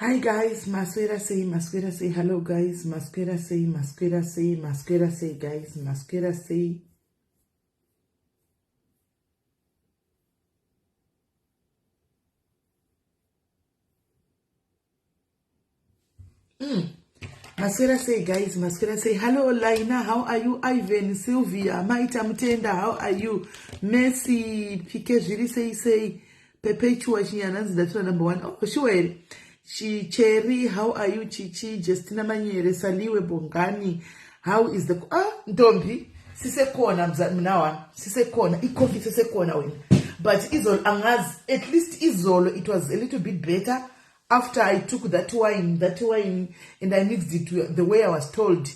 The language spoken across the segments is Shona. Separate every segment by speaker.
Speaker 1: Hi guys, Masquera say, hello guys, Masquera say, guys, Masquera say. Masquera say, guys, Masquera say, hello Laina, how are you? Ivan, Sylvia, Maita Mutenda, how are you? Messi, Pike, say, Perpetua, that's number one. Oh, sure. Cherry, how are you? Chichi, Justina Manyere, Saliwe Bongani, how is the Dombi? Sise kona mnawa, sise kona, ikofi sise kona win. But Izol Angaz, at least Izol, it was a little bit better after I took that wine, and I mixed it the way I was told.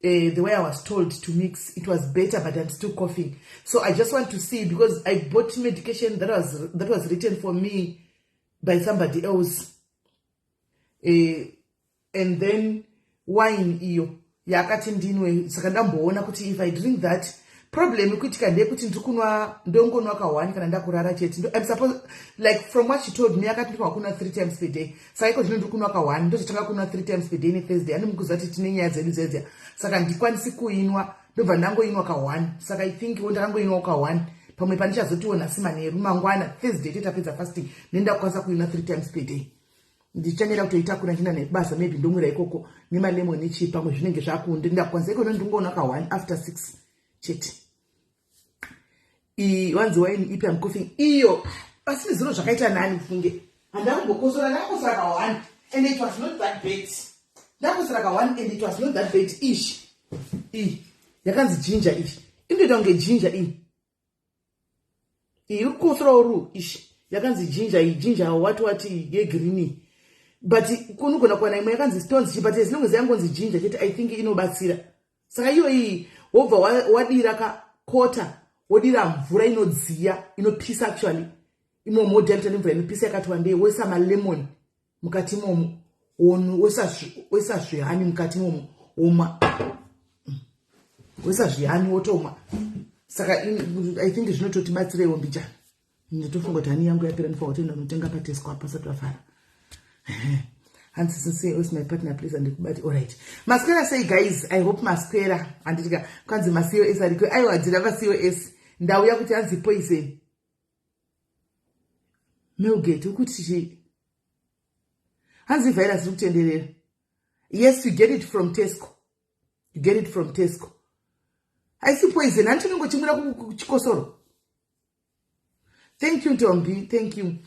Speaker 1: The way I was told to mix, it was better, but I'm still coughing. So I just want to see, because I bought medication that was written for me by somebody else. And then wine iyo yakati ndinwe saka ndamboona kuti if I drink that problem ikuitika ndekuti ndikunwa ndongonwa ka1 kana ndakurara chete. I'm supposed, like from what she told me, yakati ndikwa kunwa 3 times per day. Saka iko zvino ndikunwa ka1 ndochitanga kunwa 3 times per day ne Thursday. Ani mukuzati tine nyaya dzedu dzedza. Saka ndikwanisi kuinwa ndobva ndangoinwa ka1. Saka I think ndangoinwa ka1 pamwe pandichazotiona simanheru mangwana Thursday totapedza fasting nenda kwanza kuinwa 3 times per day. Ndichanera kutoitakura ndina nebasa maybe ndomwira ikoko nemalemon echipa pamwe zvinenge zvakunde ndakwanza iko ndingoona ka1 after 6 chete. Wanzi wine ipi I'm coughing iyo asi zviro zvakaita nani kufunge handakungokosora ndakosora ka1 and it was not that bad. Ndakosora ka1 and it was not that bad ish. Yakanzi ginger ish indoita kunge ginger ukosora uru ish yakanzi ginger what ye green. But kunogona kuwana imwe yakanzi stones but as long as yangonzi ginger chete I think inobatsira. Saka iyo wobva wadira ka kota wodira mvura inodziya inopisa actually imomo delta mvura inopisa yakati wandei wesa malemon mukati momo wesa zvihani mukati momo woma wesa zvihani wotoma. Saka I think zvinototibatsirewo mbichana. Nditofunga kuti hani yangu yapera ndifa kuti ndinotenga paTesco apa satwafara. Hansi since was my partner please and but all right. Masquera say guys, I hope Masquera anditika kwanzi COS ariko aiwa ndinava COS ndauya kuti hanzi poison. Melgate ukuthi chi hanzi virus ukutenderera. Yes, you get it from Tesco. You get it from Tesco. I see poison antinongo chimura kuchikosoro. Thank you Tombi, thank you.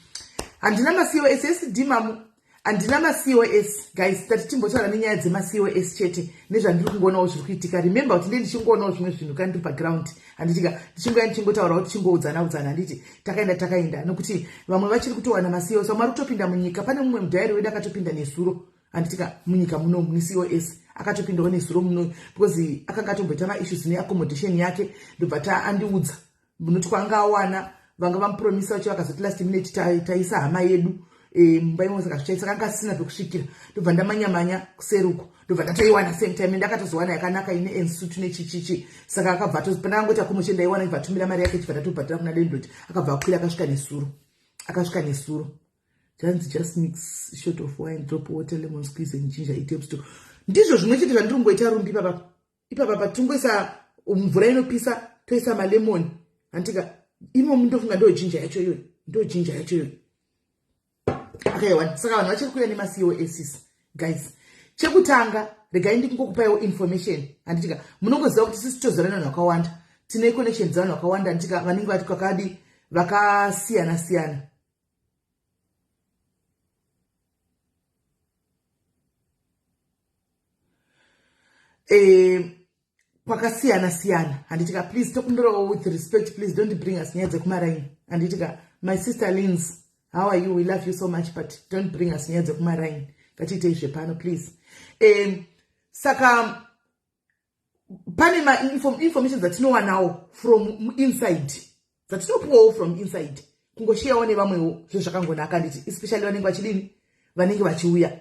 Speaker 1: Andina COS dimamu andina COS guys that timbotaura nenyaya dzemaCOS chete nezvandiri kungonawo zviri kuitika. Remember kuti ndichingonawo zvimwe zvinhu kandi background anditika ndichingoya ndichingotaura kuti chingoudzana anditi takaenda nokuti vamwe vachiri kutowana maCOS vamwe vari kutopinda munyika. Pane mumwe mudhayari wedu akatopinda nesuro anditika munyika muno neCOS akatopindawo nesuro muno because akanga atomboita maissues neaccommodation yake ndobva andiudza munoti kwanga awana vanga vamupromisa vachi vakazoti last minute taisa hama yedu mumba imwe saka zvichaisa kanga asina pekusvikira ndobva ndamanyamanya kuseruko ndobva ndatoiwana same time ndakatozowana yakanaka ine ensutu nechichichi. Saka akabva pandakangoti akomoche ndaiwana ibva atumira mari yake chibva ndatobhadhira kuna landlord akabva akwira akasvika nesuro. Just mix a shot of wine, drop water, lemon squeeze and ginger, 8 tablespoons. Ndizvo zvimwe chete zvandiri kungoita rumbi ipapa tungoisa mvura inopisa toisa malemon antika imo ndofunga ndo ginger yacho iyoyo. Okay, saka vanhu vachiri kuuya nemaCOS guys. Chekutanga regai ndikungokupaiwo information anditika munongoziva kuti sisi tozara vanhu vakawanda tine connection dzavanhu vakawanda anditika vanenge vati kwakadi vakasiyana. Kwakasiyana anditika please tokumbirawo with respect, please don't bring us nyaya dzekumaraini anditika my sister Lins, how are you? We love you so much, but don't bring us nyaya dzekumaraini ngatiite zvepano please. Saka pane information dzatinowanawo from inside dzatinopuwawo from inside kungoshiyawo nevamwewo zvo zvakangonaka nditi especially vanenge vachidini vanenge vachiuya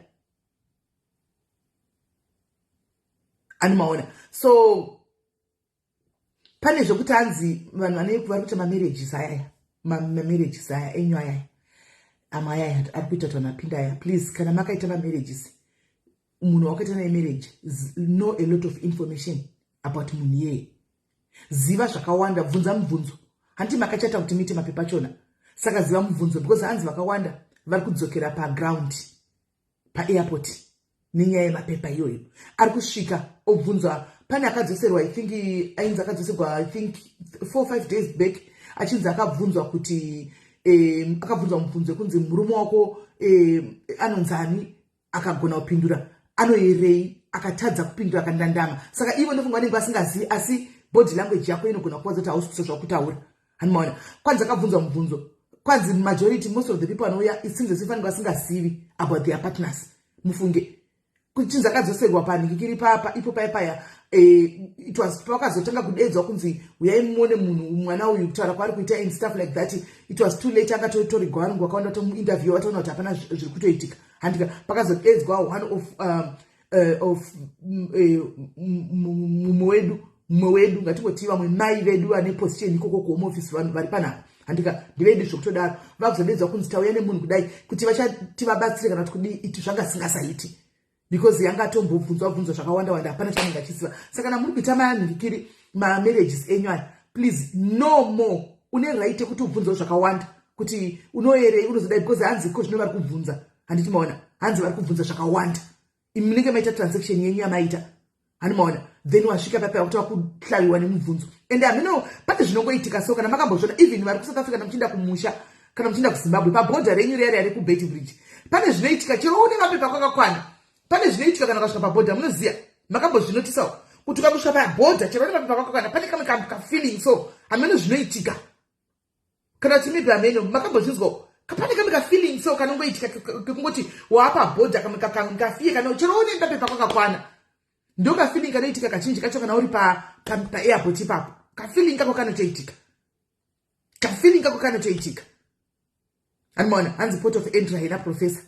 Speaker 1: animaona. So pane zvokuti hanzi vanhu vari kuita mamarriages aya enyaya amai ari kuita kuti vanapinda aya, please, kana makaita marriages, munhu wakaita naye marriage, know a lot of information about munhu iyeye. Ziva zvakawanda, bvunza mubvunzo. Handiti makachata kuti muite mapepa achona. Saka ziva mubvunzo, because hanzi vakawanda vari kudzokera paground, paairport, nenyaya yemapepa iyoyo. Ari kusvika obvunzwa, pane akadzoserwa, I think ainzi akadzoserwa, I think 4 or 5 days back, achinzi akabvunzwa kuti akabvunzwa mubvunzo kunzi murume wako anonzani, akagona kupindura, anoyerei, akatadza kupindura, akandandama. Saka ivo ndofunga vanenge vasingazivi, asi body language yako inogona kuwadza kuti hausi kusozva kutaura. Hanimaona, kwanzi akabvunzwa mubvunzo. Kwanzi majority, most of the people anouya, it seems as if vanenge vasingazivi about their partners. Mufunge. Kuchinzi akadzoserwa panikikiri papa, ipo paya, it was pakazotanga kudedzwa kunzi uyai muone munhu mwana uyu kutaura kwaari kuita and stuff like that. It was too late, akatotorigwa vanhu vakaenda tomuinterview vataona kuti hapana zviri kutoitika. Handika pakazodedzwa one of mumwe wedu ngatingoti vamwe mai vedu vane position ikoko kuhome office vanhu vari panapa. Handika ndivedu zvokutodaro vakuzodedzwa kunzi tauya nemunhu kudai kuti vachati vabatsire kana kuti kudii itu zvanga singasaiti. Because yanga tombobvunzwa zvakawanda hapana chanenge achiziva. Saka kana muri kuita manhikiri marriages enyu aya, please no more. Une right yekuti ubvunzwe zvakawanda kuti unoyerei, unozodai, because hanzi ko zvino vari kubvunza. Handiti maona, hanzi vari kubvunza zvakawanda. Munenge maita transaction yenyu yamaita. Hanimaona, then wasvika papa kuti wakuhlayiwa nemubvunzo. And ameno pane zvinongoitika. So kana makambozviona, even vari kuSouth Africa kana muchienda kumusha kana muchienda kuZimbabwe, paborder renyu riya vari kuBeit Bridge, pane zvinoitika chero une mapepa kwakakwana. Pane zvinoitika kana ukasvika paborder, munoziya, makambozvinotisawo kuti ukasvika paborder chero une mapepa kwakakwana, pane kamwe kafeeling so ameno zvinoitika. Kana kuti maybe ameno makambozvinzwa, pane kamwe kafeeling so kanongoitika kungoti waapa border kamwe kafiye kana chero une mapepa kwakakwana. Ndo kafeeling kanoitika kachinji kacho kana uri paairport ipapo. Kafeeling kako kanotoitika. Kafeeling kako kanotoitika. Hanimaona, hanzi port of entry haina professor.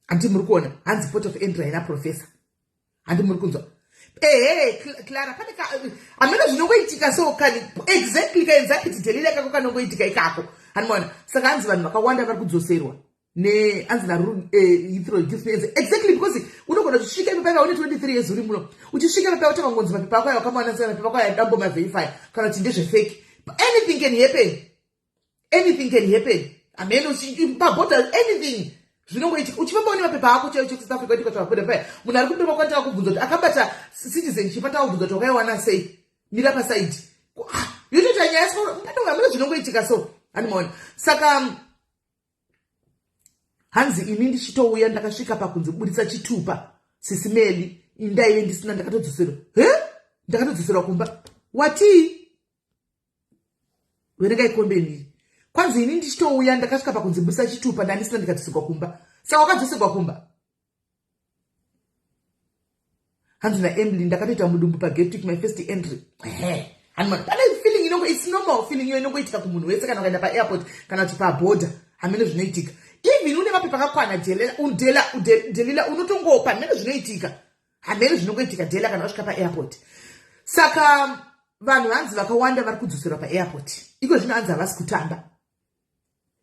Speaker 1: Anti muri kuona, hanzi port of entry haina professor. Anti muri kunzwa. Clara, pane ameno zvinongoitika so kani exactly kaenza kuti delile kako kanongoitika ikako. Hanimaona, saka hanzi vanhu vakawanda vari kudzoserwa. Ne anzina Heathrow experience exactly because unogona kusvika ipapo une 23 years uri muno, uchisvika ipapo utama ngonzi mapepa ako akamwana mapepa ako adambo maverify kana kuti ndezve fake. Anything can happen. Anything can happen. Ameno paborder anything zvinongoitika. Uchifamba une mapepa ako chaicho kuSouth Africa kuti paborder paya munhu ari kupepa kwataka kubvunza kuti akabata citizenship ataka kubvunza kuti wakaiwana sei, mira paside yototi anyaya ameno zvinongoitika so. Hanimaona, saka hanzi ini ndichitouya ndakasvika pakunzi budisa chitupa SIS MELLY indaive ndisina, ndakatodzoserwa. Ndakatodzoserwa kumba. Wati werengai kombeni. Kwanzi ini ndichitouya ndakasvika pakunzi budisa chitupa ndandisina ndikadzoserwa kumba. Saka wakadzoserwa kumba. Hanzi naEmily ndakatoita mudumbu pagate to my first entry. Hanimana, pane feeling inongo, it's normal feeling iyo inongoitika kumunhu wese kana ukaenda paairport kana kuti paborder. Hamene zvinoitika. Even une mapepa akakwana delila unotongopa hamene zvinoitika. Hamene zvinongoitika dela kana wasvika paairport. Saka vanhu hanzi vakawanda vari kudzoserwa paairport. Iko zvino hanzi havasi kutamba.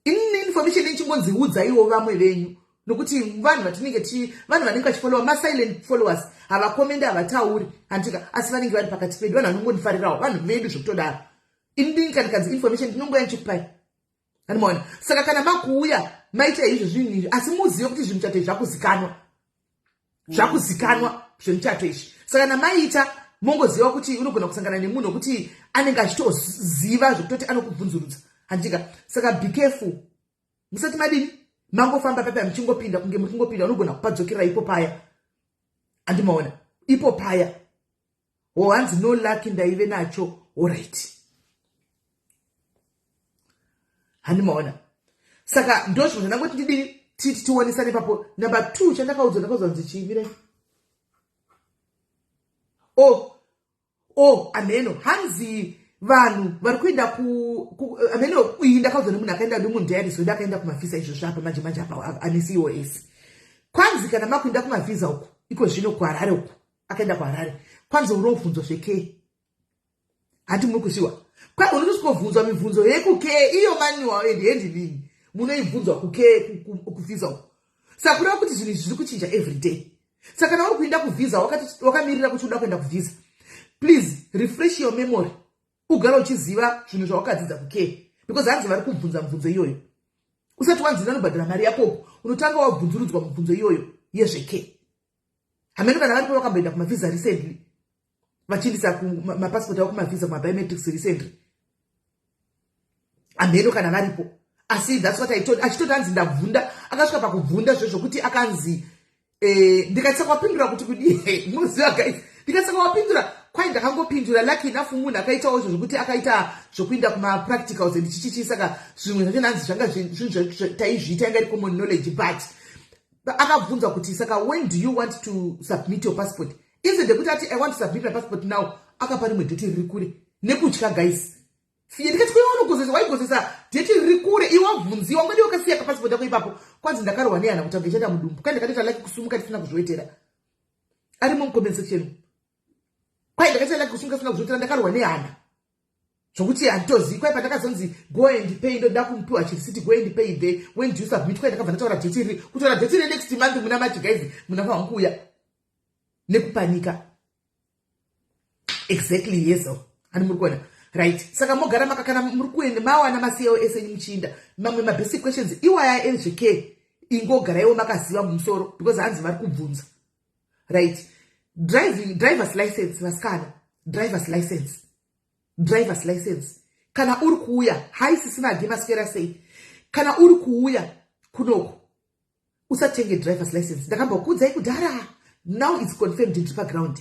Speaker 1: Ini information inchingonzi udzaiwo vamwe venyu. Nokuti vanhu vanenge vachifollowa ma-silent followers havakomende havatauri handika, asi vanenge vari pakati pedu, vanhu vanongonifarirawo, vanhu vedu zvokutodaro. Ini kandikanzi information ndinongoya ndichikupai. Hanimaona, saka kana makuuya maita izvo zvinhu izvi, asi muzive kuti zvimuchato izvi zvakuzikanwa. Zvakuzikanwa zvimuchato izvi. Saka kana maita mongoziva kuti unogona kusangana nemunhu wekuti anenge achitoziva zvokutoti anokubvunzurudza. Handika, saka be careful. Musati madini mangofamba papa muchingopinda kunge muchingopinda unogona kupadzokera ipo paya. Handimaona, ipo paya. Hanzi no luck ndaive nacho, alright. Handimaona. Saka ndozvo ndangoti ndidini tiwonesane papo. Number 2 chandakaudzwa nzichivire. Ameno hanzi vanhu vari kuenda ameno ndakaudzwa nemunhu akaenda nemunhu diary so ndakaenda kumavisa izvo zvapa manje apa ane COS. Kwanzi kana makuenda kumavisa uku iko zvino kuHarare uku akaenda kuHarare, kwanzi unobvunzwa zvekei. hati muri kushiwa kwa unotosvunzwa mibvunzo yekuke iyo manual and handling munoibvunzwa kuke kuvisa saka kureva kuti zvinhu izvi zviri kuchinja every day. Saka kana uri kuenda kuvisa wakamirira kuti uda kuenda kuvisa, please refresh your memory ugara uchiziva zvinhu zvawakadzidza kuke, because hanzi vari kubvunza mibvunzo iyoyo. Usati wanzina unobhadhara mari yakopo unotanga wabvunzurudzwa mibvunzo iyoyo yezveke. Hameno kana varipo vakamboenda kumavisa recently vachiendesa mapassport avo kumavisa kumabiometrics recently, hameno kana varipo. Asi that's what I told. Achitoti hanzi ndabvunda akasvika pakubvunda zvokuti akanzi ndikatsa kwapindura kuti kudii muziva guys, ndikatsa kwapindura kwai ndakangopindura lucky enough munhu akaitawo zvokuti akaita zvokuinda kuma-practicals and chichichi. Saka zvimwe zvacho nanzi zvanga zvinhu taizviita inga iri common knowledge, but akabvunzwa kuti saka when do you want to submit your passport? Instead yekuti ati I want to submit my passport now, akapa rimwe dheti riri kure nekutya guys. Ndikati kuiona waigozesa dheti riri kure iwabvunziwa ngwadi wakasiya kapasipoti yako ipapo. Kwanzi ndakarohwa nehana kuti angechaenda mudumbu kandi ndakatoita laki kusumuka tisina kuzviwetera arimo mucomment section. Kwai ndakaita laki kusumuka tisina kuzviwetera ndakarohwa nehana zvokuti handitozivi. Kwai pandakazonzi go and pay ndoda kumupiwa chirisiti go and pay there when do you submit. Kwai ndakabva ndataura dheti riri kutaura dheti riri next month muna machi guys munafanwa kuuya nekupanika. Exactly yeso ani muri kuona right. Saka mogara makakana muri kuenda mawana ma-COS enyu muchiinda mamwe ma-basic questions iwaya ezveke ingogaraiwo makaziva mumusoro because hanzi vari kubvunza right. Driver's license vasikana, driver's license kana uri kuuya haisisina maswera sei. Kana uri kuuya kunoko usatenge driver's license. Ndakambokuudzai kudhara, now it's confirmed ndiri paground.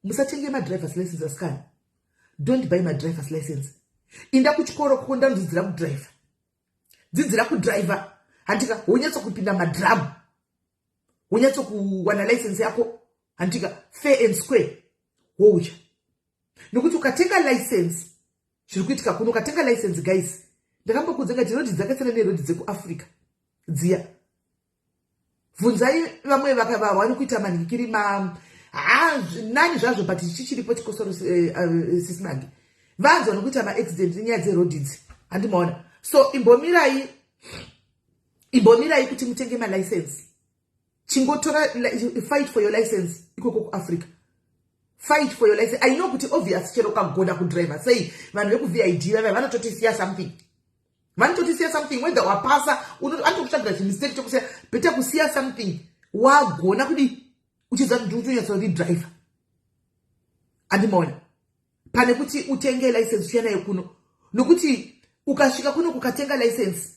Speaker 1: Musatenge ma-driver's license vasikana. Don't buy my driver's license. Inda kuchikoro kukunda ndidzira kudriver. Dzidzira kudriver. Handika wonyatso kupinda madrum. Wonyatso kuwana license yako. Handika fair and square. Wouya. Nokuti ukatenga license. Zviri kuitika kuno ukatenga license guys. Ndakambokuudza kuti rodhi dzakasiyana nerodhi dzekuAfrica. Dziya. Bvunzai vamwe vari kuita manikiri nani zvazvo but chichiripo chikosoro SIS MELLY vanzi vanokuita ma-accident nenyaya dzerodhi idzi handimaona. So imbomirai kuti mutenge ma-license. Chingotora fight for your license ikoko kuAfrica. Fight for your license. I know kuti obvious chero kagona kudriver sei vanhu vekuVID vanototisiya something. Vanototisiya something whether wapasa anotokutsvagira chimistake chokusiya better kusiya something wagona kudi uchiza ndutonyatsa driver. Andimona pane kuti utenge license uchiyana yekuno nokuti ukasvika kuno kukatenga license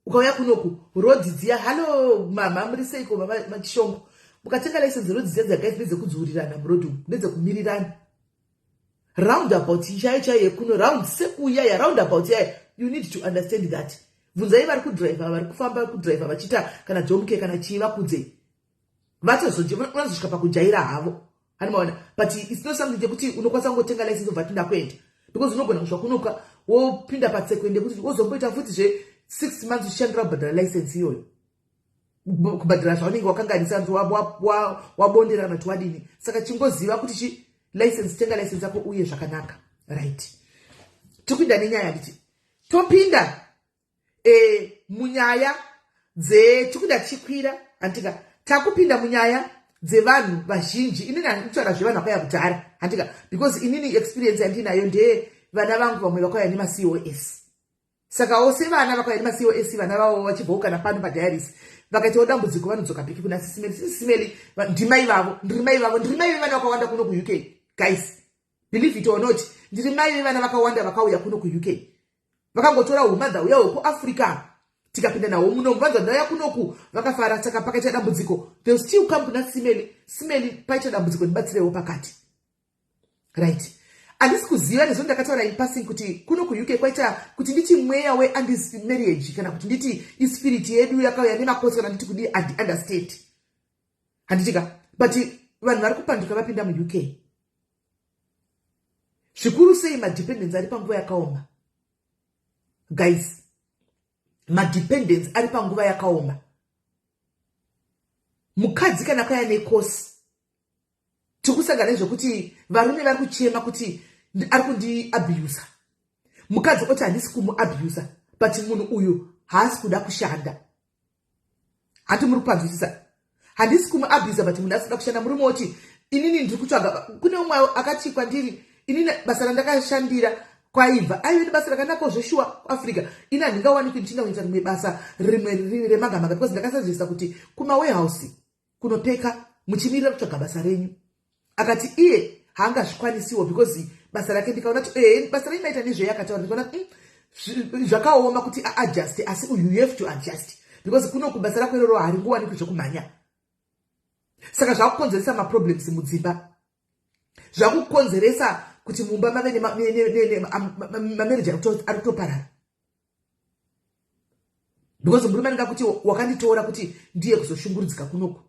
Speaker 1: ukauya kunoku rodhi dziya halo mama muri seiko machishongo mukatenga license rodhi dziya dzakaita nedzekudzuurirana murodhi nedzekumirirana roundabout chaiyo yekuno round sekuyaya roundabout yaya. You need to understand that. Bvunzai vari kudriver vari kufamba kudriver vachita kana jomke kana chiva kudze vanozosvika pakujaira havo hanimaona. But it's not something yekuti unokwanisa kungotenga license ubva tinda kuenda because unogona kusvika kunoka wopinda patsekwende kuti wozomboita futi 6 months uchishandira kubhadhara license iyoyo kubhadhara zvaunenge wakanganisa wabonderana kuti wadini. Saka chingoziva kuti license tenga license yako uye zvakanaka right. Topinda nenyaya nditi topinda munyaya tikuda tichikwira antika takupinda munyaya dzevanhu vazhinji. Inini handikutaura zvevanhu vakauya kudhara handika because inini experience yandinayo ndeye vana vangu vamwe vakauya nema-COS. Saka ose vana vakauya nema-COS vana vavo vachibvawo kana pano padiaris vakaitawo dambudziko vanodzoka bheki kuna SIS MELLY. Ndirimai vavo vana vakawanda kuno kuUK guys, believe it or not. Ndiri mai vevana vakawanda vakauya kuno kuUK vakangotora huma dzauyawo kuAfrica tikapinda nawo muno vanza ndauya kunoku vakafara. Saka pakaita dambudziko they'll still come kuna SIS MELLY paita dambudziko ndibatsirewo pakati right. Handisi kuziva nezvo ndakataura in passing kuti kuno kuUK kwaita kuti nditi mweya we-undis marriage kana kuti nditi ispirit yedu yakauya nemakosi kana nditi kudi understand handitika. But vanhu vari kupanduka vapinda muUK zvikuru sei madependence ari panguva yakaoma guys. Madependence ari panguva yakaoma. Mukadzi kana kaya neCOS tikusangana nezvokuti varume vari kuchema kuti ari kundiabusa. Mukadzi oti handisi kumuabusa, but munhu uyu haasi kuda kushanda. Hati muri kupanzwisisa. Handisi kumuabusa, but munhu haasi kuda kushanda. Murume oti inini ndiri kutsvaga. Kune umwe akati kwandiri, inini basa randakashandira kwaibva aive basa rakanaka Joshua kuAfrica. Ina handingawanikwi ndichinda kuita rimwe basa rimwe remagamaga, because ndakasazivisa kuti kumawarehouse kunopeka muchimirira kutsvaga basa renyu. Akati iye haangazvikwanisiwo because basa rake ndikaona kuti basa renyu maita nezvei akataura, ndikaona zvakaoma kuti aadjuste, asi you have to adjust because kuno kubasa rako iroro haringowanikwi zvokumhanya. Saka zvakukonzeresa maproblems mudzimba, zvakukonzeresa kuti mumba mave mameneja ari kutoparara. Because murume anenge kuti wakanditora kuti ndiye kuzoshungurudzika kunoku,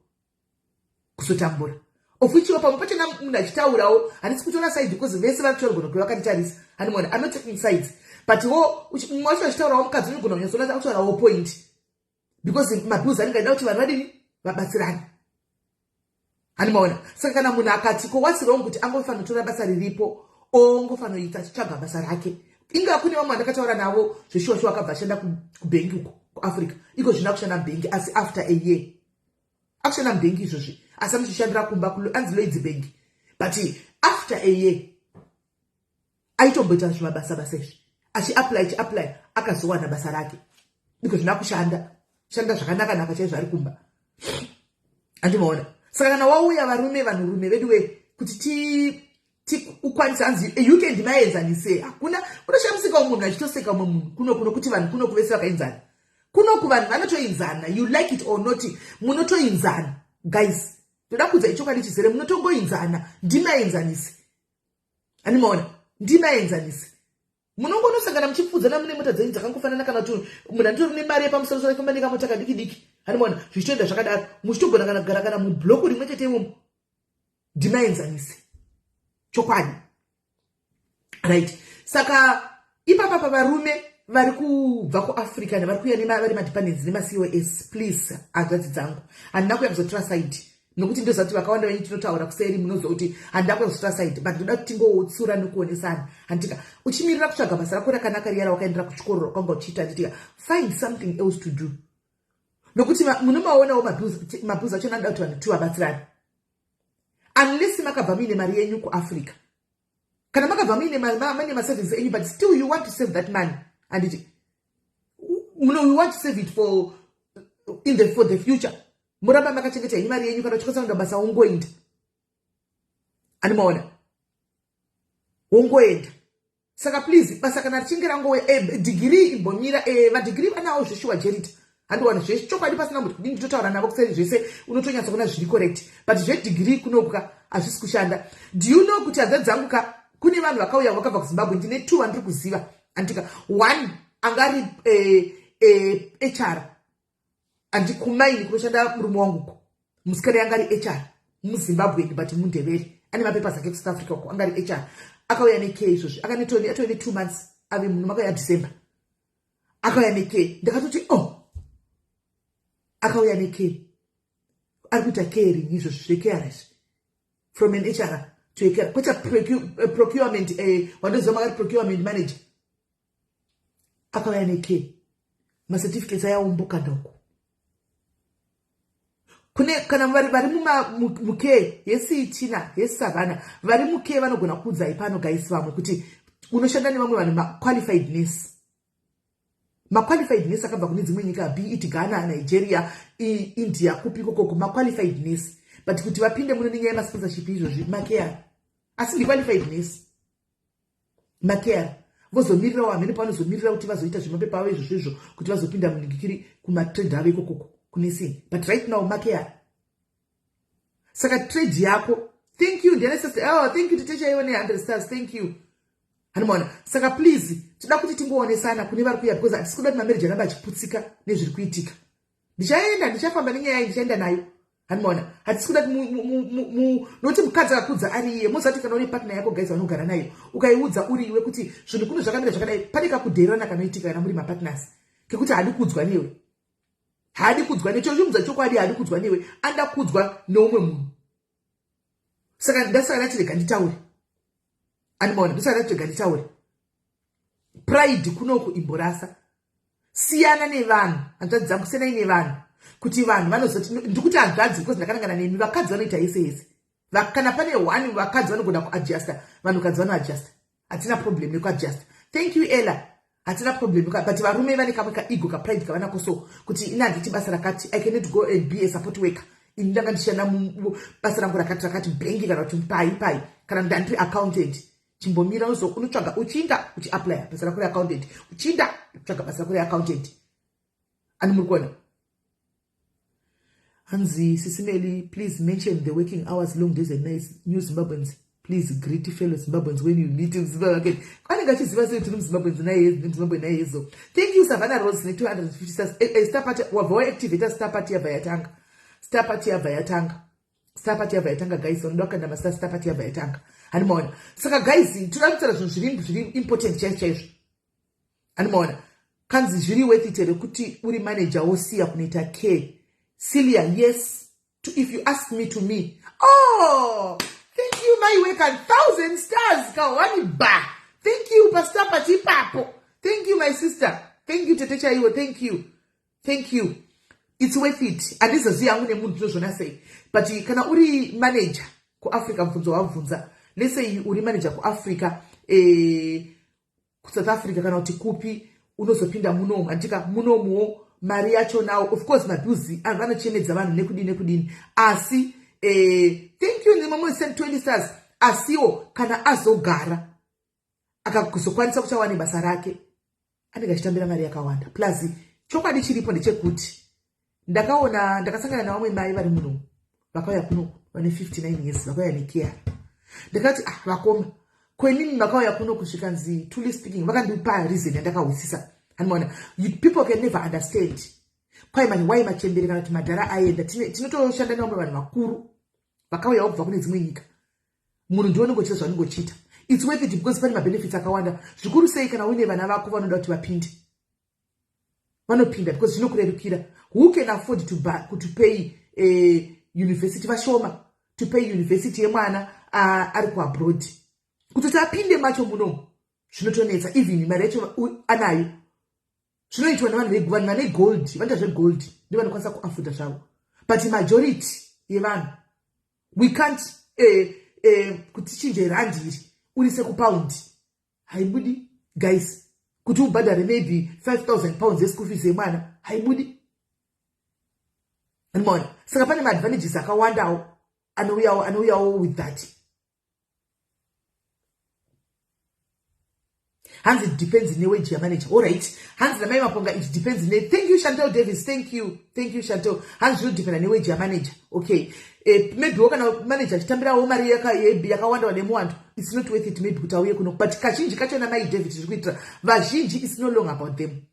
Speaker 1: kuzotambura. Of which pamwe pachona munhu achitaurawo handisi kutora side because vese vari kutorogona kuva vakanditarisa. Handimona, I'm not taking sides. But mumwe wacho achitaurawo mukadzi unogona kunyatsoona kutaurawo point. Because mabhiuzi anenge aida kuti vanhu vadini vabatsirane. Handimona. Saka kana munhu akati ko what's wrong kuti angofanira kutora basa riripo, ongofanira kuita achitsvaga basa rake. Inga kune vamwe vandakataura navo zveshuwa akabva ashanda kubhengi uko kuAfrica. Iko zvina kushanda mubhengi asi after a year. Akushanda mubhengi izvozvi. Asi anoshandira kumba anzi Lloyds Bank. But after a year aitomboita zvimabasa izvi. Achiapply akazowana basa rake. Iko zvina kushanda zvakanaka chaizvo ari kumba. Andimaona. Saka kana wauya vanhurume vedu kuti ukwanisa anzi you can ndimaenzanise. Hakuna unoshamsika munhu achitoseka munhu kuno kuti vanhu kuno kuvese vakaenzana. Kuno kuvanhu vanotoenzana, you like it or not, munotoenzana. Guys, toda kudza ichokwadi chizere, munotongoenzana, ndimaenzanise. Animaona, ndimaenzanise. Munongonosangana muchipfudzana mune mota dzenyu dzakangofanana kana kuti munhu anditori nemari yepamusoro soro ifamba nekamota kadiki. Animaona, zvichitoenda zvakadaro, muchitogona kana kugara kana mubhloko rimwe chete imomo. Ndimaenzanise. Chokwadi. Right. Saka ipapa varume vari kubva kuAfrica vari kuuya vari madependents nemaCOS, please hanzvadzi dzangu, handina kuuya kuzotora side nokuti ndozati vakawanda venyu tinotaura kuseri munoziva kuti handina kuuya kuzotora side, but ndoda kuti tingotsura nekuonesana. Handika uchimirira kutsvaga basa rako rakanaka riya rawakaendera kuchikoro rakwanga uchiita, handitika find something else to do. Nokuti munomaonawo mabhuzi acho anoda kuti vanhu vabatsirane. Unless makabva muine mari yenyu kuAfrica, kana makabva muine maservices enyu, but still you want to save that money. And you want to save it for the future. Muramba makachengeta imari yenyu kana uchikosa basa ungoenda. Animaona. Ungoenda. Saka please basa kana richinge rangowe degree imbonyira va degree vanawo zveshuwa jerita. Handiwana zvese chokwadi pasina kuti kudini totaura navo kuseri zvese unotonyatsa kuona zviri correct. But degree kunokuka hazvisi kushanda. Do you know kuti hadza dzangu kune vanhu vakauya vakabva kuZimbabwe ndine 2 andiri kuziva. Antika one angari HR andikumaini kunoshanda murume wangu musikari angari HR muZimbabwe but mundeveri ane mapepa zake kuSouth Africa uko angari HR akauya neK izvozvi atove 2 months ave munhu makauya December akauya neK ndakatoti akauya neK ari kuita caring izvozvi zvecares from an HR to a care kwete procurement wandoziva makari procurement manager akauya neK macertificates ayaumbuka ndoko kune kana vari muK yesichina yesavana vari muK vanogona kuudzai pano guys vamwe kuti unoshanda nevamwe vanhu maqualifiedness akabva kune dzimwe nyika be it Ghana, Nigeria, India, kupi kokoko maqualifiedness, but kuti vapinde muno nenyaya yemasponsorship izvozvi makeyari asi ndiqualifiedness makeyari vozomirirawo hamene pavanozomirira kuti vazoita zvemapepa avo izvozvo kuti vazopinda muningikiri kumatrade avo ikokoko kunesini, but right now makeyari. Saka trade yako, thank you thank you titecha ione 100 stars, thank you. Hanimona, saka please tida kuti tingoonesana kune vari kuya because hatisi kuda kuti mamereja namba achiputsika nezviri kuitika. Ndichafamba nenyaya ndichaenda nayo. Hanimona, hatisi kuda noti mukadzi akakudza ari iye muzati kana une partner yako guys vanogara nayo ukaiudza uri iwe kuti zvinhu kuno zvakamira zvakadai pane kakudherana kanoitika kana muri mapartners kekuti hadi kudzwa newe. Hadi kudzwa necho chimudza chokwadi hadi kudzwa newe anda kudzwa neumwe munhu. Saka ndasaka ndati rega nditaure. Animona ndosara toganditaura. Pride kunoku imborasa. Siyana nevanhu, hanzvadzi dzangu siyanai nevanhu. Kuti vanhu vanozoti ndikuti hanzvadzi because ndakanangana nemi vakadzi vanoita yese. Kana pane one vakadzi vanogona kuadjusta, vanhukadzi vanoadjusta. Hatina problem nekuadjusta. Thank you Ella. Hatina problem but varume vane kamwe kaego kapride kavanako so kuti ina handiti basa rakati I cannot go and be a support worker. Ini ndanga ndishanda basa rangu rakati banki kana kuti pai kana ndandiri accountant. Chimbomira unotsvaga uchinda uchiapply basa rako reaccountant. Uchinda utsvaga basa rako reaccountant. Ani muri kuona? Hanzi Sisimeli, please mention the working hours, long days and nights. New Zimbabweans, please greet fellow Zimbabweans when you meet in Zimbabwe. Thank you, Savannah Rose, 250 stars. Star party, wavo activate Star party ya Vayatanga. Star party ya Vayatanga. Star party ya Vayatanga, guys. Ondoka na master Star party ya Vayatanga. Animona. Saka guys, tunataka zvirim important chaizvo. Animona. Kanzi zviri worth it kuti uri manager wosiya kunoita care. Celia, yes. If you ask me to me. Oh, thank you, my work and 1,000 stars. Kawani ba. Thank you, Pastor Pati Papo. Thank you, my sister. Thank you, Tetecha Iwo. Thank you. Thank you. It's worth it. And this is the only say. But kana uri manager ku Africa mfunzo wavunza. Let's say uri manager ku Africa ku South Africa kana uti kupi unozopinda munomu andika munomu mari yacho now of course maduzi vanochenedza vanhu nekudini asi thank you ndimamwe send 20 stars asiwo kana azogara akazokwanisa kuchawana basa rake anenge achitambira mari yakawanda plus chokwadi chiripo ndechekuti ndakasangana navamwe mai vari muno vakauya kuno vane 59 years vakauya nekia ndakati vakoma kwenini vakauya kuno kusvika nzi truly speaking vakandipa reason yandakahwisisa. And people can never understand. Why machembere kana kuti madhara aenda tinotoshanda nevamwe vanhu vakuru vakauya kubva kune dzimwe nyika. Munhu ndiwo unongochita zvaunongochita. It's worth it because pane mabenefits akawanda. Zvikuru sei kana uine vana vako vanoda kuti vapinde. Vanopinda because zvinokurerukira. Who can afford to pay university vashoma, to pay university yemwana ari kuabroad. Kuti apinde macho munomu zvinotonetsa even mari yacho anayo. Zvinoitwa navanhu vane gold, vanoita zvegold ndivo vanokwanisa kuafuda zvavo. But majority yevanhu we can't kuti chinje rand iri urise kupound haibudi guys kuti ubhadhare maybe 5,000 pounds yeschool fees yemwana haibudi. Unoona saka pane maadvantages akawandawo anouyawo with that. Hands it depends in the way your manager. All right. Hands the maponga it depends in the. Thank you, Chantal Davis. Thank you, Chantal. Hands will depend on the way your manager. Okay. Maybe what kind of manager? Tambira omari yakawanda wanemuantu. It's not worth it. Maybe kutauye kuno. But kashinji kachona mai David Twitter. Vajinji is no longer about them.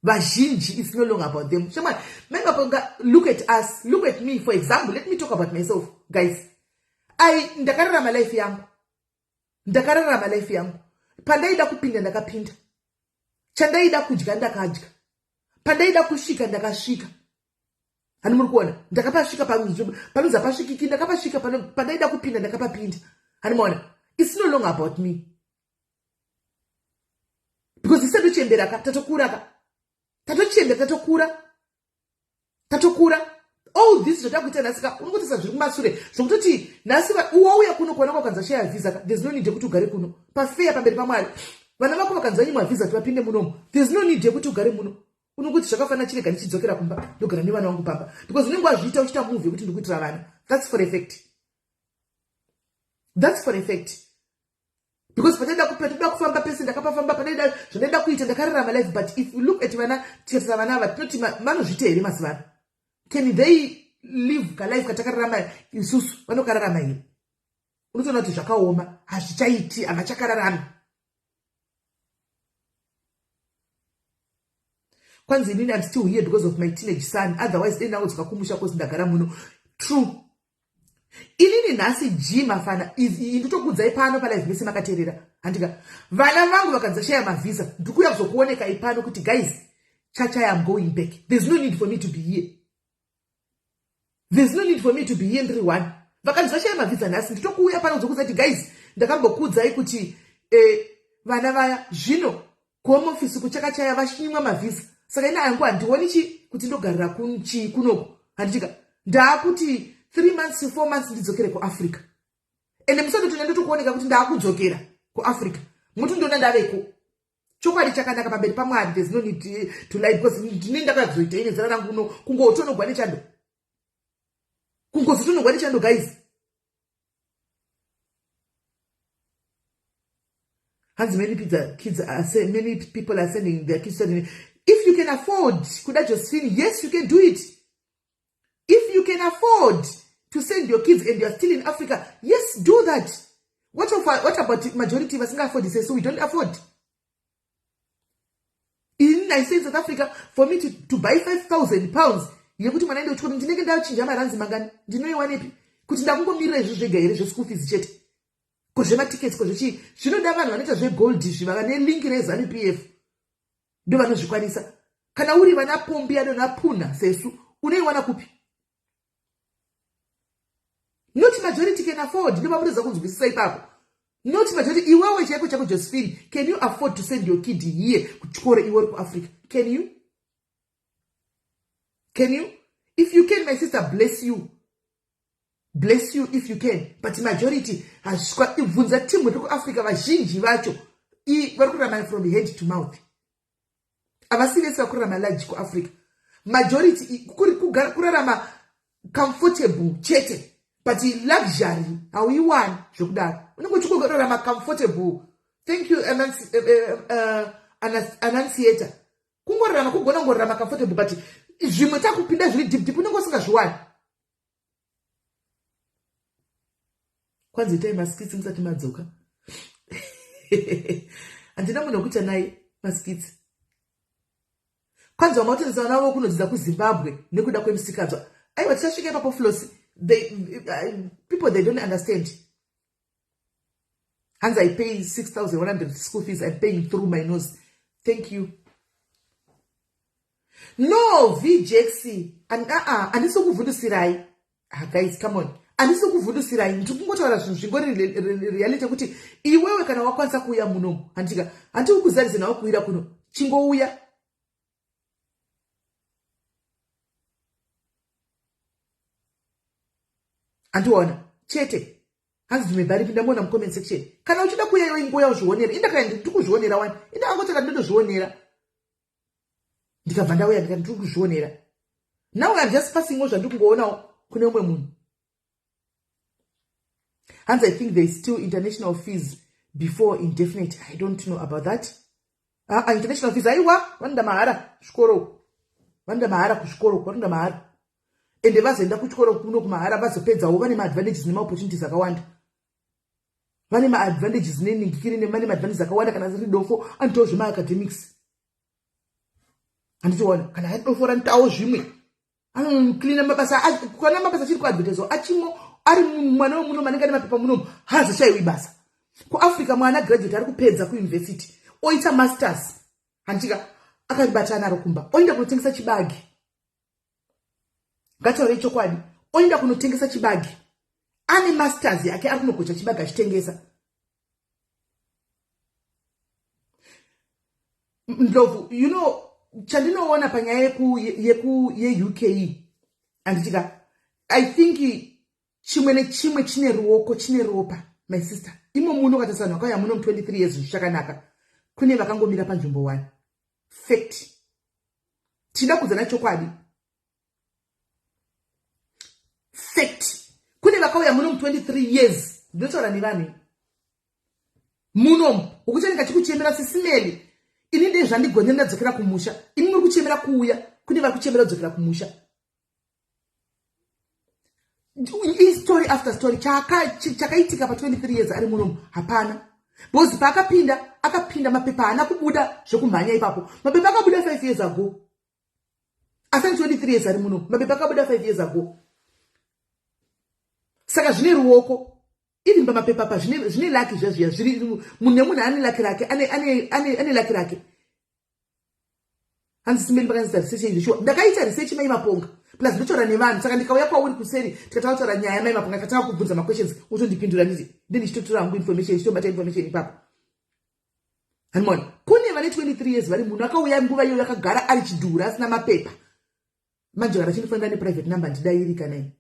Speaker 1: Vajinji is no longer about them. Shama, maponga look at us. Look at me. For example, let me talk about myself, guys. Ndakarara my life yangu. Pandaida kupinda ndakapinda. Chandaida kudya ndakadya. Pandaida kushika ndakashika. Hani muri kuona ndakapashika panuza pashikiki ndakapashika pandaida kupinda ndakapapinda. Hani muona it's no longer about me. Because instead of chembera tatokura all this zvotakuita nasika unongotisa zviri kumashure zvokutoti nasiva uwauya kuno kuona kwakanza share visa there's no need yekuti ugare kuno pafeya pamberi pamwari vana vako vakanza nyimwa visa kuti vapinde munomu there's no need yekuti ugare muno unongoti zvakafanira chirega ndichidzokera kumba ndogara nevana vangu pamba because unenge wazviita uchita move yekuti ndikuitira vana that's for effect because panoda kufamba pese ndakapafamba panoda zvinoda kuita ndakararama life but if you look at vana tiyatisa vana ava tinoti vanozviita here mazivana. Can they live ka life katakararama isusu vanokararama here? Unotoona kuti zvakaoma hazvichaiti havachakararama. Kwanzi inini I'm still here because of my teenage son otherwise dai nangu dzikakumusha kosi ndagara muno. True. Inini nhasi jima fana nditokudzai pano palive mese makateerera handika vana vangu vakadzashaya mavhisa ndikuya kuzokuoneka ipano kuti guys chacha I'm going back. There's no need for me to be here. There's no need for me to be here ndiri one. Vakadzashaya mavhisa nhasi nditokuuya pano kuzokuudza kuti guys ndakambokuudzai kuti vana vaya zvino kuhome office kuchakachaya vachinyimwa mavhisa. Saka ina yangu handioni kuti ndogarira kunoko. Handichika ndaakuti 3 months to 4 months ndidzokere kuAfrica. Ende musandoti ndotokuoneka kuti ndaakudzokera kuAfrica. Muti ndona ndaveko. Chokwadi chakanaka pamberi paMwari. There's no need to lie because ndine ndakazoita ine zara rangu uno kungotonogwa nechando. Kungozotonogwa nechando guys. As many people are sending their kids to. If you can afford, could I just feel yes, you can do it. If you can afford to send your kids and you're still in Africa, yes, do that. What about majority of us can afford this? So we don't afford. I say in South Africa, for me to buy 5,000 pounds, you put money to ndinenge ndachinja maranzi mangani. Ndinoiwana ipi? Kuti ndakungomirira izvo zvega here zveschool fees chete. Kozvema tickets kozvechi. Zvinoda vanhu vanoita zvegold zvivaka nelink reZANU-PF. Ndo vanozvikwanisa. Kana uri vana pombi ado napuna sesu, unoiwana kupi? Not majority can afford. Ndo vamureza kunzwisisa ipapo. Not majority. Iwewe chako Josephine, can you afford to send your kid here kuchikora iwe ku Africa? Can you? Can you? If you can, my sister, bless you. Bless you if you can. But majority has ibvunza timu ku Africa vazhinji vacho vari kurarama from head to mouth. Avasivesa kurarama large ku Africa. Majority kurarama comfortable chete. But luxury, how you want, zvokudaro. Unongochiko kurarama comfortable. Thank you, annunciator. Kungorarama kugona ngorarama comfortable, but zvimwe takupinda zviri deep unongosingazviwani. Kwanzi itai maskits musati madzoka. Handina munhu wekuita naye maskits. Kwanzi wamautenzana navo kunodzidza kuZimbabwe nekuda kwemusikadzwa. Aiwa tichasvika ipapo Flosi. People they don't understand. Hence I pay 6,100 school fees. I'm paying through my nose. Thank you. No, VJXC. And aniso kuvhundusirai. Guys, come on. Aniso kuvhundusirai. Ndikungotaura zvinhu zvingori reality kuti iwewe kana wakwanisa kuuya muno. Handika. Handi ukuzarisa nawo kuira kuno. Chingouya. Andiona. Chete. Hanzi ndimebhari pinda mona comment section. Kana uchida kuuya iwe ingoya uzvionera. Inda kana ndikuzvionera wani. Inda angotaka ndozvionera. Ndikabva ndauya ndikati kuzvionera. Now I'm just passing over ndikungoonawo kune umwe munhu. And I think there's still international fees before indefinite. I don't know about that. International fees aiwa vanda mahara kuchikoro. Vanda mahara kuchikoro vanda mahara. Ende vazoenda kuchikoro kuno kumahara vazopedzawo vane maadvantages nemaopportunities akawanda. Vane maadvantages neningikiri nemane maadvantages akawanda kana ziri dofo anto zvema academics. Anditoona kana hadofora ntawo zvimwe. Clean mabasa kana mabasa chiri kuadvertise achimo ari mwana wemuno manenge ane mapepa muno hazochaiwi basa. Ku Africa mwana graduate ari kupedza ku university oita masters. Handika akabatana rokumba oenda kunotengesa chibagi. Ngataure chokwadi oenda kunotengesa chibagi. Ane masters yake ari kunogocha chibagi achitengesa. Ndlovu, you know, chandinoona panyaya yeUK anditika I think chimwe nechimwe chine ruoko chine ropa my sister. Imo muno katasana kwaya muno 23 years zvakanaka. Kune vakangomira panzvimbo 1. Fact. Tida kuzana chokwadi. Fact. Kune vakauya muno 23 years. Ndotaura nevani. Muno ukuti ndikachikuchemera SIS MELLY. Ini ndezva zvandigone ndadzokera kumusha. Ini muri kuchemera kuuya. Kune vari kuchemera kudzokera kumusha. Story after story chakaitika pa 23 years ari muno hapana. Bozi akapinda mapepa ana kubuda zvokumhanya ipapo. Mapepa akabuda 5 years ago. Asani 23 years ari muno. Mapepa akabuda 5 years ago. Saka zvine ruoko. Even pamapepa pa zvine laki zvezviya zviri munhu nemunhu ane laki rake ane laki rake. hanzi simeli pakanisa research izvo ndakaita research mai maponga plus ndotora nevanhu saka ndikauya kwauri kuseri tikataura nyaya mai maponga tataka kubvunza maquestions utondipindura nditi ndichitotora hangu information ichitobata information ipapo. Hanimona kune vane 23 years vari munhu akauya nguva iyo yakagara ari chidhura asina mapepa manje kana chinofanira neprivate number ndidairi kanai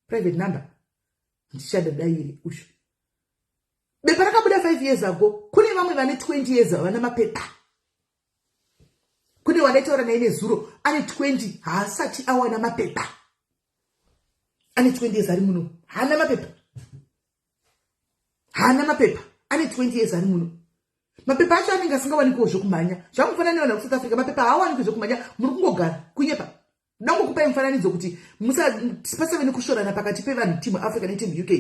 Speaker 1: private number ndichada dairi usho bepa rakabuda 5 years ago. Kune vamwe vane 20 years vana mapepa. Kune wanaitaura naine zuro ane 20 haasati awana mapepa. Ane 20 years ari muno hana mapepa. Hana mapepa ane 20 years ari muno. Mapepa acho anenge asingawanikwa zvokumhanya. Zvamufanana nawo South Africa mapepa haawanikwi zvokumhanya muri kungogara kunyepa. Ndangokupai mufananidzo kuti pasave nekushorana pakati pevanhu team Africa neteam UK.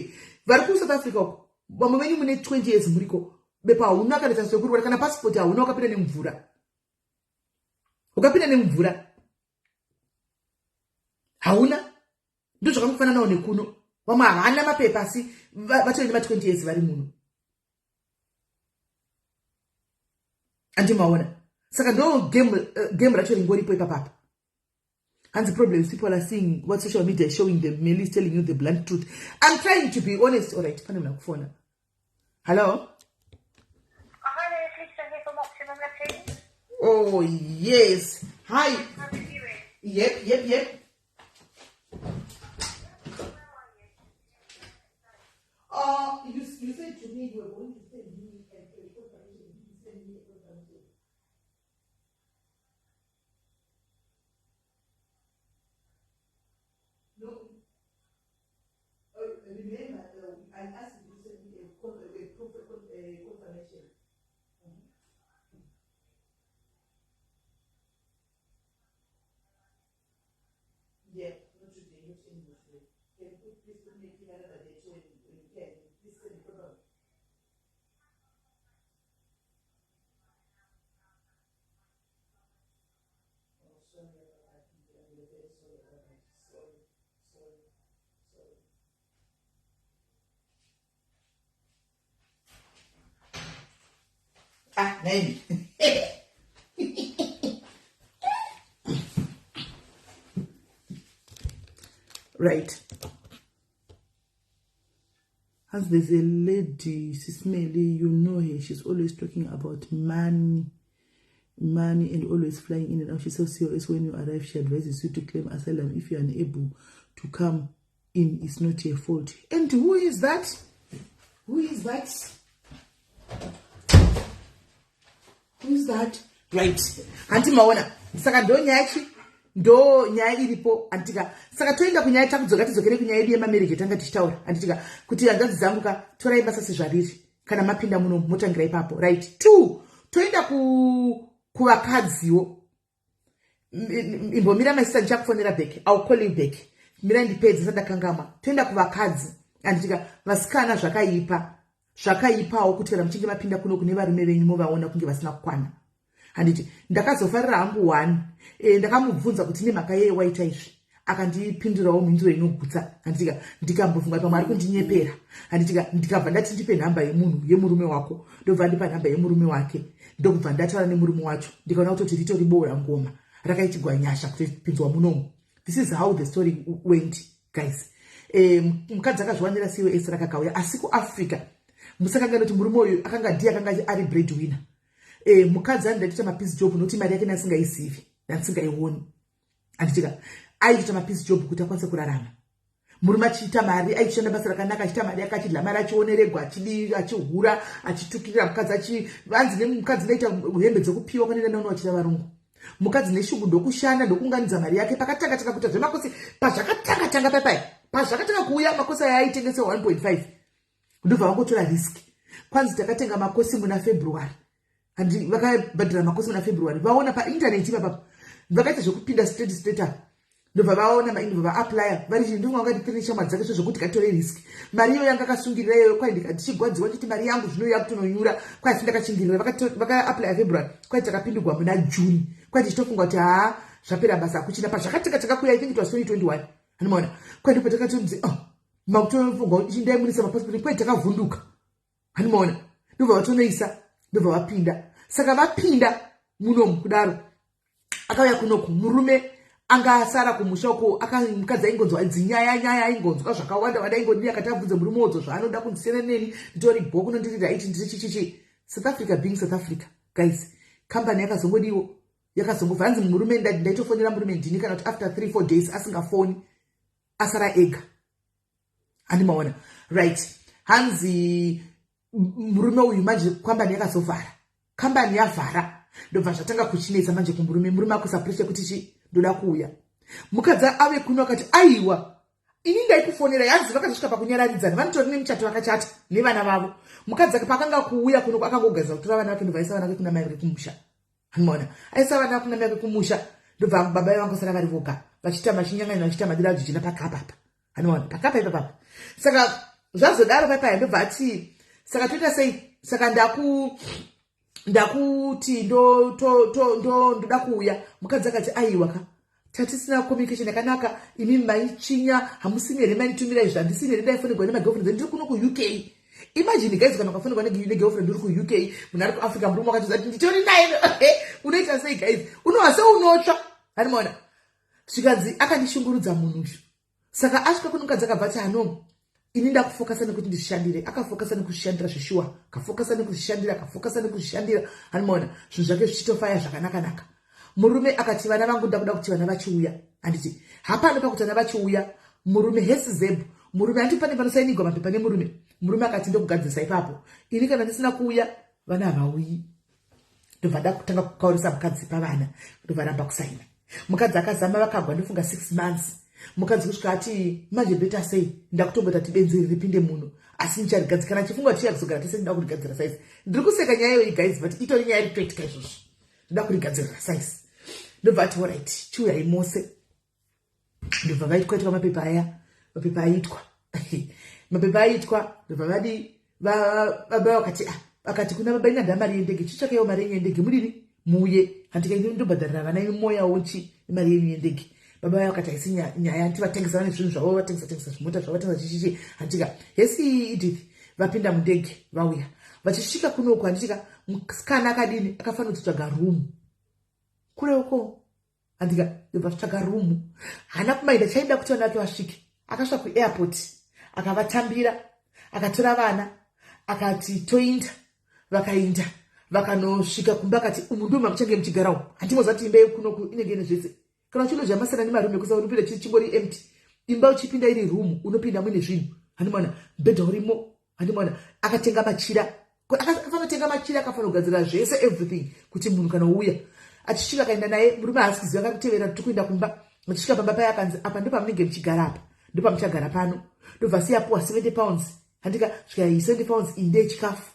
Speaker 1: Vari ku South Africa uko vamwe venyu mune 20 years muriko bepa hauna kana tasokurwa kana passport hauna ukapinda nemvura. Ukapinda nemvura hauna ndo zvakamufanana nawo nekuno. Vamwe havana mapepa asi vatori nema 20 years vari muno. Andimaona saka ndo game racho ringoripo ipapapa. And the problem is people are seeing what social media is showing them, mainly telling you the blunt truth. I'm trying to be honest. All right, phone. Hello?
Speaker 2: Hi there, please send me from Optimum Lettings.
Speaker 1: Oh, yes. Hi.
Speaker 2: How are you doing?
Speaker 1: Yep. You said to me you were going to send me a confirmation. You send me a confirmation. No. Remember, I asked you to send me a confirmation. Yeah, not today, not anymore. Can you please put me another day when you can? Please send me a confirmation. Oh, sorry about that. I'm very sorry about that. Sorry. Ah, name. Right. As there's a lady, SIS MELLY, you know her. She's always talking about money and always flying in and out. She says COS when you arrive, she advises you to claim asylum. If you are unable to come in, it's not your fault. And who is that? Who is that? Right. Anti maona. Saka ndo nyachi. Ndo nyaya iripo antika. Saka toenda kunyaya takudzoka tizokere kunyaya yedu yemamerika tanga tichitaura. Antika kuti hanzvadzi dzanguka torai basa sezvariri. Kana mapinda muno motangira ipapo. Right. 2. Toenda kuvakadziwo. Imbomira masisa ndichakufonera back. I'll call you back. Mira ndipedza sadakangama. Toenda kuvakadzi. Antika vasikana zvakaipawo kuti kana muchinge mapinda kuno kune varume venyu movaona kunge vasina kukwana. Handiti ndakazofarira hangu 1 ndakamubvunza kuti nemhaka yeye waita izvi akandipindurawo mhinduro inogutsa. Handitika ndikambofunga pamwe ari kundinyepera. Handitika ndikabva ndati ndipe nhamba yemurume wako ndobva ndipa nhamba yemurume wake ndokubva ndataura nemurume wacho ndikaona kutoti ritori boora ngoma rakaitigwa nyasha kutopinzwa munomu. This is how the story went, guys. Mukadzi akazviwanira COS rakakauya asi kuAfrica musakanga kuti murume uyu akanga ari breadwinner. Mukadzi andaita mapeace job noti mari yake nasingaisivi nasingaioni. Anditika aita mapeace job kuti akwanise kurarama. Murume achiita mari aishanda basa rakanaka achiita mari yake achidla mari achionererwa achihura achitukirira mukadzi vanzi nemukadzi naita hembe dzokupiwa kwanoenda nawo achita varungu. Mukadzi neshungu ndokushanda ndokunganidza mari yake pakatanga kuita zvemakosi pazvakatanga papai pazvakatanga kuuya makosi ayaitengesa 1.5 ndobva vangotora risk. Kwanzi takatenga makosi muna February and vakabhadhira makosi muna February vaona painternet ipapo vakaita zvekupinda straight up ndobva vaona ndobva vaapply vari ndinhu vangatitirira shamwari dzake zvokuti katore risk. Mari iyo yanga akasungirira iyoyo kwai ndichigwadziwa kuti mari yangu zvinoya kutononyura kwai asi ndakachingirira vakaapply February kwai takapindirwa muna June kwai tichitofunga kuti zvapera basa akuchina pazvakatika takakuya I think it was 2021. Hanomaona kwai ndipo takatonzi makutofunga kuti ndaimurisa mapassport kwai takavhunduka. Hanomaona ndobva vatonoisa ndobva vapinda. Saka vapinda munomu kudaro akauya kunoku murume angasara kumusha uko mukadzi aingonzwa dzinyaya aingonzwa zvakawanda wanda aingodii akati abvunze murume wodzo zvaanoda kundisiyana neni nditori bhuku nondiri raiti ndiri chichichi. South Africa being South Africa guys, kambani yakazongodiwo yakazongobva hanzi murume ndaitofonera murume ndini kana kuti after 3-4 days asingafoni asara ega handimaona right. Hanzi murume uyu manje kambani yakazovhara, kambani yavhara ndobva zvatanga kuchinetsa manje murume akusapurisha kuti chi ndoda kuuya. Mukadzi ave kuno akati aiwa ini ndaikufonera yanzi vakazosvika pakunyararidzana vanotori nemuchato vakachata nevana vavo. Mukadzi pakanga kuuya kuno akangogaza kutora vana vake ndobva aisa vana vake kuna mai vake kumusha. Handimaona aisa vana kuna mai vake kumusha ndobva baba vangu vasara vari voga vachiita machinyanganya vachiita madira ajichina pakapa apa. Handimaona pakapa ipapa. Saka zvazodaro paipai ndobva ati saka toita sei, saka ndakuti ndoda kuuya. Mukadzi akati aiwa ka tatisina communication yakanaka, imi maichinya hamusini here mainitumira izvi handisini here ndaifonegwa nemagirlfriend ndiri kuno kuuk. Imagine guys kana ukafonegwa negirlfriend uri kuuk munhu ari kuafrica murume wakatiza kuti nditori naye unoita sei guys, unohase unotsva. Handimaona zvikanzi akandishungurudza munhu uyu. Saka asvika kuno mukadzi akabva ati hano ini ndakufokasa nekuti ndizvishandire. Akafokasa nekuzvishandira zvishuwa, akafokasa nekuzvishandira, akafokasa nekuzvishandira. Handimaona zvinhu zvake zvichitofaya zvakanaka. Murume akati vana vangu ndakuda kuti vana vachiuya. Handiti hapana pakuti vana vachiuya. Murume hesizeb murume handi pane panosainigwa mapepa nemurume. Murume akati ndokugadzisa ipapo ini kana ndisina kuuya vana havauyi. Ndobva ndakutanga kukaurisa mukadzi pavana ndobva ramba kusaina. Mukadzi akazama vakagwa ndofunga 6 months. Mukadzi kusvika ati manje beta sei ndakutombota kuti benzi ripinde muno asi ndicharigadzikana chifunga chiya kuzogara tese ndida kurigadzira size. Ndiri kuseka nyaya iyoyi guys but itori nyaya iri practical izvozvo ndida kurigadzirira size. Ndobva ati alright chiuyai mose. Ndobva vaitwa mapepa aya, mapepa aitwa mapepa aitwa ndobva vadi baba akati kuna baba ina mari yendege chichakayo mari yendege mudini muye handikaini ndobhadharira vana imoya wochi mari yenyu yendege. Baba yao akati haisi nyaya antivatengesa vane zvinhu zvavo vatengesa zvimota zvavo vatengesa chichichi. Handika hesi Edith vapinda mundege vauya vachisvika kunoko handitika musikana akadini akafanira kutsvaga rumu kure uko. Handika ndobva kutsvaga rumu hana kumainda chaida kuti vana vake vasvike. Akasvika kuairport akavatambira akatora vana akati toinda vakainda vakanosvika kumba akati umu ndo mamuchange muchigarawo handimozati imba yekunoku inenge ine zvese kana uchinodya masana nemarume kusa unopinda chingori empty. Imba uchipinda iri room unopinda muine zvinhu. Handimona bhedha urimo. Handimona akatenga machira, akafanira tenga machira, akafanira kugadzira zvese everything kuti munhu kana uya achisvika kaenda naye murume haasi kuziva akatevera kuti kuenda kumba. Achisvika pamba paya akanzi apa ndipo pamunenge muchigara apa ndipo pamuchagara pano. Ndobva siyapuwa 70 pounds. Handika svika 70 pounds inde chikafu.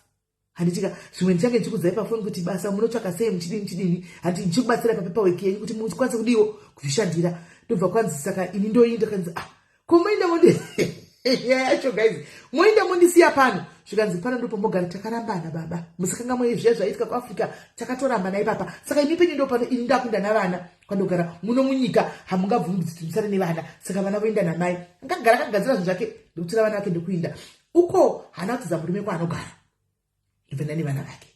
Speaker 1: Handitika zvimwe ndichange ndichikudzai pafoni kuti basa munotsvaka sei muchidini handi ndichikubatsira papepa yenyu kuti mukwanise kudiwo kuzvishandira. Ndobva kwanzi saka ini ndoinda kanzi komoinda mundi yacho guys moinda mundisiya pano. Zvikanzi pano ndipo mbogara takarambana baba musikanga mweizviya zvaitika kuAfrica takatorambana ipapa. Saka imi penyu ndo pano ini ndakunda navana kwandogara muno munyika hamungabvumi kuti musare nevana. Saka vana voenda namai angagara akagadzira zvinhu zvake ndikutora vana vake ndikuinda uko hana kutiza murume kwaanogara ivenda nevana vake.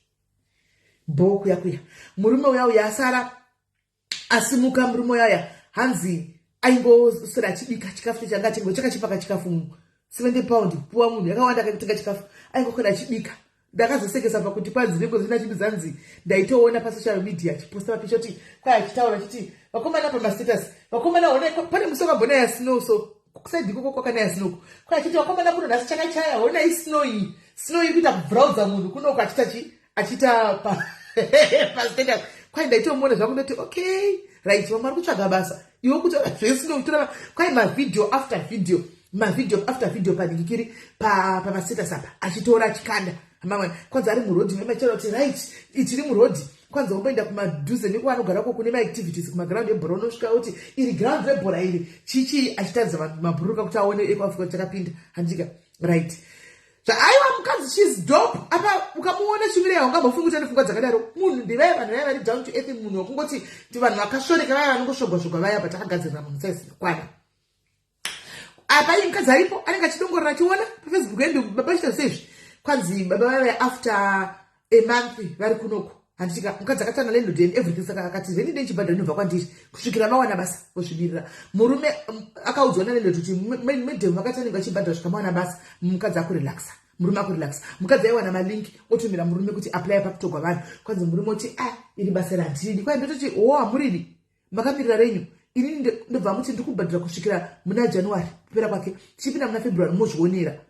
Speaker 1: Boku yakuya murume uya asara asimuka. Murume uyaya hanzi aimbosara achibika chikafu changa chengo chakachipaka chikafu 70 pound puwa munhu yakawanda akatenga chikafu aingokwenda achibika. Ndakazosekesa pakuti kwanzi ndengo zina chibizanzi ndaitoona pa social media chiposta papicha kuti kwai achitaura chiti vakomana pa status vakomana one pane musoka mbona ya snow so kusaidi koko kwakana ya snow kwai achiti vakomana kuno nasi chakachaya ona snow kuita browser munhu kuno achita pa status kwai ndaitomuona zvakundoti okay right vamari kutsvaga basa iwe kuti zvesino utora kwai mavideo after video padikikiri pa status apa achitora chikanda mama kwanza ari murodhi memachera kuti right ichiri murodhi kwanza umboenda kumadhuze nekuvanogara ko kune maactivities kumaground ebhora unosvika kuti iri ground rebhora iri chichi achitaridza mabhuruka kuti aone ekuafrica chakapinda handika right aiwa mukadzi she's dope apa ukamuona chimire ungambofunga kuti ane pfungwa dzakadaro munhu ndevaya vanhu vaya vari down to earth munhu wakungoti ti vanhu vakashoreka vaya vanongoshogwa vaya patakagadzirira munhu saisi kwana apa iyi mukadzi aripo anenge achidongorera achiona pafacebook yedu baba chita sezvi kwanzi baba vaya after a month vari kunoko handitika mukadzi akatanga landlord and everything saka akati reni dei chibhadharo inobva kwandiri kusvikira mawana basa ozvimirira. Murume akaudzwa nalandlord kuti madam vakatanenga chibhadharo zvikamuwana basa, mukadzi akurelaxa, murume akurelaxa. Mukadzi aiwana malinki otumira murume kuti apply pakutogwa vanhu, kwanzi murume oti iri basa randiridi. Kwai ndototi hamuridi, makamirira renyu, inini ndobva muti ndikubhadhara kusvikira muna January kupera kwake, tichipinda muna February mozvionera.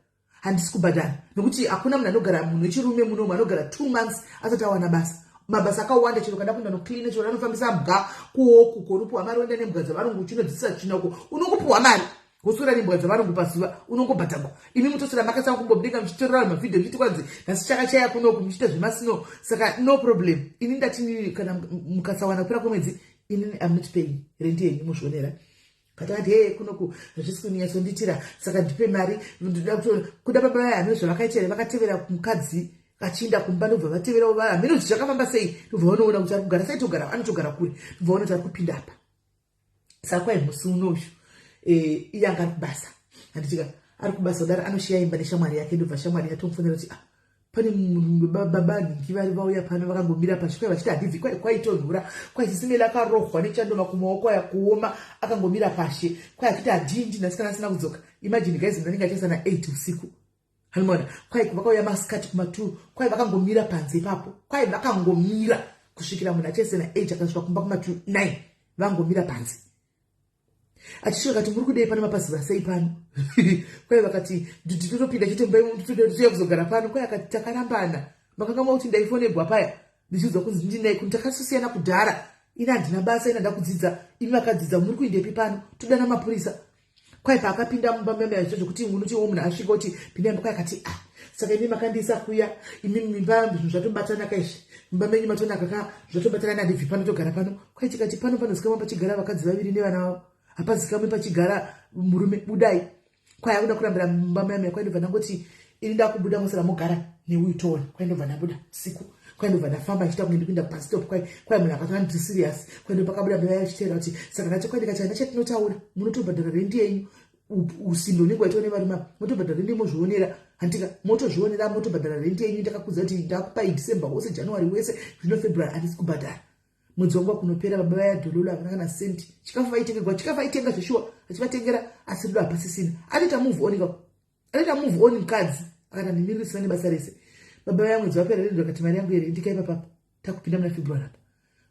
Speaker 1: Handisi kubhadhara nokuti hakuna munhu anogara, munhu wechirume munomu anogara 2 months asati awana basa. Mabasa akawanda, chero kada kuenda noclean, chero anofambisa mbwa kuoku konopuwa mari, wenda nembwa dzavarungu uchinodzidzisa chinoko unongopuwa mari, wosura nembwa dzavarungu pazuva unongobhadharwa. Imi mutosira makasanga kungomudenga muchitorera mavhidhiyo muchiti kwanzi nhasi chakachaya kunoku muchiita zvemasino. Saka no problem, ini ndatini kana mukasawana kupera kwemwedzi inini am not paying rent yenyu muzvionera. Katati kunoku zvisi kunyatsonditira, saka ndipe mari, ndoda kuda baba vaya hamene zvavakaita vakatevera mukadzi achinda kumba, ndobva vatevera vaya hamene zvichakafamba sei, ndobva vanoona kuti ari kugara sai togara, anotogara kure, ndobva vaona kuti ari kupinda apa. Saka kwai musi unoyu iye anga ari kubasa, handitika ari kubasa kudaro anoshiya imba neshamwari yake, ndobva shamwari yatomufonera kuti pane munhu baba nhingi vari vauya pano vakangomira pashi, kwai vachiti handibvi, kwai kwaitonhura, kwai SIS MELLY akarohwa nechando kumaoko kuoma akangomira pashi, kwai achiti handindi ndasikana asina kudzoka. Imagine guys, ndinenge achaisa na 8 usiku. Hanimona, kwai vakauya masikati kuma2, kwai vakangomira panze ipapo, kwai vakangomira kusvikira munhu achaisa na 8 akasvika kumba kuma2 9 vangomira panze. Achisvika kati muri kudei pane mapaziva sei pano? Kwai vakati nditotopinda chitembai nditouya kuzogara pano. Kwai akati takarambana, makanga mauti ndaifonebwa paya ndichiudzwa kunzi ndinai kuti takasiyana kudhara, ina handina basa, ina ndakudzidza, imi makadzidza, muri kuindepi pano? Todana mapurisa. Kwai paakapinda mumba meme yazvo kuti unotiwo munhu asvika kuti pindai. Kwai akati saka imi makandiisa kuya, imi mimba zvinhu zvatobatana kaizvi, mimba menyu matonaka zvatobatana nandibvi pano togara pano. Kwai tikati pano panozikamwa pachigara vakadzi vaviri nevana vavo, hapazikamwe pachigara murume, budai. Kwai akuda kurambira mumba meme. Kwai ndobva ndangoti ini ndakubuda musara mogara neuitona. Kwai ndobva ndabuda usiku, kwai ndobva ndafamba ndichita kunge ndipinda pastop. Kwai munhu akatona ndiri serious. Kwai ndopakabuda mbeva yachiteera kuti saka ndati kwai ndikati hana chatinotaura, munotobhadhara rendi yenyu usindo nenguva yatione vari mama, motobhadhara rendi mozvionera, handika motozvionera motobhadhara rendi yenyu. Ndakakudza kuti ndakupai December wose, January wese, zvino February handisi kubhadhara. Mwedzi wangu kunopera baba vaya dhololo havana kana senti. Chikafu vaitengerwa, chikafu vaitenga zveshuwa, achivatengera asi rudo hapasisina. Anoita move on ikako, anoita move on mukadzi akati ndimirisira nebasa rese. Baba vaya mwedzi wapera rendi vakati mari yangu here ndikaipa papa, takupinda muna February apa.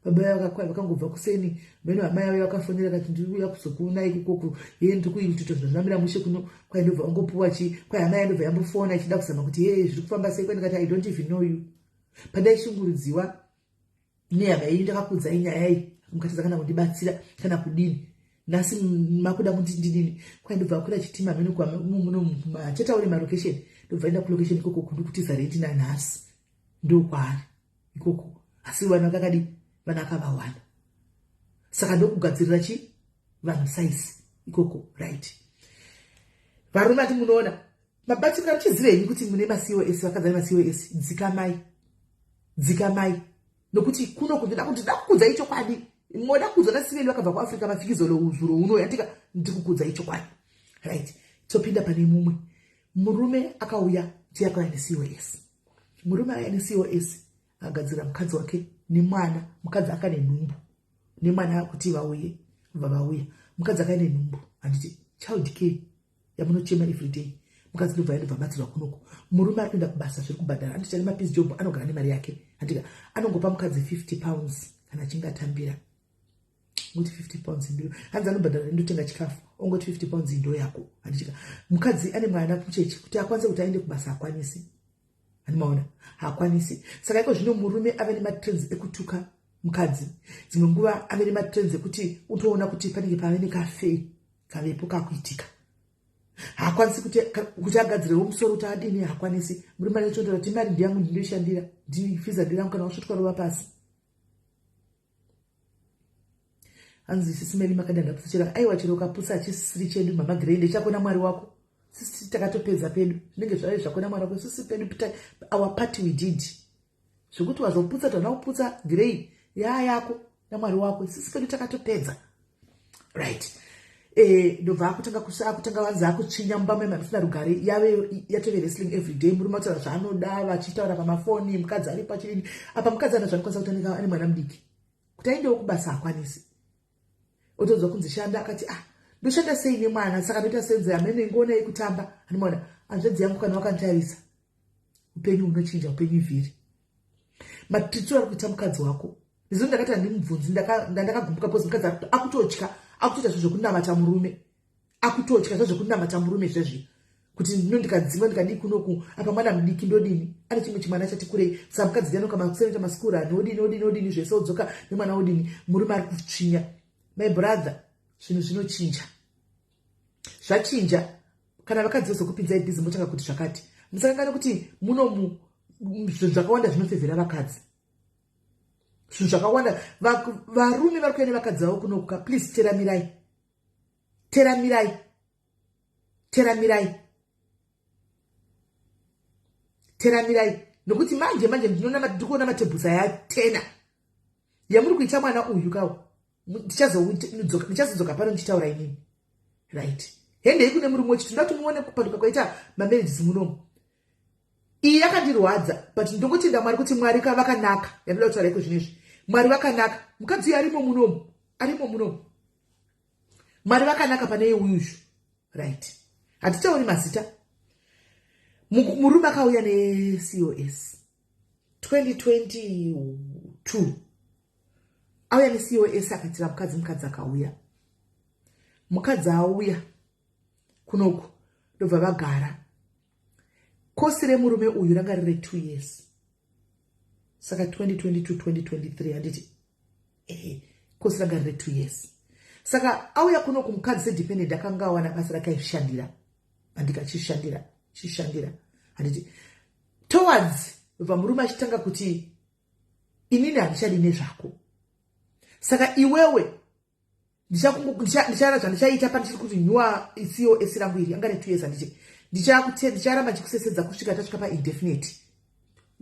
Speaker 1: Baba vaya vakakwai vakangobva kuseni, mene amai vaya vakafonera kati ndikuuya kuzokuunai ikoko, ndiri kuita zvandamira mushe kuno. Kwai ndobva wangopuwa chi, kwai amai ndobva yambofona ichida kuzama kuti zviri kufamba sei. Kwai ndikati I don't even know you. Pandaishungurudziwa nehama yenyu ndakakudzai nyaya iyi, mukatadza kana kundibatsira kana kudini, nhasi makuda kuti ndidini. Kwai ndobva akuda chitima mene machataure marokesheni, ndobva enda kulokesheni ikoko kundikutiza renti nanhasi ndokwaari ikoko. Asi vanhu vakakadi, vanhu akavawanda, saka ndokugadzirira chi vanhu size ikoko, right? Varume ati munoona mabatsiro muchizivenyi kuti mune maCOS, vakadzana maCOS, dzikamai, dzikamai, nokuti kuno kundida kuti ndakukudza ichokwadi. Moda kudzwa naSIS MELLY vakabva kuAfrica mafikizo uzuro uno, yatika ndikukudza ichokwadi, right? Topinda pane mumwe murume akauya kuti akauya neCOS. Murume akauya neCOS agadzira mukadzi wake nemwana, mukadzi akane nhumbu nemwana kuti vauye, vauya mukadzi akane nhumbu, handiti child care yamunochema every day. Mukadzi ndobva ndobva batsirwa kunoko. Murume ari kuenda kubasa zviri kubhadhara, handiti ane mapeace job, anogara nemari yake, handika anongopa mukadzi 50 pounds kana achinge atambira. Ngoti 50 pounds ndiyo hanzi anobhadhara ndotenga chikafu, ongoti 50 pounds ndo yako, handitika. Mukadzi ane mwana kuchechi kuti akwanise kuti aende kubasa akwanisi, hanimaona haakwanisi. Saka iko zvino murume ave nematrends ekutuka mukadzi, dzimwe nguva ave nematrends ekuti utoona kuti panenge pave nekafe kavepo kakuitika, haakwanisi kuti agadzirewo musoro kuti adini, haakwanisi. Murume anotondera kuti mari ndiyangu ndinoishandira, ndifiza ndirangu kana wasvotwa rova pasi. Hanzi SIS MELLY makanda ndapusa aiwa chero kapusa chisiri chedu mama grade chakona mwari wako. Sisi takatopedza pedu, zvinenge zvave zvakona mwari wako. Sisi pedu our party we did. Zvokuti wazoputsa tana kuputsa grey yako na mwari wako. Sisi pedu takatopedza, right? ndobva akutanga vanzi akutsvinya mumba memanusina rugare yave yatove wrestling every day. Murume ataura zvaanoda vachitaura pamafoni, mukadzi ari pachidini. Apa mukadzi ana zvanokwanisa kuti anenge ane mwana mudiki kuti aendewo kubasa akwanisi. Otodzwa kunzi shanda akati ndoshanda sei nemwana saka ndoita senze amene ngona ikutamba. Anoona hanzvadzi yangu kana wakantarisa upenyu unochinja upenyu ivhiri. Maticho ari kuita mukadzi wako. Ndizvo ndakati handimubvunzi ndakagumbuka pozi mukadzi akutotya akutoita zvokunamata murume. Akutotya zvokunamata murume zvezvi. Kuti ndikadzimwa ndikadii kunoku apa mwana mudiki ndodini. Ane chimwe chimwana chati kurei. Saka mukadzi dano kama kusenda masikuru odini zvese odzoka nemwana odini murume ari kutsvinya. My brother, zvinochinja. Zvachinja kana vakadzi vazokupinzai bhizi motanga kuti zvakati. Musakangana kuti muno zvakawanda zvinofevhera vakadzi. Zvinhu zvakawanda varume vari kuenda vakadzi vavo kunokuka. Please teramirai. Teramirai. Teramirai. Teramirai. Nokuti manje ndikuona matebhusa ya10 yamuri kuita mwana uyu kawo. Ndichazodzoka pano ndichitaura inini. Right. Hende kune murume wechiti ndati muone kupanduka kwaita mamarriages munomu. Iyi yakandirwadza but ndongotenda Mwari kuti Mwari vakanaka. Yandoda kutaura iko zvinezvi. Mwari vakanaka. Mukadzi uyu arimo munomu. Arimo munomu. Mwari vakanaka pane uyuzvu. Right. Hatitauri mazita. Murume akauya neCOS 2022. Auya neCOS akatira mukadzi akauya. Mukadzi auya kunoku ndobva vagara. Kosi remurume uyu ranga riri 2 years. Saka 2022-2023 handiti kosi ranga riri 2 years. Saka auya kunoku mukadzi sedependent akanga awana basa rakaishandira. Andika chishandira. Handiti towards bva murume achitanga kuti inini handichadi nezvako. Saka iwewe ndichaita pandichiri kuti nyuwa COS rangu iri anga ne 2 years handiti ndicharamba chikusesedza kusvika tasvika paindefinite.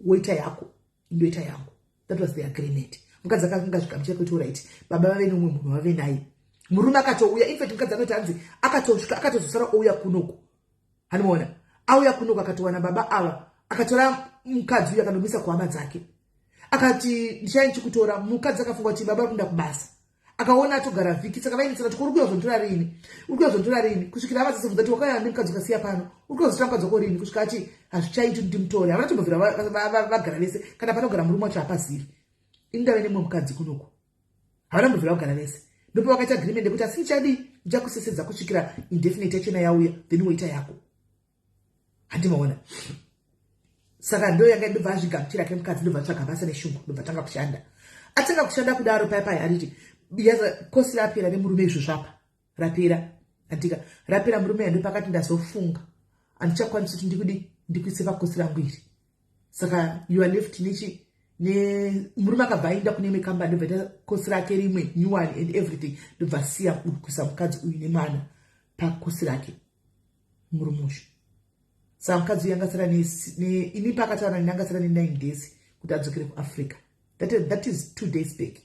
Speaker 1: Woita yako indoita yangu. That was the agreement. Mukadzi akanga zvikamchira kuti right baba vave nomwe munhu vave naye. Murume akatouya. In fact mukadzi anoti hanzi akatosvika akatozosara ouya kunoku. Hanoona auya kunoku akatowana baba ava akatora mukadzi uyu akandomisa kuhama dzake. Akati ndichaini chikutora. Mukadzi akafunga kuti baba kunda kubasa. Akaona atogara vhiki saka vainetsana kuti uri kuzondora rini kusvikira vazasebvunza kuti wakauya nemukadzi ukasiya pano uri kuzotira mukadzi wako rini kusvika ati hazvichaiti kuti mutore. Havana tombovhira vagara vese kana panogara murume wacho hapazivi. Ini ndave nemwe mukadzi kunoku. Havana mbovhira kugara vese. Ndopa vakaita agreement yekuti asi ndichadi ndichakusesedza kusvikira indefinite yachona yauya then woita yako. Handimaona. Saka ndo yanga ndobva azvigamuchira kemukadzi ndobva tsvaga basa neshungu ndobva tanga kushanda. Atanga kushanda kudaro paya hariti yaza kosi rapera nemurume izvo zvapa rapera. Andika rapera murume ndo pakati ndazofunga andichakwanisa kuti ndikuise pakosi rangu iri. Saka you are left ne murume akabvainda kune mekamba ndobva kosi rake rimwe new one and everything ndobva siya kuisa mukadzi uyu nemana pakosi rake murume uyu. Saka mukadzi uyu angasara ini pakataura angasara ne9 days kuti adzokere kuAfrica. That is 2 days back.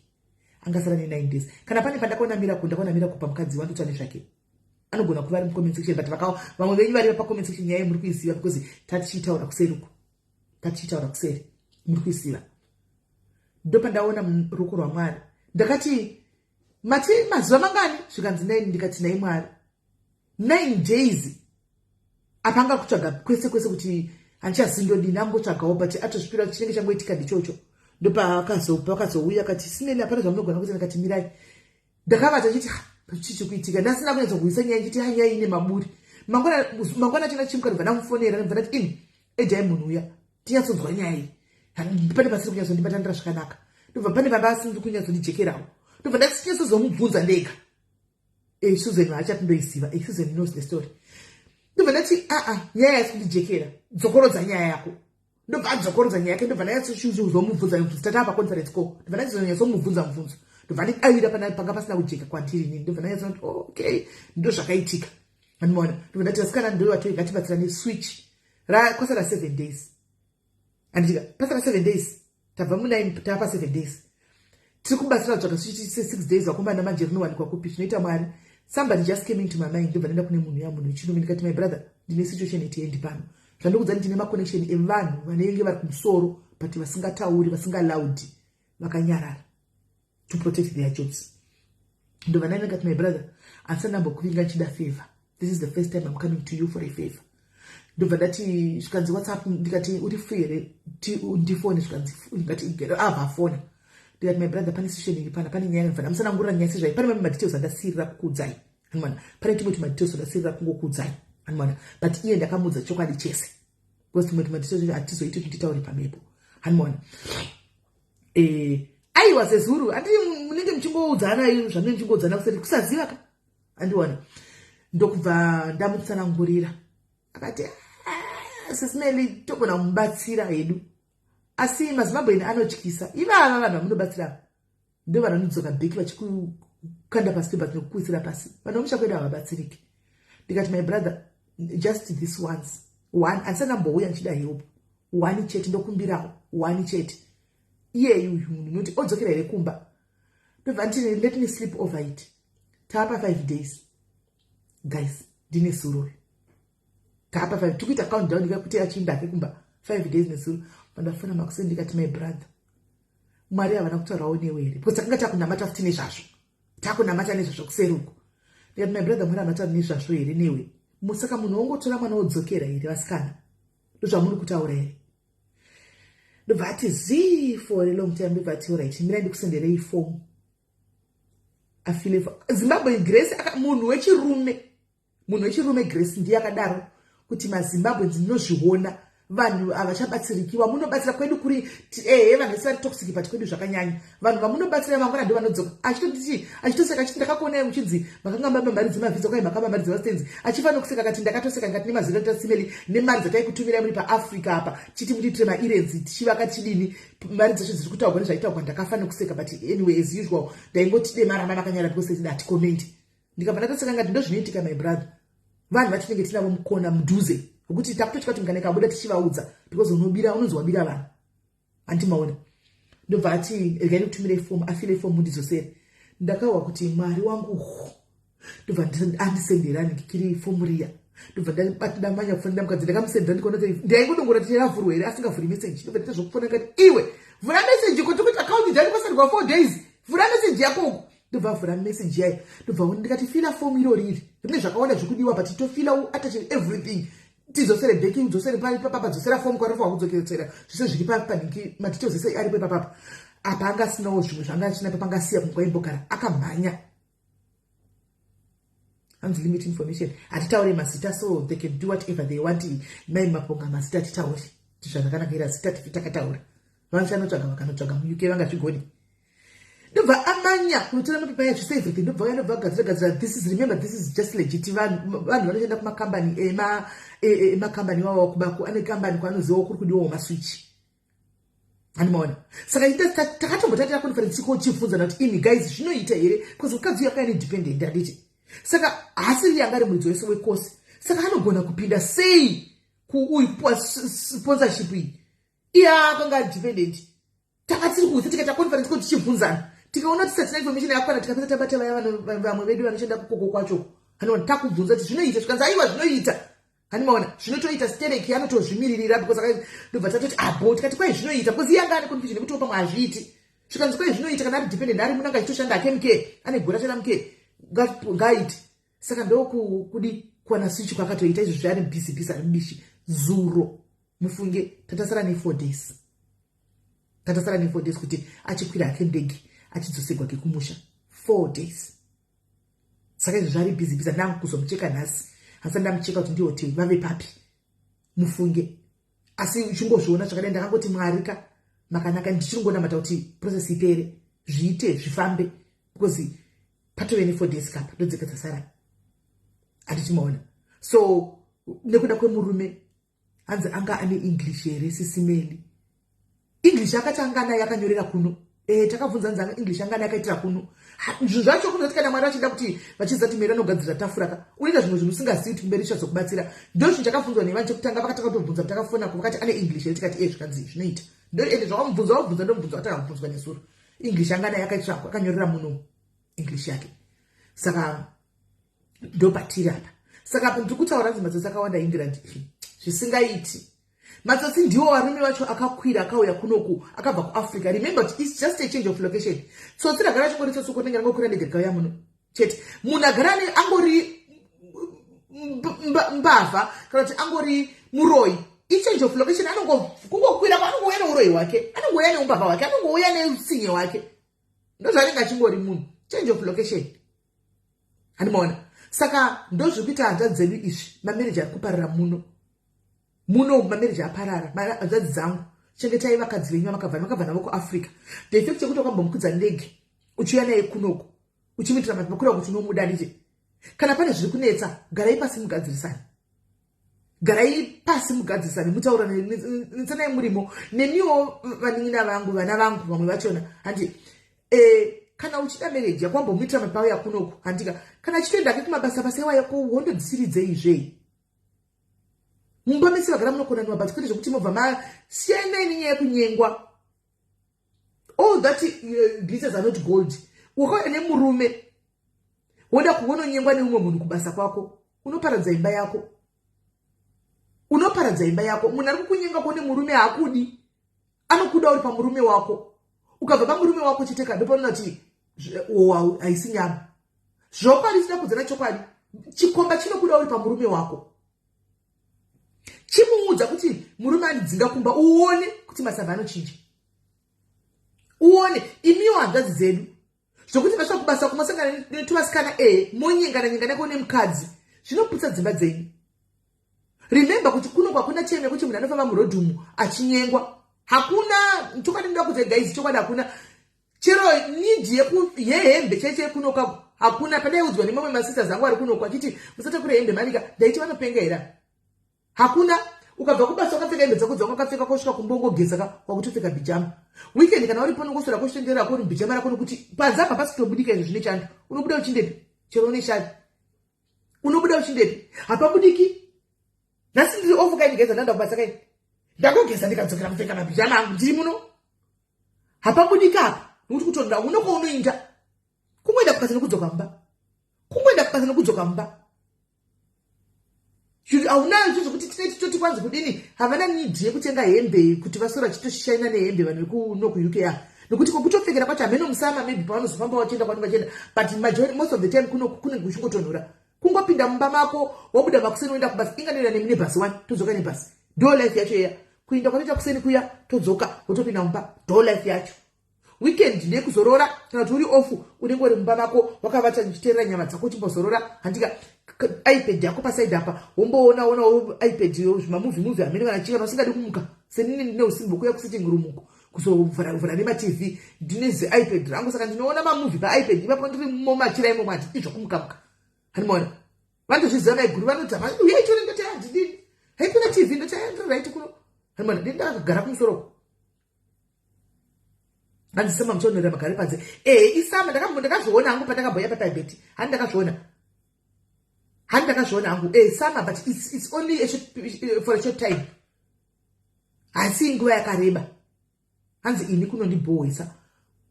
Speaker 1: Angasara ne9 days. Kana pane pandakaona kupa mukadzi wandoti ane zvake. Anogona kuva ari mucomment section but vamwe venyu vari pacomment section nyaya muri kuiziva because tatichitaura kuseri muri kuiziva. Ndo pandaona ruoko rwaMwari. Ndakati mati mazuva mangani zvikanzi 9 ndikati nai Mwari 9 days apanga kutsvaga kwese kuti handichazindodini ambotsvagawo but atosvipira chinenge changoitika ndichocho. Ndopa akazouya akati SIS-MELLY hapana zvamunogona kuita. Ndakati mirai. Ndakavata chiti chichi kuitika ndasina kunyatsokuisa nyaya chiti nyaya ine maburi. Mangwana china chimuka ndobva ndamufonera ndobva ndati ejai munhu uya tinyatsonzwa nyaya iyi. Pane pasiri kunyatsondibatandira zvakanaka. Ndobva pane baba asiri kunyatsondijekerawo. Ndobva ndati tinyatsozomubvunza ndega. Susan hachati ndoiziva. Susan knows the story. Ndobva ndati nyaya yasindijekera dzokorodza nyaya yako. Ndobva adzokorodza nyaya yake ndobva ndanyatsochizomubvunza tatava paconference call. Ndobva ndanyatsozombobvunza mubvunzo. Ndobva ndidavira panga pasina kujeka kwandiri nini. Ndobva ndanyatsooti okay ndo zvakaitika. Anoona. Ndobva ndati vasikana ndovatoyi ngatibatsira neswitch kwasara 7 days. Andika pasara 7 days tabva mu9 tava pa 7 days. Tiri kubatsira tsvaga switch 6 days vakomana manje rinowanikwa kupi zvinoita Mwari. somebody just came into my mind ndobva nenda kune munhu yamunhu wechirumi ndikati my brother ndine situation yetiendi pano zvandikuudza ndine maconnection evanhu vanenge vari kumusoro but vasingatauri vasingaloud vakanyarara to protect their jobs. Ndobva ndikati my brother handisati ndambokuvinga nchida favor. This is the first time I'm coming to you for a favor. Ndobva ndati zvikanzi WhatsApp ndikati uri free here ndifone zvikanzi ndikati fona. Ndikati my brother pane situation iri pana pane nyaya inofana musanangurira nyaya sezvai pane mamwe madetails andasirira kukuudzai hanimwana pane tumwe tumadetails andasirira kungokuudzai hanimwana but iye ndakamudza chokwadi chese because tumwe tumadetails hatizoiti kuti nditaure pamhepo hanimwana aiwa sezuru ati munenge muchingoudzana iyo zvamunenge muchingoudzana kuseri kusaziva ka handiwana ndokubva ndamutsanangurira akati SIS MELLY togona kumubatsira hedu asi mazimbabweni anotyisa ivava vanhu vamunobatsira ndo vanhu vanodzoka bheki vachikukanda pasi pebhasi nokukuisira pasi vanhu vamuchakweda havabatsiriki ndikati my brother just this once one handisati ndambouya nchida help one chete ndokumbirawo one chete iyeyu munhu noti odzokera here kumba ndobva nditi let me sleep over it taapa 5 days guys ndine sururi taapa 5 tikuita countdown ndikakuti achindake kumba 5 days nesuru vandafona makuseni ndikati my brother mwari havana kutaurawo newe here because takanga takunamata futi nezvazvo takunamata nezvazvo kuseruko ndikati my brother mwari havana kutaura nezvazvo here newe musaka munhu wongotora mwana wodzokera here vasikana ndozvamuri kutaura here ndobva ati zii for a long time ndobva ati alright mira ndikusenderei fomu afile Zimbabwe Grace munhu wechirume Grace ndiye akadaro kuti maZimbabwe ndinozviona vanhu avachabatsirikiwa munobatsira kwedu kuri vanhu vesi toxic but kwedu zvakanyanya vanhu vamunobatsira mangwana ndo vanodzoka achitoseka achiti ndakakuona muchinzi makanga mabambaridzi mavhiza kwai makabambaridzi vastenzi achifanira kuseka kati ndakatoseka ngati nemaziro SIS MELLY nemari dzataikutumira muri paAfrica apa chiti mutitire mairens tichivaka chidini mari dzacho dziri kutaurwa nezvaitaurwa ndakafanira kuseka but anyway as usual ndaingoti demarama makanyara because ndati comment ndikabva ndatoseka ngati ndozvinoitika my brother vanhu vatinenge tinavo mukona mudhuze ukuthi takutotya kuti mngane kabuda tichivaudza because unozowabira vanhu andimaona ndobva ati regai kutumira ifomu afile ifomu ndizosere ndakawa kuti mwari wangu ndobva andisenderani kikiri ifomu riya ndobva ndamanya kufonera mukadzi ndakamusendera ndikaona kuti ndaingodongora kuti ravhurwa here asingavhuri meseji ndobva ndita zvokufona ngati iwe vhura meseji kuti kuti akaunti dzari pasarwa 4 days vhura meseji yako uku ndobva vhura meseji yayo ndobva ndikati fila fomu iro riri rine zvakawanda zvekudiwa but tofila attach everything tizosere bheki udzosere papa dzosera fomu kwarefa wakudzokera zvese zviri papanhingi madetails ese ari pepapapa apa angasinawo zvimwe zvanga achina pepangasiya kumwaimbogara akamhanya hands limit information hatitaure mazita so they can do whatever they want mai maponga mazita atitaure tizvanakanakira zita tifi takataura vanchanotsvaga vakanotsvaga muuk vangazvigoni ndobva amanya kunotora mapepa yacho se everything ndobva yanobva gadzira this is remember this is just legit vanhu vanoenda kumakambani emakambani wavo kubako ane kambani kwanoziva kuri kudiwawo maswitch animaona saka takatombotatira conference ikochibvunzana kuti ini guys zvinoita here because mukadzi uyu akaine dependent anditi saka haasiri yanga ari muridzi wese weCOS saka anogona kupinda sei kuuyu sponsorship iyi iye akanga ari dependent takatiri kuudza tikaita conference ko tichibvunzana tikaona tisatina information yakwana tikapedza tabata vamwe vedu vanoshanda kukoko kwacho hanoona takubvunza kuti zvinoita zvikanzi aiwa zvinoita hanimaona zvinotoita stereki anotozvimiririra because ndobva tatoti abo tikati kwai zvinoita because iye anga ane confusion yekuti pamwe hazviiti zvikanzi kwai zvinoita kana ari dependent ari munhu anga achitoshanda ake mk ane gora chena mk ngaiti saka ndokudi kuwana switch kwakatoita izvo zvari bhizi ari mubishi zuro mufunge tatasara ne4 days tatasara ne4 days kuti achikwira ake ndege achidzosegwa kekumusha 4 days saka izvo zvari bhizi nangu kuzomucheka nhasi hasa ndamucheka kuti ndiwo tei vave papi mufunge asi uchingozviona zvakadai ndakangoti mwarika makanaka ndichingona mata kuti process ipere zviite zvifambe because patove ne4 days kapa ndodzeka dzasara handitimaona so nekuda kwemurume hanzi anga ane english here SIS MELLY english akati anga naye akanyorera kuno takabvunza nzanga english anga naye akaitira kuno zvinhu zvacho kunoti kana mwari vachida kuti vachiziva kuti meri anogadzira tafura ka unoita zvimwe zvinhu usingazivi kuti mberi zvichazokubatsira ndo zvinhu chakabvunzwa nevani chekutanga vakatobvunza takafona vakati ane english here tikati zvikanzi zvinoita ende zvawamubvunza ndomubvunza watakabvunzwa nesuru english anga naye akaitira akanyorera muno english yake saka ndopatiri apa. Saka ndiri kutaura kuti matsotsi akawanda England zvisingaiti. Matsotsi ndiwo varume vacho akakwira akauya kunoku akabva kuAfrica. Remember kuti it's just a change of location. Tsotsi ragara chingori tsotsi kutenga ngokwira ndege rikauya muno chete. Munhu agara angori mbavha kana kuti angori muroi. Change of location kungokwira anongouya neuroi hwake, anongouya neumbavha hwake, anongouya neutsinye hwake. Ndozvanenge achingori munhu. Change of location. Handimaona. Saka ndozvikuita hanzvadzi dzedu izvi mamereji ari kuparara muno mamereji aparara. Hanzvadzi dzangu chengetai vakadzi venyu makabva navo kuAfrica. The effect yekuti wakambomukudza ndege uchiuya naye kunoku uchimitira mapakurira kuti unomuda ndije. Kana pane zviri kunetsa garai pasi mugadzirisane. Garai pasi mugadzirisane mutaura netsanai murimo nemiwo vanin'ina vangu vana vangu vamwe vachona handi kana uchida mereji yakwambomutira mapawo yakunoku handika kana chitoenda kumabasa basa yako wondodzisiridzei zvei. Mumba mese vagara munokonaniwa but kwete zvokuti mobva masiyana nenyaya yekunyengwa. All that glitters are not gold. Ukauya nemurume woda kuononyengwa neumwe munhu kubasa kwako unoparadza imba yako. Unoparadza imba yako. Munhu ari kukunyenga kuone murume haakudi. Anokuda uri pamurume wako. Ukabva pamurume wako chiteka ndipo unoti haisi nyama. Zvokwadi sina kudzana chokwadi. Chikomba chinokuda uri pamurume wako. Chimuudza kuti murume andidzinga kumba uone kuti masamba anochinja. Uone imiwo hanzvadzi dzedu. Zvokuti vasvika kubasa kumasangana netuvasikana monyengana kuone mukadzi. Zvinoputsa dzimba dzenyu. Remember kuti kuno kwakuna cheme yekuti munhu anofamba murodhumu achinyengwa. Hakuna chokwadi ndoda kuti guys chokwadi hakuna. Chero nidhi yehembe cheche kunoka hakuna. Pandaiudzwa nemamwe masisters angu ari kunoku achiti musatakura hembe manika ndaiti vanopengera. Hakuna. Ukabva kubasa ukapfeka hembe dzako dzangu ukapfeka kusvika kumbongogeza wakutopfeka bijama. Weekend kana uripo nongosora kushitendera kuri bijama rako nokuti pazapa pasitobudika izvo zvine chando. Unobuda uchindepi? Chero une shadi. Unobuda uchindepi? Hapabudiki. Nasi ndiri ofu kai ndigeza ndanda kubasa kai. Ndakogeza ndikadzokera kupfeka mabijama angu ndiri muno. Hapabudika apa. Nokuti kutonda unokounoinda. Kungoenda kukasa nekudzoka mumba. Kungoenda kukasa nekudzoka mumba. Hauna zvokuti toti kwanzi kudini havana nidhi yekutenga hembe kuti vasora chitoshaina nehembe vanhu vekuno kuUK nokuti kokutopfekera kwacho hameno musama maybe pavanozofamba vachienda kwavanenge vachienda but majority most of the time kunenge kuchingotonhora. Kungopinda mumba mako wabuda makuseni uenda kubasa inganira nebhasi 1 todzoka nebhasi. Ndo life yacho iya. Kuinda kwanoita kuseni kuya todzoka wotopinda mumba. Ndo life yacho. Weekend ndekuzorora kana kuti uri off unenge uri mumba mako wakavata uchiteerera nyama dzako uchimbozorora handika iPad yako paside apa womboona iPad yo movie amene vanachika usingadi kumuka senini ndine usimbo kuya kusitting room uko kuzovhara nema TV ndine iPad rangu saka ndinoona movie pa iPad ipapo ndiri momachira imo mati izvo kumuka hanimona vandozviziva iguru vanotama uyaitori ndotaya ndidini haikuna TV ndotaya ndiri right kuno hanimona ndakagara kumusoro handisema mchonera magari padze isama ndakazviona hangu pandakabhoya paPibet handakazviona hangu sama but it's only for a short time. Hasi nguva yakareba hanzi ini kunondibhoisa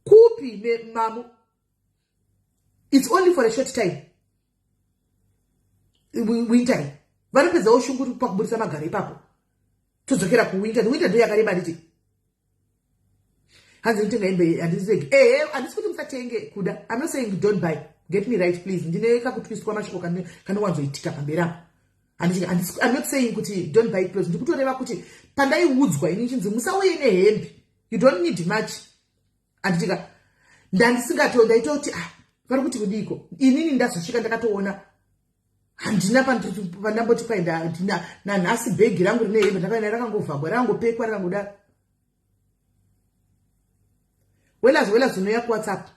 Speaker 1: kupi mamo. It's only for a short time. Winter vanopedza ushunguri pakubudisa magari ipapo todzokera kuwinter ndo yakareba nditi hanzi nditenga hembe handiseki handisi kuti musatenge kuda. I'm not saying don't buy. Get me right please. Ndine kakutwiswa mashoko kanowanzoitika pamberi apo. I'm not saying kuti don't buy clothes. Ndikutoreva kuti pandaiudzwa ini chinzi musauye nehembe. You don't need much. Anditika ndaitoti vari kuti kudiko. Inini ndazosvika ndakatoona handina pandamboti paenda ndina nanhasi bhegi rangu rine hembe ndakaenda rakangovhagwa rakangopekwa rakangodaro. Welazi unoya kuWhatsApp.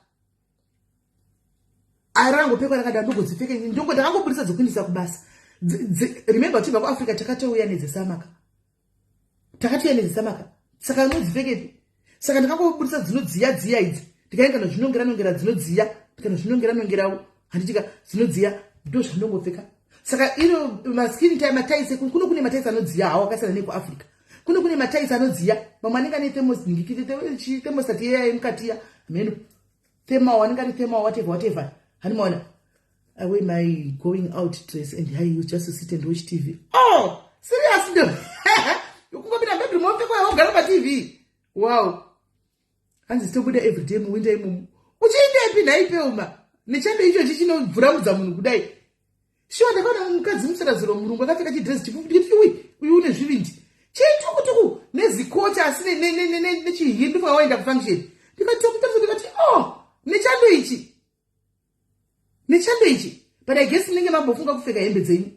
Speaker 1: Arangopekwa rakada ndogodzipfeke ndongo ndakangobudisa dzokuindisa kubasa. Remember kuti kuAfrica takatouya nedzesamaka. Saka unodzipfeke. Saka ndakangobudisa dzinodziya idzi. Ndikaenda nozvinongera dzinodziya, ndikana handitika dzinodziya ndo zvinongopfeka. Saka maskin time mataisi kuno kune mataisi anodziya hawo akasana nekuAfrica. Kuno kune mataisi anodziya. Mamwe anenge ane thermos ndingikite thermostat yemukati ya meno. Thema wanenge ane thema whatever. Hanimona. I wear my going out dress and I use just to sit and watch TV. Oh, serious no. You can go in a bedroom of the TV. Wow. And still good every day, winter moon. Which ain't happy night, Pelma. Nichando icho no vramza munhu kudai. Sure ndakona mukadzi musakaziro murungu akapfeka dress chifupi uyu une zvivindi. Chitukutuku nezikoti asine nechihindu pawaenda kufunction. Ndikati oh, nechando ichi. Nechando ichi. But I guess munenge mambofunga kupfeka hembe dzenyu.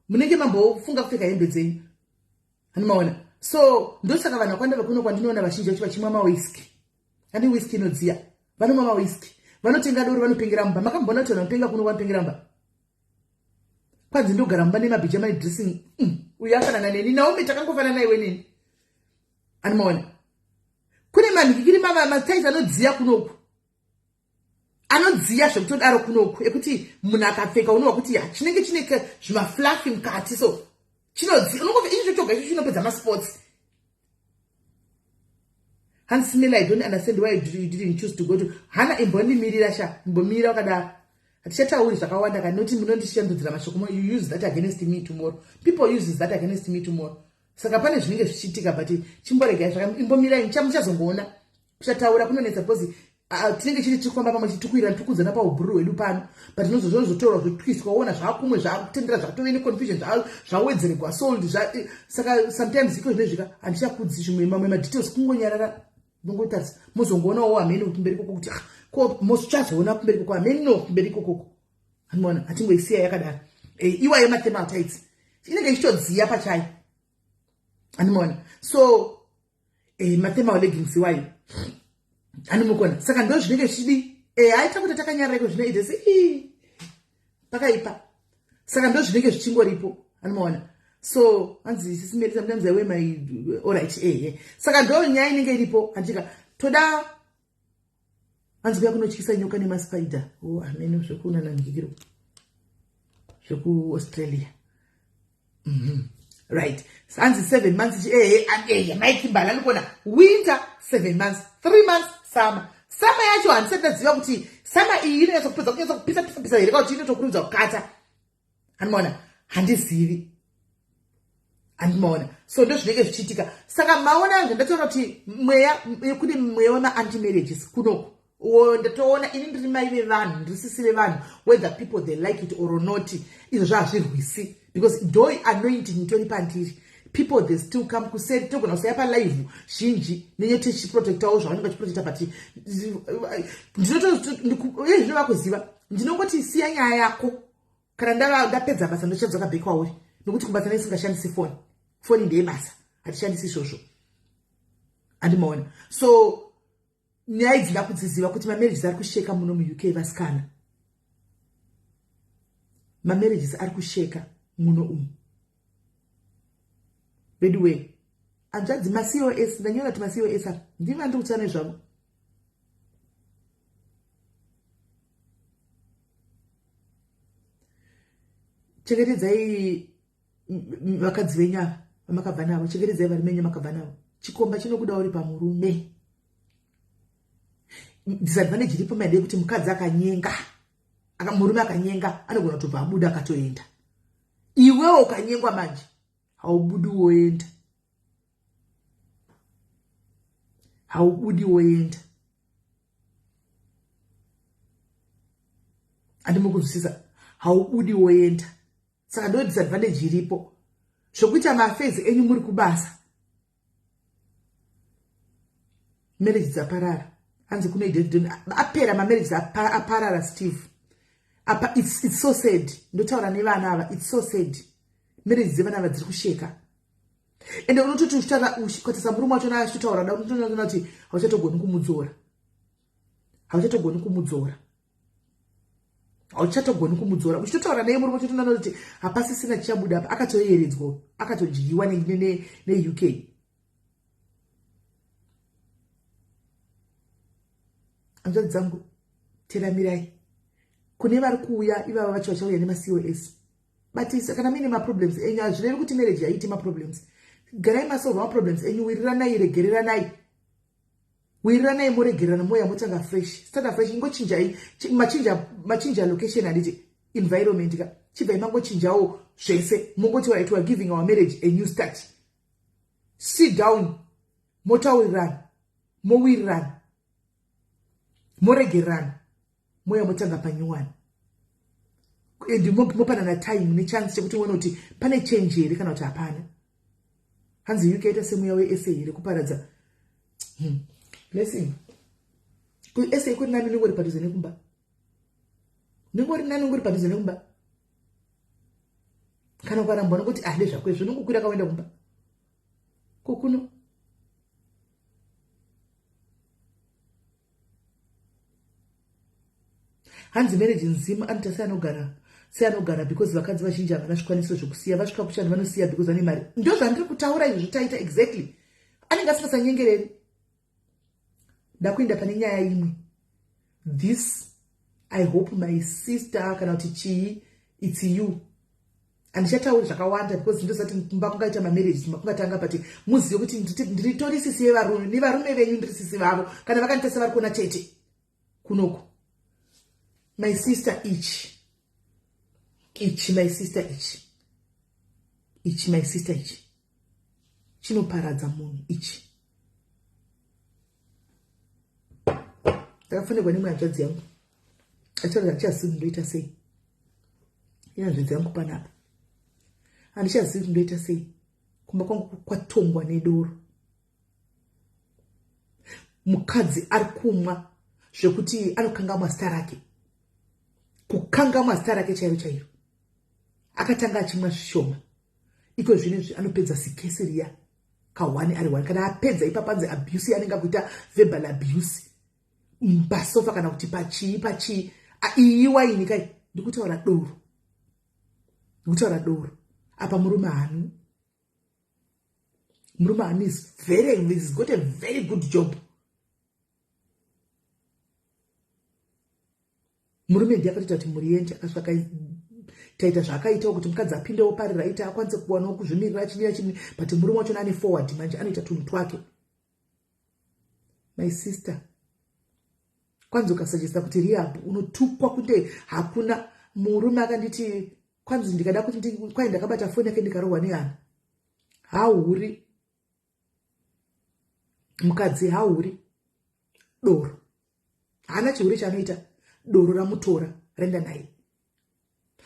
Speaker 1: Munenge mambofunga kupfeka hembe dzenyu. Hanimaona. So ndosaka vanhu vakwanda vakuno kwandinoona vazhinji vacho vachimwa mawhisky. Ani whisky inodziya. Vanomwa mawhisky. Vanotenga doro vanopengera mumba. Makambona kuti vanopenga kuno vanopengera mumba. Kwanzi ndogara mumba nemabhijama dressing. Uyu afanana neni. Naomi takangofanana iwe neni. Hanimaona. Kune manhikiri mataizi anodziya kunoku. Anodziya zvekutodaro kunoku. Ekuti munhu akapfeka unowa kuti chinenge chine zvimafluffy mukati so. Chinodziya. Unongova izvo choga icho chinopedza masports. SIS MELLY, I don't understand why you didn't choose to go to Hana Imboni Mirasha, Bomira Kada. Chata is a Kawanda, and not even to the you use that against me tomorrow. People use that against me tomorrow. Sakapana is nigga shitting about it. Chimbora, Imbomira in Chamchas on Bona. Chata would have suppose. I'll think it to come up and to quit and to Kuzanapa or Brew, Lupan, but not those who told of the priest go on as Hakumas, tenders, to any confusion. Shall wait the sold sometimes because and she could see me, Mamma details. Bungotas muzongona wa ameni ukumberi kokuti ko moschacho una kumberi kwa ameni no kumberi kokoko anmona atingo isiya yakada iwa ye mathematics inenge ichodziya pachai anmona so mathema leggings wayo animukona saka ndo zvinenge zvidi aita kuti takanyarira ko zvine idesi pakaipa saka ndo zvinenge zvichingoripo anmona. So, anzi SIS MELLY sometimes I wear my alright Saka ndo nyaya inenge iripo andika toda anzi kuya kunotyisa nyoka nemaspider. Oh ameno zvekuna nangikiro. Zveku Australia. Right. Anzi 7 months Mike Mbala likona winter 7 months, 3 months summer. Summer yacho handisatiziva kuti summer iyi inoita kupisa here kuti inotokurudza kukata. Hanimona handizivi. Andimona so ndo zvinenge zvichiitika saka maona ndatoona kuti mweya kune mweya wema anti marriages kuno ndatoona ini ndiri mai vevanhu ndisisi vevanhu whether people they like it or not izvo zvazvirwisi because doi anointing itori pandiri people they still come kuseri togona kusaya palive zhinji nenyeti chiprotectawo zvavanenge vachiprotecta but ndinova kuziva ndinongoti siya nyaya yako kana ndapedza basa ndochadzoka back kwauri nokuti kubasa nesingashandisi foni ndeyebasa hatishandisi izvozvo andimaona so nyaya idzi ndakudziziva kuti mamarriages ari kusheka muno muuk vasikana mamarriages ari kusheka muno umu by the way anzvadzi macos ndanyora kuti macos apa ndiva ndikutsana nezvavo chengetedzai vakadzi venyava vamakabva navo chengetedzai vari menyu makabva navo chikomba chinokuda uri pamurume disadvantage iripo maide kuti mukadzi akanyenga murume akanyenga anogona kutobva abuda akatoenda iwewo ukanyengwa manje haubudi woenda haubudi woenda andimukuzwisisa haubudi woenda saka ndo disadvantage iripo zvokuita mafezi enyu muri kubasa marriage dzaparara anzi kune David apera mamarriages aparara Steve apa it's so sad ndotaura nevana ava it's so sad marriage dzevana ava dziri kusheka ende unototi uchikotesa murume wacho naye achitaura da unotoona kuti hauchatogoni uchitotaura naye murume wacho tonaona kuti hapasisina chichabuda apa akatoyeredzwa akatojyiwa neuk hanzvadzi dzangu teramirai kune vari kuuya ivava vacho vachauya nemacos but kana muine maproblems enyu hazvirevi kuti marriage haiti maproblems garai masolva maproblems enyu wiriranai regereranai wiranai moregerana moya motanga fresh start fresh ingochinjai machinja location handiti environment ka chibva imangochinjawo zvese mongoti waitwa giving our marriage a new start. Sit down, motaurirana, mowirirana, moregerana, moya motanga panyuwani. And mopanana time nechance chekuti muone kuti pane change here kana kuti hapana. Hanzi UK ita semu yawe SA here kuparadza. Blessing. Ku SA kuti nani ningori padhuze nekumba. Ningori padhuze nekumba. Kana ukaramba nokuti ndezvakwezvo nongokwira kaenda kumba. Kokuno. Hanzi marriage nzima anotasi anogara because vakadzi vazhinji havana zvikwanisiro zvokusiya vasvika kushanda vanosiya because vane mari. Ndo zvandiri kutaura izvo taita exactly. Anenge asingasanyengereri. Ndakuenda pane nyaya imwe. This I hope my sister kana kuti chii it's you. Andichatauri zvakawanda because ndosati kumba kungaita marriage makungatanga pati muzive kuti ndiritori sisi yevarume nevarume venyu ndiri sisi vavo kana vakanditesa vari kuona tete kunoko. My sister each my sister each my sister each chinoparadza munhu each. Ndakafanirwa nemwe hanzvadzi yangu achitaura handichazivi ndoita sei. Ina hanzvadzi yangu panapa handichazivi ndoita sei. Kumba kwangu kwatongwa nedoro. Mukadzi ari kumwa zvekuti anokangamwa zita rake. Kukangamwa zita rake chairo chairo. Akatanga achimwa zvishoma. Iko zvinezvi anopedza sikesi riya ka1 ari 1 kana apedza ipapanze abuse yanenge kuita verbal abuse. Pasofa kana kuti pachii iyi waini kai ndikutaura doro. Ndikutaura doro. Apa murume hanu is got a very good job. Murume ndiye akatoita kuti muri yenje akasvaka taita zvakaitawo kuti mukadzi apindewo pari right akwanise kuwanawo kuzvimirira chini but murume wacho ane forward manje anoita tunhu twake. My sister kwanzi ukasajesta kuti rehab unotukwa kunde hakuna. Murume akanditi kwanzi ndikada kuti kwai ndakabata foni yake ndikarohwa nehana. Hauri mukadzi hauri doro. Hana chiuri chanoita doro ramutora renda naye.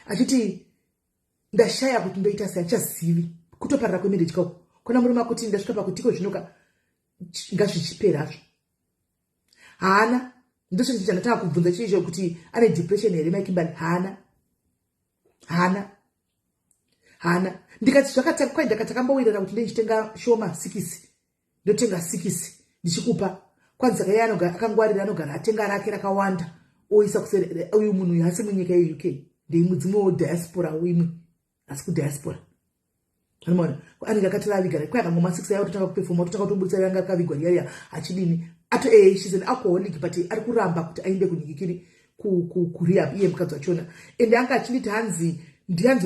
Speaker 1: Achiti ndashaya kuti ndoita sei achazivi kutoparira kwemarriage kwako. Kuna murume akuti ndasvika pakutiko zvinoka ngazvichiperazvo. Hana ndosati chandataka kubvunza chicho kuti ane depression here Mike hana ndikati zvakataka kwai ndakatakambowirana kuti ndichitenga shoma 6 ndotenga 6 ndichikupa kwanza kai akangwarira anogara atenga rake rakawanda oisa kusere uyu munhu hasi munyika ye UK ndimwe diaspora wimwe asi ku diaspora. Anomona anenge akatiravigara kwai akangoma 6 yawo totanga kuperforma totanga kutobudisa yanga akavigwa riya achidini ato she's an alcoholic but ari kuramba kuti aende kunyikiri ku rehab iye mukadzi wachona. Ende anga achinditi hanzi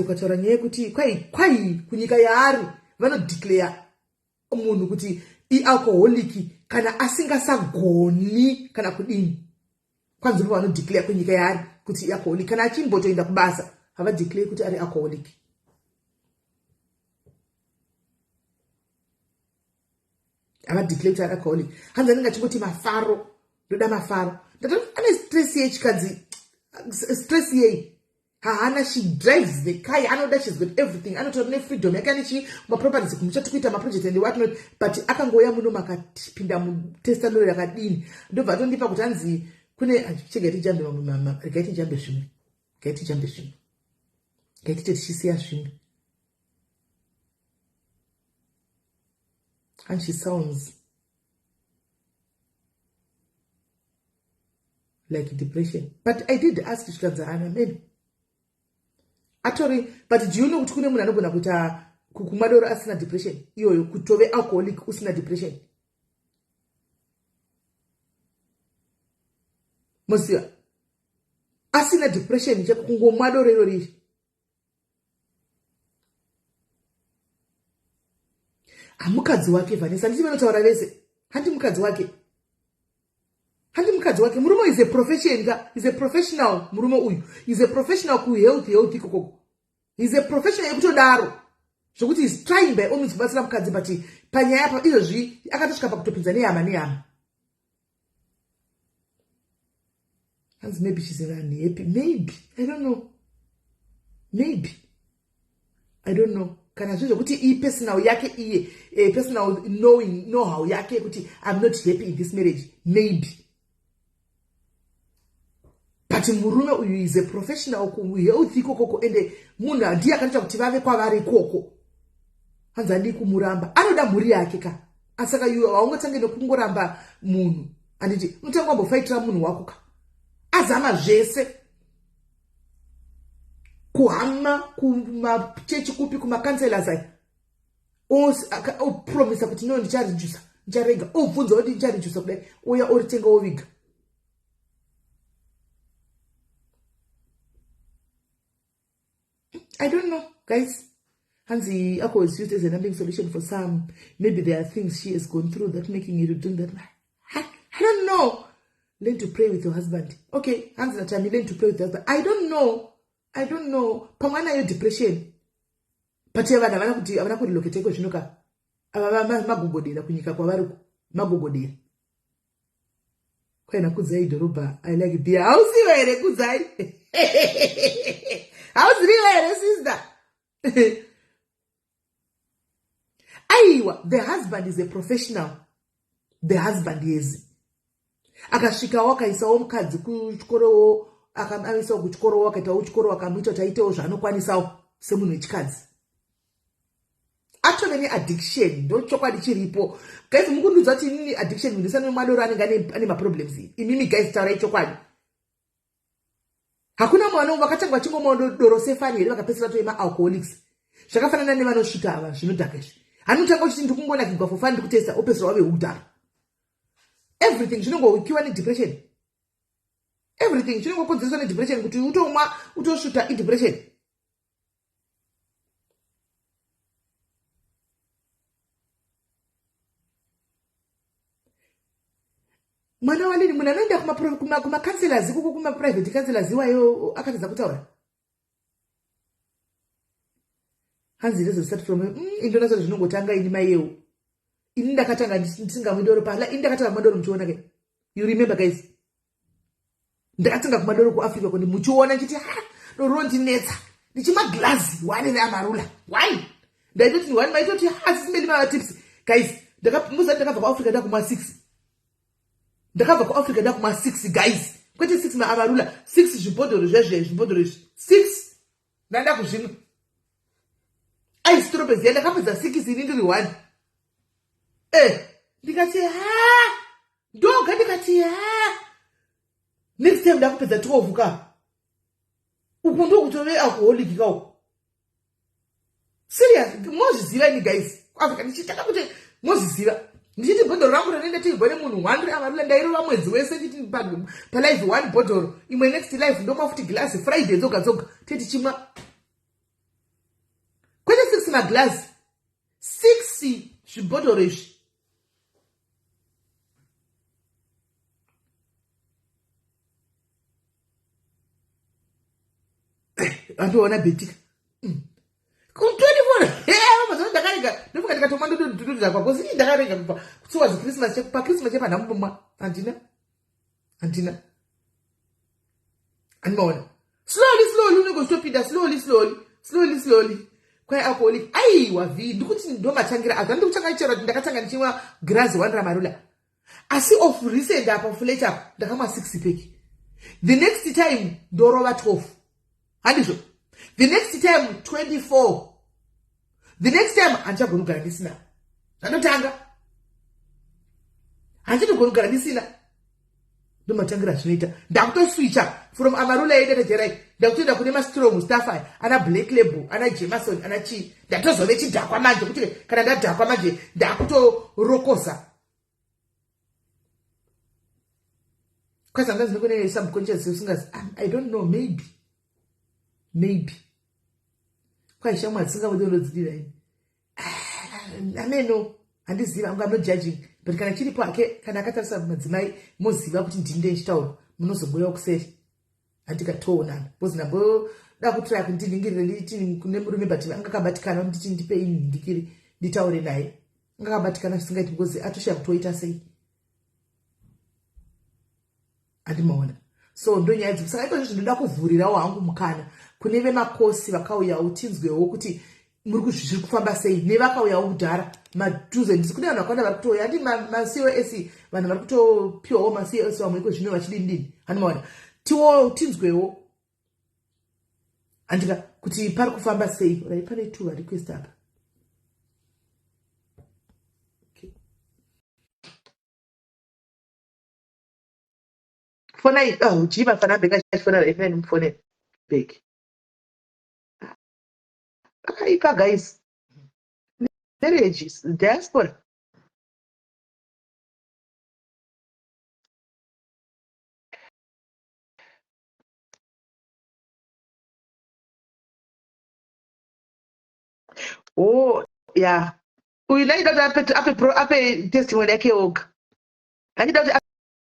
Speaker 1: ukataura nyaya kuti kwai kunyika yaari vanodeclare munhu kuti alcoholic kana asingasagoni kana kudini. Kwanzi ndipo vanodeclare kunyika yaari kuti alcoholic kana achimbotoenda kubasa hava declare kuti ari alcoholic. Ava declare kuti ari alcoholic. Hanzi anenge achingoti mafaro ndoda mafaro. Ane stress yechikadzi stress yei. Hana she drives the car anoda she's got everything anotora ne freedom yake ane ma properties kumuchati kuita ma project and what not but akangoya muno makapinda mu testimony yakadini ndobva tondipa kuti hanzi kune chigati jambe mama gaiti jambe zvimwe gaiti tichisiya zvimwe. And she sounds like depression. But I did ask Shkanzana, man. Actually, but do you know kuti kune munhu anogona kuita kumadoro asina depression? Iyoyo kutove alcoholic usina depression. Mosiya. Asina depression chekungomwadoro irori. Mukadzi wake Vanessa nditi vanotaura vese handi mukadzi wake handi mukadzi wake murume is a profession is a professional murume uyu is a professional ku health ikoko is a professional yekutodaro zvokuti is trying by all means kubatsira mukadzi but panyaya pa izvozvi akatosvika pakutopinza nehama hanzi maybe she's unhappy, maybe I don't know, maybe I don't know. Kana zvizvo kuti I personal yake iye personal know how yake kuti I'm not happy in this marriage, maybe. But murume uyu is a professional ku health ikoko ende munhu ndiye akanoita kuti vave kwavari ikoko. Hanzi handi kumuramba. Anoda mhuri yake ka. Asaka iwe haungotange nekungoramba munhu. Anditi unotanga kumbofaitira munhu wako ka. Azama zvese. Kuhama kumachechi kupi kumakanselas ai. Promise kuti no ndicharijusa. Ndicharega. Obvunza kuti ndicharijusa kudai. Uya oritenga oviga. I don't know, guys. Hansi Ako is used as an ending solution for some. Maybe there are things she has gone through that making you do that. I don't know. Learn to pray with your husband. Okay, Hansi Natami, learn to pray with your husband. I don't know. Pamana your depression. But you have a look at Tekoshnuka. Magogodira kunyika kwa waru. Magogodira. Kwena kuzai doruba. I like it. How's he wearing kuzai? How's really sister? Aiwa, the husband is a professional. The husband is. Akashika waka isawo mukadzi kuchikoro akamisa kuchikoro wakaita uchikoro wakamwita taitewo zvanokwanisa semunhu wechikadzi. Actually any addiction ndo chokwadi chiripo. Guys mukundudza kuti nini addiction ndisana madoro anenge ane ma problems. Imimi guys taura chokwadi. Hakuna mwana wakatangwa chingomwa doro sefani here vakapesera toema alcoholics. Zvakafanana nevanosvika ava zvinodhaka izvi. Anotanga kuti ndikungona kigwa for fun ndikutesta opesera wave udhara. Everything zvinongowikiwa nedepression. Everything zvinongokonzeresa nedepression kuti utomwa utosvuta idepression. Mwana walini muna noenda kuma counselors kuko kuma private counselors iwayo akatadza kutaura. Hanzi lezo start from indona zvo zvinongotanga ini mayewo. Ini ndakatanga ndisingamudoro pala ini ndakatanga madoro muchiona ke. You remember guys? Ndakatanga kumadoro ku Africa koni muchiona chiti doro ndinetsa. Ndichima glass one amarula. Why? Ndaitoti one maitoti asismeli ma tips. Guys, ndakabva ku Africa ndakuma 6. Ndakabva ku Africa ndakuma 6 guys. Kwete 6 ma amarula, 6 zvibhodhoro zvibhodhoro 6. Nanda kuzvino. Ai stropes yenda kapedza 6 ini ndiri 1. Ndikati ndoga ndikati next time ndakupedza 12 ka. Uku ndo kutove alcoholic kawo. Serious, mozviziva ni guys. Africa ndichitaka kuti mozviziva. Ndichiti bhodhoro rangu rinoenda tigone munhu 100 amarula ndairova mwedzi wese chiti pa live 1 bhodhoro. Imwe next live ndoma futi glass Friday dzoga teti chimwa. Kwete 6 ma glass 6 zvibhodhoro izvi. Andoona betika. Ku 24 mazono ndakarega ndofuka ndikatoma ndoduduza kwa kosi ndakarega kutsuwa Christmas pa Christmas chepa ndambomwa andina anoona slowly unongostopinda slowly kwai alcoholic aiwa vi ndikuti ndomathangira azva ndikuchanga chero ndakatanga ndichimwa grass 1 ramarula asi of recent apa fletch up ndakamwa 6 pack. The next time ndorova 12 handizvo. The next time 24. The next time anchagorugara ndisina. Zvanotanga anchitogorugara ndisina. Ndomatangira zvinoita ndakutoswitcha from amarula yedu nejerai ndakutoenda kune mastrong staffai ana black label ana Jameson ana chi ndatozove chidhakwa manje kuti kana ndadhakwa manje ndakutorokosa. Because sometimes ndinokone subconscious usingazi I don't know, maybe kwai shamwa dzisingamudonodzidira ini ameno handiziva I'm not judging but kana chiripo ake kana akatarisa madzimai moziva kuti ndini ndechitauro munozobhuyawo kuseri handikatoonana because ndamboda kutry kuti ndiningirire nditi kune murume but angakabatikana nditi ndipe ini ndikiri nditaure naye angakabatikana zvisingaiti because atoshaya kutoita sei handimaona so ndonyaya dzekuti saka izvozvo ndinoda kuvhurirawo hangu mukana kune vemakosi vakauyawo tinzwewo kuti muri zviri kufamba sei nevakauyawo kudhara madhuzendisi kune vanhu vakawanda vari kutoya handi macos vanhu vari kutopiwawo macos vamwe kwezvino vachidini handimaona tinzwewo handika kuti pari kufamba sei rai pane tu request apa fonai uchiva fana bheka chifonera ifanai mufonera bheki akaipa guys marriages diaspora oh yeah uyu naida kuti ape testimony yake oga handida kuti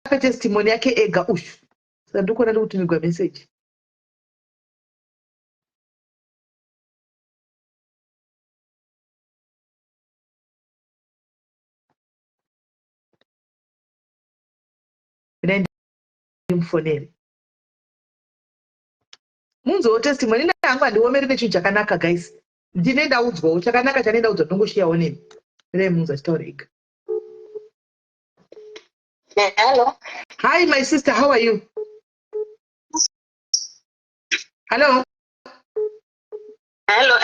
Speaker 1: ape testimony yake ega ushu saka ndikuona ndikutumirwa message ndimufonere munzowo testimony nangu handiomeri nechinhu chakanaka guys ndine ndaudzwawo chakanaka chanei ndaudzwa ndongoshiyawo nemi rei munzwa achitaura ega.
Speaker 2: Hello.
Speaker 1: Hi my sister, how are you? Hello.
Speaker 2: Hello.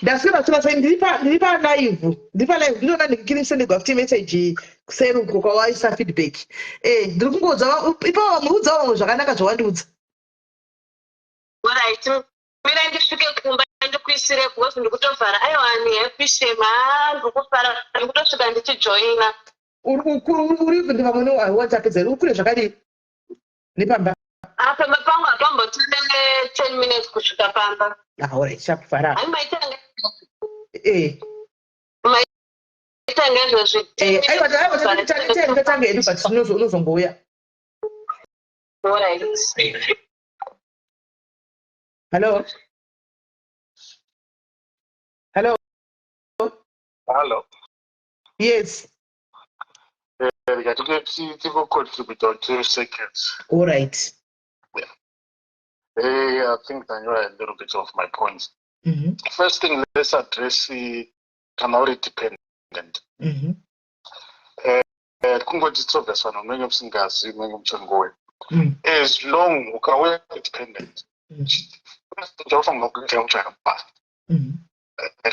Speaker 1: Ndasema nilipa live. Ndinoona ndikiri kwa message kuseri uko kwa waisa feedback. Ndiri kungodza ipa murudza wamwe zvakanaka zvawandiudza.
Speaker 2: Alright. Mina ndisvike kumba ndikuisire because ndikutovhara aiwani yapishe mangu kufara ndikutosvika ndichijoina.
Speaker 1: Uri ndivha mune WhatsApp zero ukure zvakadii? Nepamba.
Speaker 2: Apa mapangu apambotinde 10 minutes kusvika pamba.
Speaker 1: Alright, chakufara.
Speaker 2: Aimaitanga.
Speaker 1: Maitanga izvozvi. Aiwa tanga edu but unozongouya.
Speaker 2: Alright.
Speaker 1: Hello. Hello.
Speaker 3: Hello.
Speaker 1: Yes.
Speaker 3: I think people contribute on 2 seconds.
Speaker 1: All right.
Speaker 3: Yeah. I think I know a little bit of my points.
Speaker 1: Mm-hmm.
Speaker 3: First thing, let's address the canary dependent.
Speaker 1: Mm-hmm.
Speaker 3: As long as we're dependent,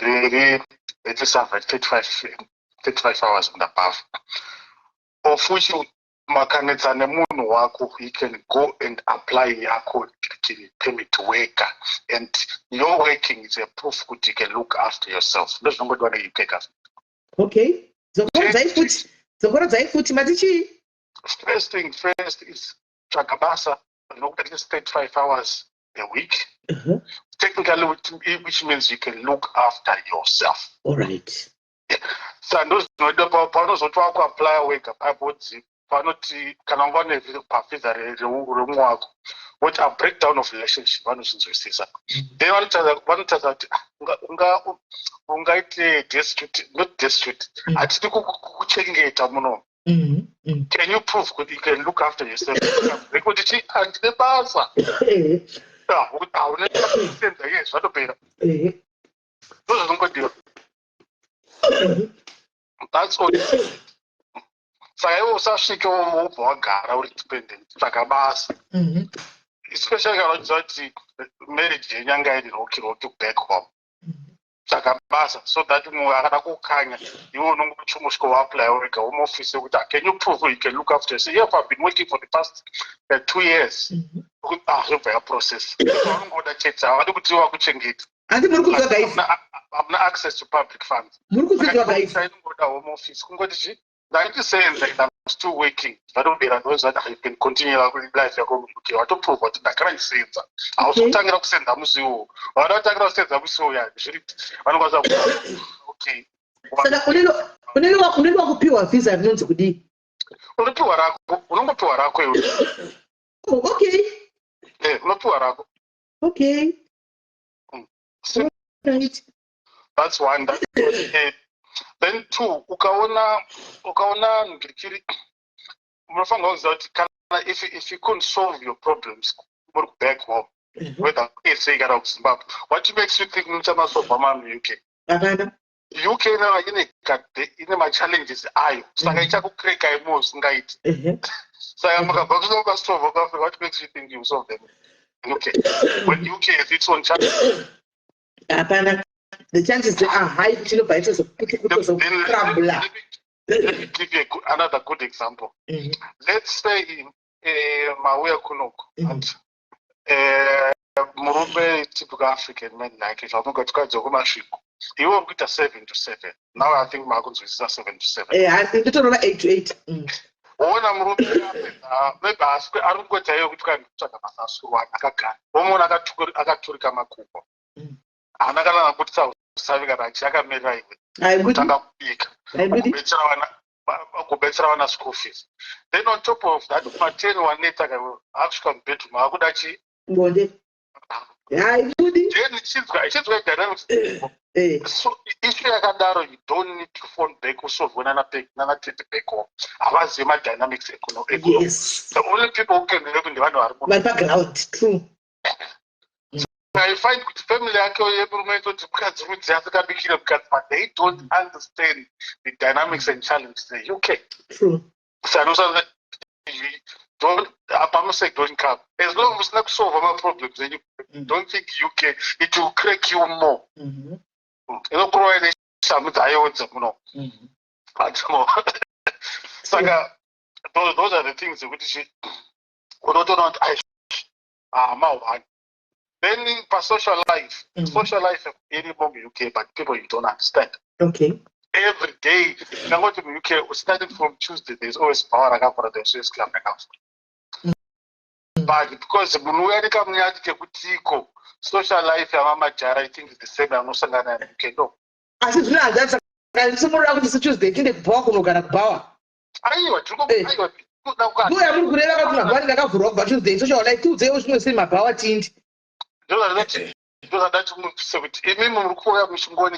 Speaker 3: really, it is 35 hours and above. Of which makanetsane munhu wako, he can go and apply yako permit to work, and your working is a proof that you can look after yourself. That's not what you take us.
Speaker 1: Okay. Zokora zaifuti matichi.
Speaker 3: First thing first is Chagabasa, look at least 35 hours a week.
Speaker 1: Uh-huh.
Speaker 3: Technically, which means you can look after yourself.
Speaker 1: All right.
Speaker 3: So those no panos or to apply wake up about panoti kanangone pafiza remuwako. What a breakdown of relationship one is that. They want to ungaite district, not district. Ati kuchengeta muno. Can you prove that you can look after yourself? Because it's and the basa. Yes, what a better. Those are good. That's all. So I also seek more dependent. Like a bass. Especially about marriage, young guy to back home. So that you know much go apply or go home office. Can you prove you can look after yourself? Yes, I've been working for the past 2 years. A process. I have no access to public funds. I don't go to home office. I'm still working. I don't know that I can continue life. I don't prove what I can't say. I was talking about send them so. I don't talk about send them so. Yeah, okay.
Speaker 1: Saka unoda kupiwa visa rinonzi kudii?
Speaker 3: Unopiwa rako, unongopiwa rako iwe.
Speaker 1: Oh, okay.
Speaker 3: Unopiwa rako.
Speaker 1: Okay. Right.
Speaker 3: That's one. Then two, ukaona ngirikiri unofanira kuziva kuti kana if you couldn't solve your problems muri back home, whether SA kana kuZimbabwe, what makes you think muchamasolva muUK? UK ine machallenges ayo, saka ichakukreka imo usingaiti. Saka mukabva kunomasolva kuAfrica, what makes you think you solve them? Okay, when UK has its own challenges.
Speaker 1: The chances are high.
Speaker 3: Let me give you another good example. Let's say in Mawuya Kunoko, and Murube, typical African men like it. I'm going to go to Gomashiko. You won't get a 7 to 7. Now I think Marcus is a 7 to 7.
Speaker 1: Yeah, I think it's around 8 to 8.
Speaker 3: When I'm maybe I don't go to you to talk about Akaka. Woman, I got to Kamakupo. I'm not going to put out saving a Chaka Mera. I would better school fees. Then on top of that, Martin one later actually compared to Magudachi.
Speaker 1: I would.
Speaker 3: It's very dynamics. So if you are you don't need to phone back or so when I take another back home. I was my dynamics.
Speaker 1: Yes.
Speaker 3: The only people who can live in the one
Speaker 1: my background, true.
Speaker 3: I find family but they don't understand the dynamics and challenges in the UK.
Speaker 1: True.
Speaker 3: So I know that don't come. As long as not solve my problems, then you don't think UK it will crack you more. You know, provide some but more. Saga, those are the things which don't I then for social life anymore in UK, but people you don't understand.
Speaker 1: Okay.
Speaker 3: Every day, you go to the UK, starting from Tuesday, there's always power for the SIS club. But because social life, I think is the same. I'm not saying that in UK, no.
Speaker 1: As if not, that's someone around the Tuesday, they didn't walk on a power. Social life, Tuesday, was no same power change.
Speaker 3: Those are that even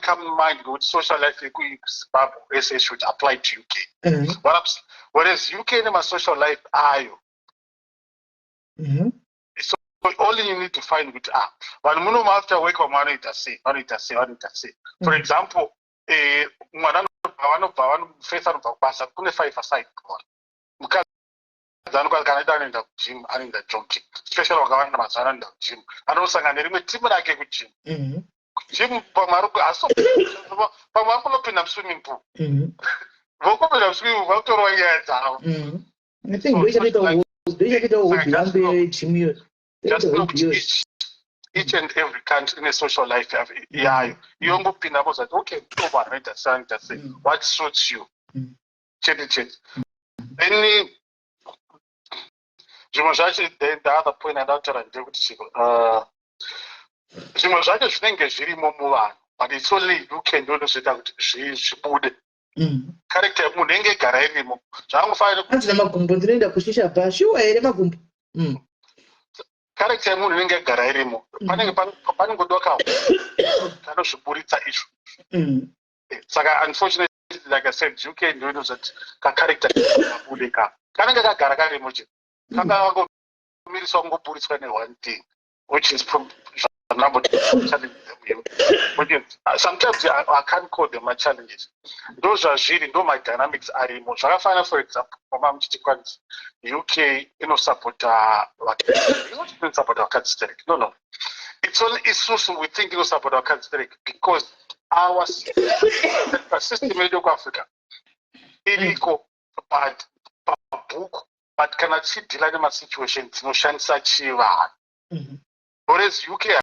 Speaker 3: come in mind with social life SA should apply to UK. Whereas UK and social life are you. So only you need to find with but after work or money to say. For example, one face on Pasa couldn't fight for side. Then in the gym and in the junkie. Special organizers are in the gym. And also, I remember Timberlake with gym. Jim Pamaruko, I saw Pamaruko in a swimming pool. Vocal in a swimming pool.
Speaker 1: I think we should
Speaker 3: each and every country in a social life. Yeah, you don't go pin up that okay, what suits you? Change. Any the other point and after and but it's only you can do that she put character munenge garayimo zvangu fine
Speaker 1: anzi namagumbo ndinoenda kushisha pashi waere magumbo
Speaker 3: character munenge garayimo panenge panongodoka kana zviburitsa izvo saka unfortunately like I said you can do that ka character kabudeka kanenge kagara karimo che kanga ngomiriswa ngoburitswa one thing which is number challenge sometimes I can't call them my challenges. Those are really no my dynamics are more. So I find, for example, UK, support you support our country. No. It's only we think support our country because our system in Africa, illegal, bad, book, but cannot see dilemma situations, no chance achieve. Whereas UK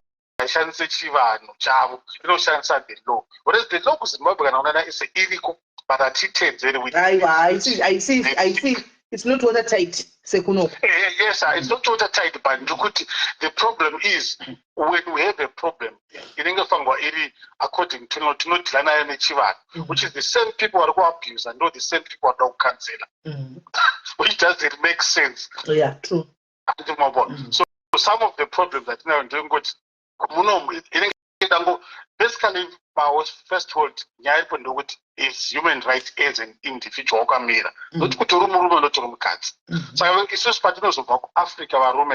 Speaker 3: chance chivano chavo inoshandisa the law, whereas the law kuZimbabwe kana unaona is illegal but atitendzere with
Speaker 1: I see it's not watertight sekuno.
Speaker 3: Yes, sir, it's not watertight, but the problem is when we have a problem, according to not which is the same people who are abuse and not the same people who are cancel. Which doesn't make sense.
Speaker 1: Yeah, true.
Speaker 3: So some of the problems that now doing good, basically, my first word is human rights as an individual. Not so it's just part of Africa or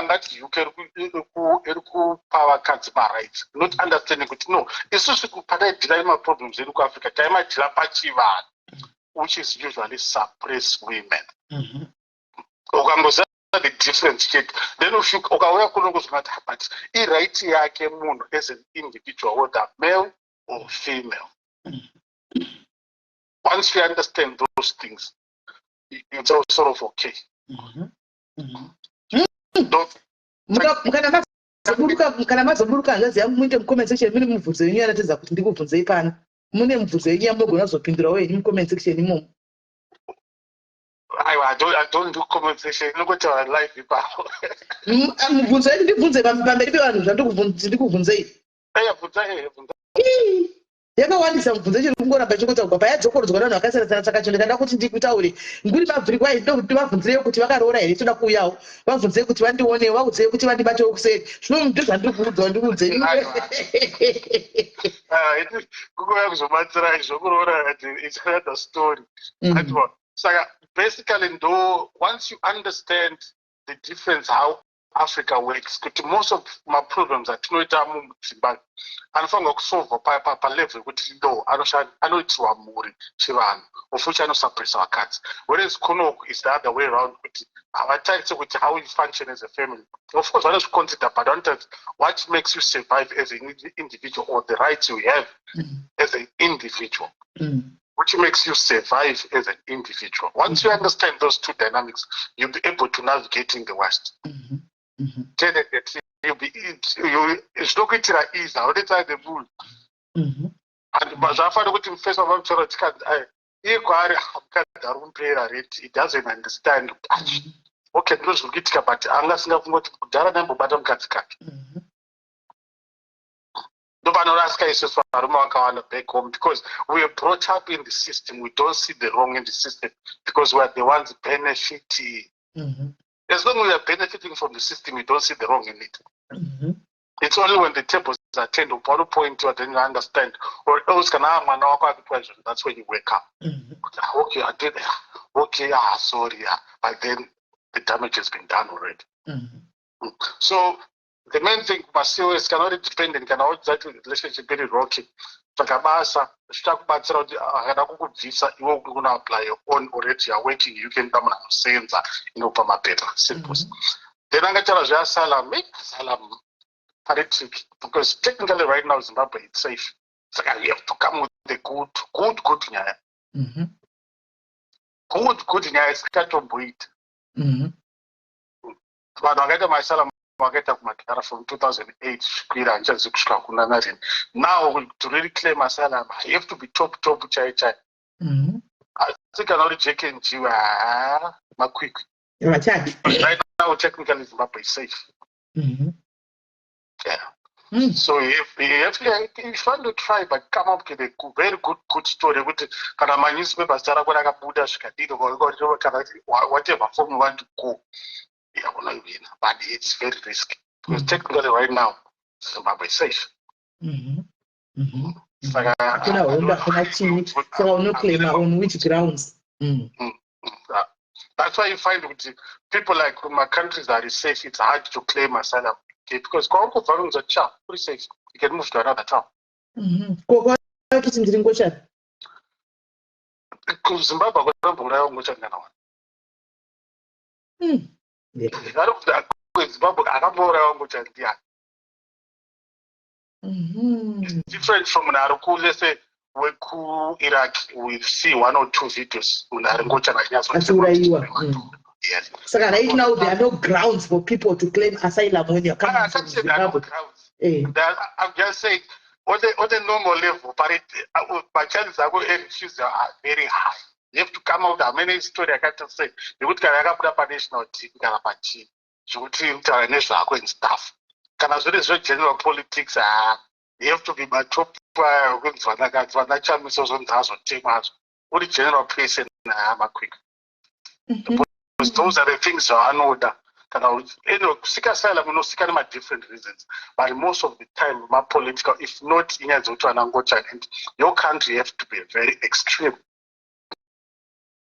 Speaker 3: that you can power cuts by rights, not understanding it. No, it's just part of dilemma problems in Africa, which is usually suppress women. The difference shit. Then if you but right here as an individual, whether male or female. Once you understand those things, it's all sort of okay.
Speaker 1: Kana mazoburuka ngazi yangu muite comment section mini mubvunzo yenyu yaratidza kuti ndikubvunzei pano. Mune mubvunzo yenyu yamugona kuzopindura wenyu comment section imomo.
Speaker 3: I don't do comment section. Look at our life people.
Speaker 1: Mubvunzo yenyu ndibvunze pamberi pevanhu zvandikubvunzei. Yakawandisa mubvunzo chiri kungora pachikota kubva payadzokorodzwa vanhu vakasiyana saka ndikada kuti ndikutaure nguri pabviri kwai ndo kuti vabvunzire kuti vakaroora here toda kuuyawo vabvunzire kuti vandione vaudzire kuti vandibatewo kuseri zvino ndo zvandikuudza ndikuudze
Speaker 3: kukuya kuzobatsira zvokuroora it's another story. Saka basically once you understand the difference how Africa works, most of my problems are Zimbabwe. Anofanirwa kusolva palevel kuti no anoitirwa mhuri chivanhu of which anosuppress vakadzi, whereas kunoku is the other way around kuti havatarise kuti how you function as a family. Of course vanozviconsider, but what makes you survive as an individual or the rights you have as an individual, which makes you survive as an individual. Once you understand those two dynamics, you'll be able to navigate in the West. It's not going to ease now. That's the rule. And face it doesn't understand. Okay, those will get but unless no back home because we are brought up in the system. We don't see the wrong in the system because we are the ones benefiting. As long as we are benefiting from the system, we don't see the wrong in it. It's only when the tables are turned to one point to then you understand, or else that's when you wake up. Okay, I did. Okay, sorry, but then the damage has been done already. So the main thing, COS cannot depend and cannot that relationship very rocky. Takabasa, Stakbatsra, visa, you won't apply your own already. You are working, you can come and send that in Opama paper. Simple. Then I'm going to Asylum, make Asylum tricky because technically right now Zimbabwe it's safe. So you have to come with the good nyaya. Good nyaya is cut on weight. But I get my Asylum. From 2008 now to really claim asylum I have to be top chai. I think I know the check and my quick right now technically Zimbabwe is safe. So if you want to try but come up with a very good story with my newspaper whatever form you want to go. But it's very risky because technically right now Zimbabwe is safe. So
Speaker 1: on which grounds?
Speaker 3: That's why you find people like my countries that is safe, it's hard to claim asylum. Okay, because Congo is a chap, pretty safe. You can move to another town. Different from Naruku, let's say Iraq, we see one or two videos. Yes.
Speaker 1: So right now there are no grounds for people to claim asylum when you're coming from Zimbabwe.
Speaker 3: I'm just saying on the normal level, but my chances are very high. You have to come out hamene story yakati sei nekuti kana yakabuda panational TV kana pachii zvokuti mutaura nezvako and stuff. Kana zviri zvegeneral politics, you have to be matop kunzi vanachamiso zvonzi azotemazvo. Uri general person makwika. Because those are the things zvavanoda. Anyway, kusika asylum unosika nema-different reasons. But most of the time, political, if not inyaya dzokuti vanangotsva, and your country have to be very extreme.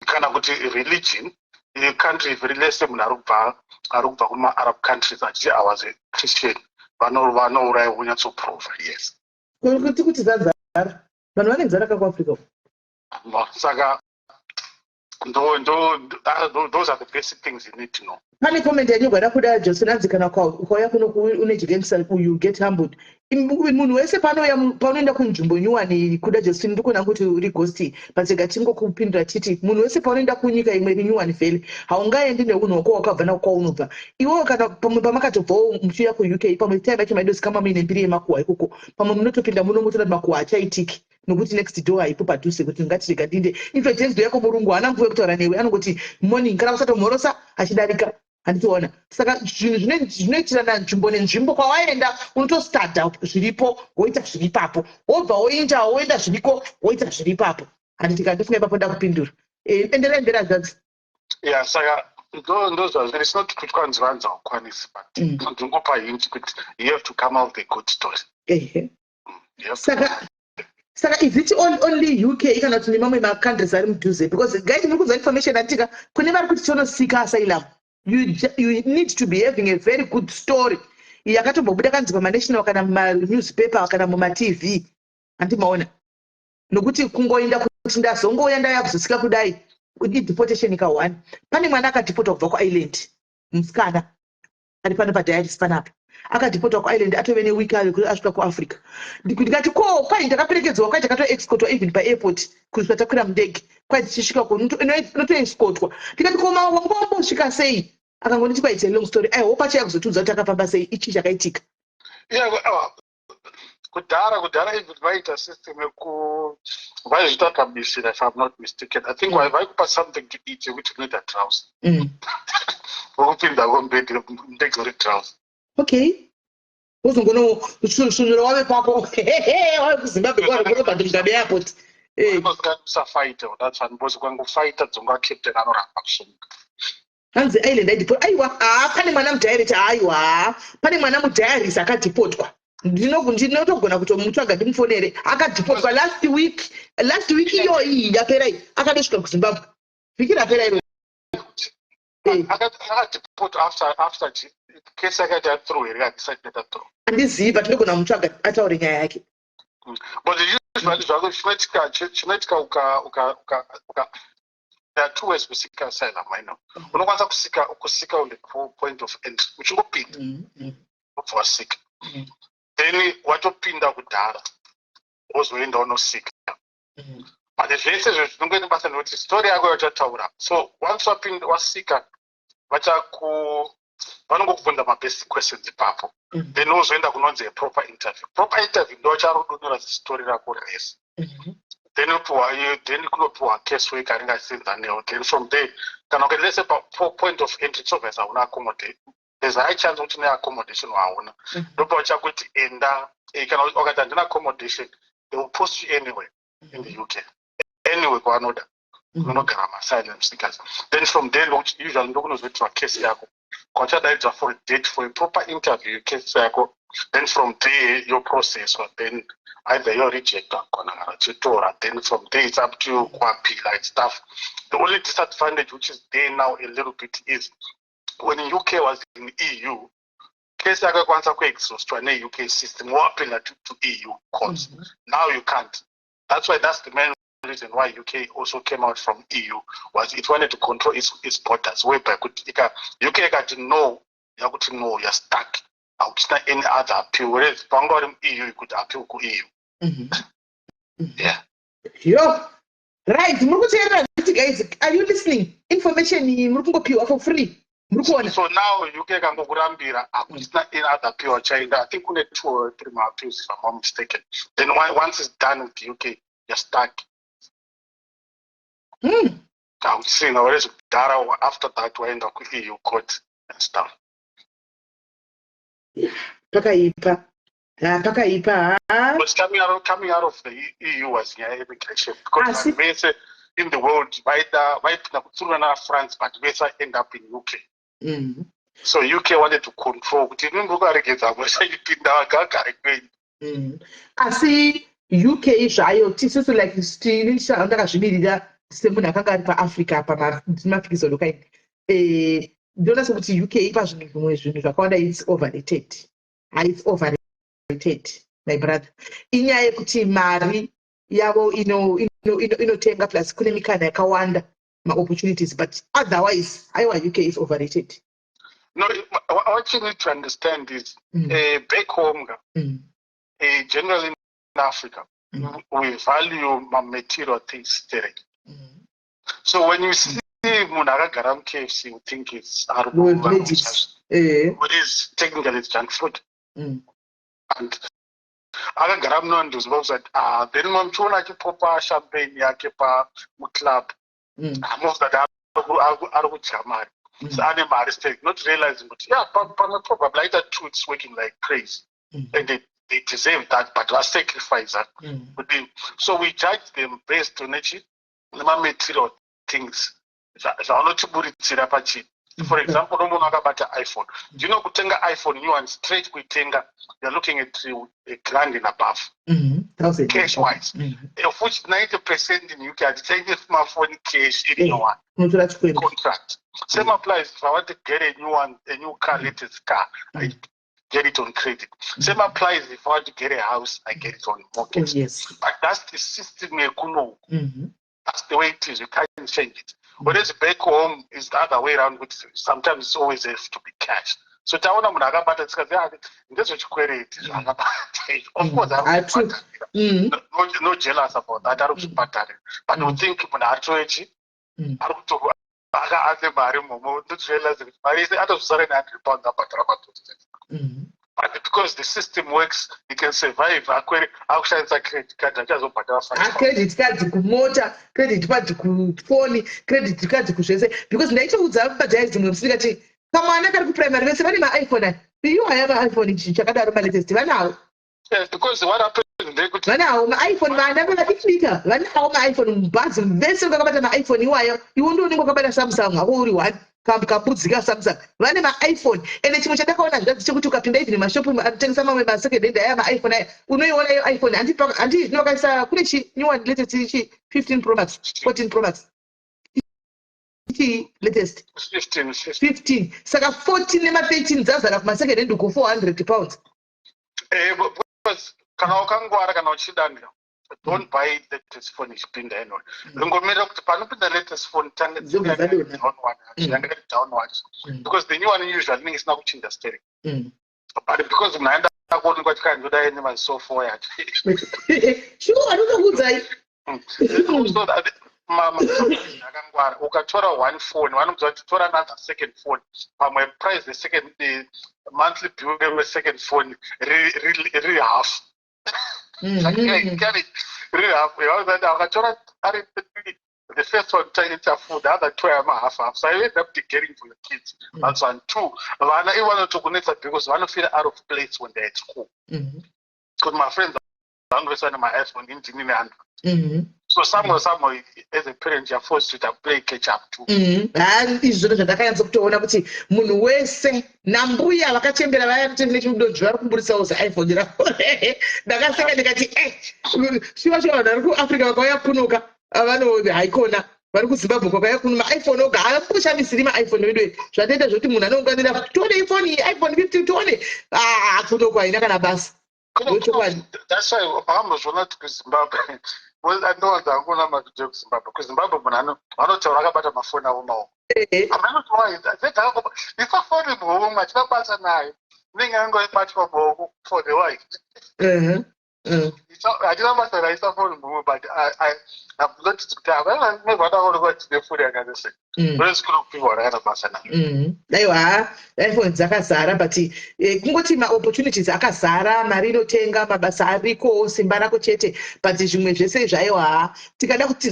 Speaker 3: Kana kuti religion, your country very less munhu arikubva kuma-Arab countries achiti I was a Christian. Vanouraya kunyatsoprova, yes.
Speaker 1: Kuti zadzara vanhu vane nzara kakuafrica.
Speaker 3: Saka those are the basic things you need to know.
Speaker 1: Pane comment yanyogara kuda Johnson anzi kana ukauya kuno unejigangisa you get humbled. Munhu wese panoenda kunzvimbo nyuwani kuda Johnson ndikona kuti uri ghosti patsega tingokupindura titi munhu wese panoenda kunyika imwe nyuwani vhele haungaendi neunhu wako wakabva nako kwaunobva. Iwo kana pamwe pamakatobvawo muchiuya ku-UK pamwe time yacho maidozi kama muine mbiri yemakuhwa ikoko pamwe munotopinda muno mutoda makuhwa achaitiki nokuti next door haipo padhuze kuti ngatirega dinde influence yako murungu haana mvuwe kutaura newe anongoti morning kana kusatomhorosa achidarika handitiona. Saka zvinhu zvinoitirana nzvimbo nenzvimbo kwawaenda unotostada zviripo woita zviri ipapo wobva woenda zviriko woita zviri ipapo handiti kandifunga ipapo nda kupindura enderai mbera dzadzi.
Speaker 3: Yeah, saka ndozvazviri it's not kuti kwanzi vanzi haukwanisi but ndingopa hint kuti you have to come out with a good story.
Speaker 1: Saka is it only UK kana kuti nemamwe macountries ari mudhuze because guys muri kunzwa information atika kune vari kuti tonosika asylum you need to be having a very good story yakatombobuda kanzi pamanational kana mumanewspaper kana mumatv handimaona nokuti kungoenda kuti ndazongouya ndaya kuzosika kudai deportation ika1 pane mwana akadipotwa kubva kuisland musikana ari pano padiaris panapa akadipotwa kuisland atove newiki ayo kuti asvika kuafrica ndikati ko kwai ndakaperekedzwa kwai takatoexcortwa even paairport kusvika takwira mundege kwai tichisvika kunotoexcortwa ndikati koma wanga wambosvika sei akangonditi kwaite long story aihope achaya kuzotudza kuti akafamba sei ichi chakaitika.
Speaker 3: Kudhara even vaita system vaizvitakamisira if I'm not mistaken. I think vaikupa something to eat yekuti unoita trouser wokupinda kombedi ndege uri trouser.
Speaker 1: Okay. Uzongono sunura wave pako wave kuZimbabwe kwaropa ndingabe airport
Speaker 3: usafighta that's one boss kwangofighta dzonga captain anoramba kusunga
Speaker 1: hanzi island idipot aiwa pane mwana mudiaries aiwa pane mwana mudiaries akadipotwa ndinotogona kutomutsvaga ndimufonere akadipotwa last week iyoyi yapera iyi akadosvika kuZimbabwe vhiki rapera iro
Speaker 3: akadipotwa after kesi yakati athrough here akadecide athrough
Speaker 1: handizivi but ndogona mutsvaga ataure nyaya yake.
Speaker 3: But usually zvako chinoitika there are two ways kusika asylum I know. Unokwanisa kusika on the point of entry uchingopinda ubva wasika then watopinda kudhara wozoenda unosika but zvese izvo zvinongoita basa nekuti story yako yachataura so once wasika vanongokubvunza mabasic questions ipapo then wozoenda kunonzi proper interview ndo charudonora story rako rese then kunopiwa case work aringasenzanewo then from there kana ukaendese point of entry obvious hauna accommodation there's a high chance kuti neaccommodation hauna ndopa vachakuti enda kana ukati handina accommodation they will post you anywhere in the UK anywhere kwavanoda unogara ma-asylum seekers then from there usually ndokunozoitirwa case yako kwachadaidzwa for a date for a proper interview case yako then from there your process then either you're rejected kana chitora then from there it's up to you kuappeal and stuff. The only disadvantage which is there now a little bit is when UK was in EU case yako kwanza kuexhaustwa ne-UK system waappeal to EU courts now you can't. That's the main reason why UK also came out from EU was it wanted to control its borders whereby UK got no you're stuck out any other appeal whereas pangori EU you could appeal to EU. Yeah.
Speaker 1: Yo, right. Guys, are you listening? Information muri for free.
Speaker 3: So now UK can go kurambira akutina any other appeal chainda. I think only 2 or 3 more appeals if I'm not mistaken. Then once it's done with the UK, you're stuck. Kautsinga whereas Dara after that waenda ku EU court and stuff.
Speaker 1: Pakaipa.
Speaker 3: But coming out of the EU was immigration because in the world by France but we end up in UK. So UK wanted to control.
Speaker 1: I see UK zvayo tisusu like still ndakazvimirira semunhu akanga ari paAfrica pamapikizo lokai ndinoona sekuti UK pazvimwe zvinhu zvakawanda it's overrated. It's overrated, my brother. Inyaya yekuti mari yavo inotenga plus kune mikana yakawanda ma-opportunities, but otherwise aiwa UK is overrated.
Speaker 3: No, what you need to understand is back home, generally in Africa, we value material things today. So when you see Munagagaram KFC, you think it's what is technically it's junk food. And Agagaram no and those that then Mamchuna Popa champagne yakepa club. Most that are Chamar. So animal mistake, not realizing but probably that too it's working like crazy. And they deserve that, but I sacrifice that. So we judge them based on the material things. For example, iPhone. Do you know kutenga iPhone new and straight kuitenga? You're looking at $1,000 and above. Cash wise. Of which 90% in UK are taking my phone cash in your contract. Same applies if I want to get a new car, latest car, I get it on credit. Same applies if I want to get a house, I get it on mortgage. But that's the system that's the way it is. You can't change it. Whereas back home is the other way around, which sometimes it's always have to be cash. So taona munhu akabata tsika ndezvechikwereti of course no jealous about that ari kuzvibhadhara but you think munhu atoechi ari kuto ane mari momo ndorealize kuti mari ise atozvisara ne100 abhadhara ma20. But because the system works, you can survive. Akushandisa credit card achazobhadhara
Speaker 1: credit card kumota, credit card kufoni, credit card kuzvese. Because ndaitoudza kubhadhara dzimwe musikati kamwana kari kuprimary vese vane maiphone iyo haya iPhone ichi chakadaro malatest vanawo.
Speaker 3: Yes, because what happened they could
Speaker 1: vanawo maiphone vana vakadikika vanawo maiphone mubhazi vese vakabata maiphone iwayo iwo ndiwo unenge wakabata Samsung hako uri one kabudzika Samsung vane maiphone ende chimwe chandakaona zvazi chekuti ukapinda even mashopu anotengesa mamwe masecond hand aya maiphone aya unoiona iyo iPhone handi ndinokaisa kune chi new one latest chi 15 Pro Max 14 Pro Max latest 15 saka 14 nema13 dzazara kumasecond hand uko £400.
Speaker 3: Because kana ukangwara kana uchidanda don't buy latest phone ichipinda anyway. Ngomera kuti panopinda latest phone tange down one because the new one usually inenge isina kuchinja steering. But because mnaenda kuona kuti kana ndoda ene ma software yacho.
Speaker 1: Sure, anokudzai.
Speaker 3: So that mama akangwara ukatora one phone vanokuti tora another second phone pamwe price the monthly bill of second phone really half. Really half. Ukatora the first one into food, the other 2.5 so I ended up getting for the kids. That's one. Two, vana iwana to connect because vana feel out of place when they're at school. Because my friends are my husband in so somehow as a parent you're forced to play catch up too.
Speaker 1: And izvino zvandakanyatsa kutoona kuti munhu wese nambuya vakachembera vaya kutengesa chidonzvo vari kuburitsawo iPhone ravo. Ndakaseka ndikati shiva vanhu vari kuAfrica vakauya kunoka vanoona haikona vari kuZimbabwe kwakauya kuno maiPhone oga havakushamisiri maiPhone wedu zvatoita zvokuti munhu anounganira tione iPhone iyi iPhone 15 tione kunoko haina kana basa.
Speaker 3: That's why pamazvona kuti kuZimbabwe andovanza angona mavideo kuZimbabwe kuZimbabwe munhu anotaura akabata mafoni avo maoko ifa foni muhomwe atinabasa nayo inenge angoibatwa maoko for the wife. I didn't matter. I saw phone, but I've noticed that I never know what the food I can say. Let's go people are masana.
Speaker 1: Aiwa, iPhone dzakazara but kungoti opportunities akazara, mari inotenga, mabasa ariko, simba rako chete, but zvimwe zvese zvaiwa tikada kuti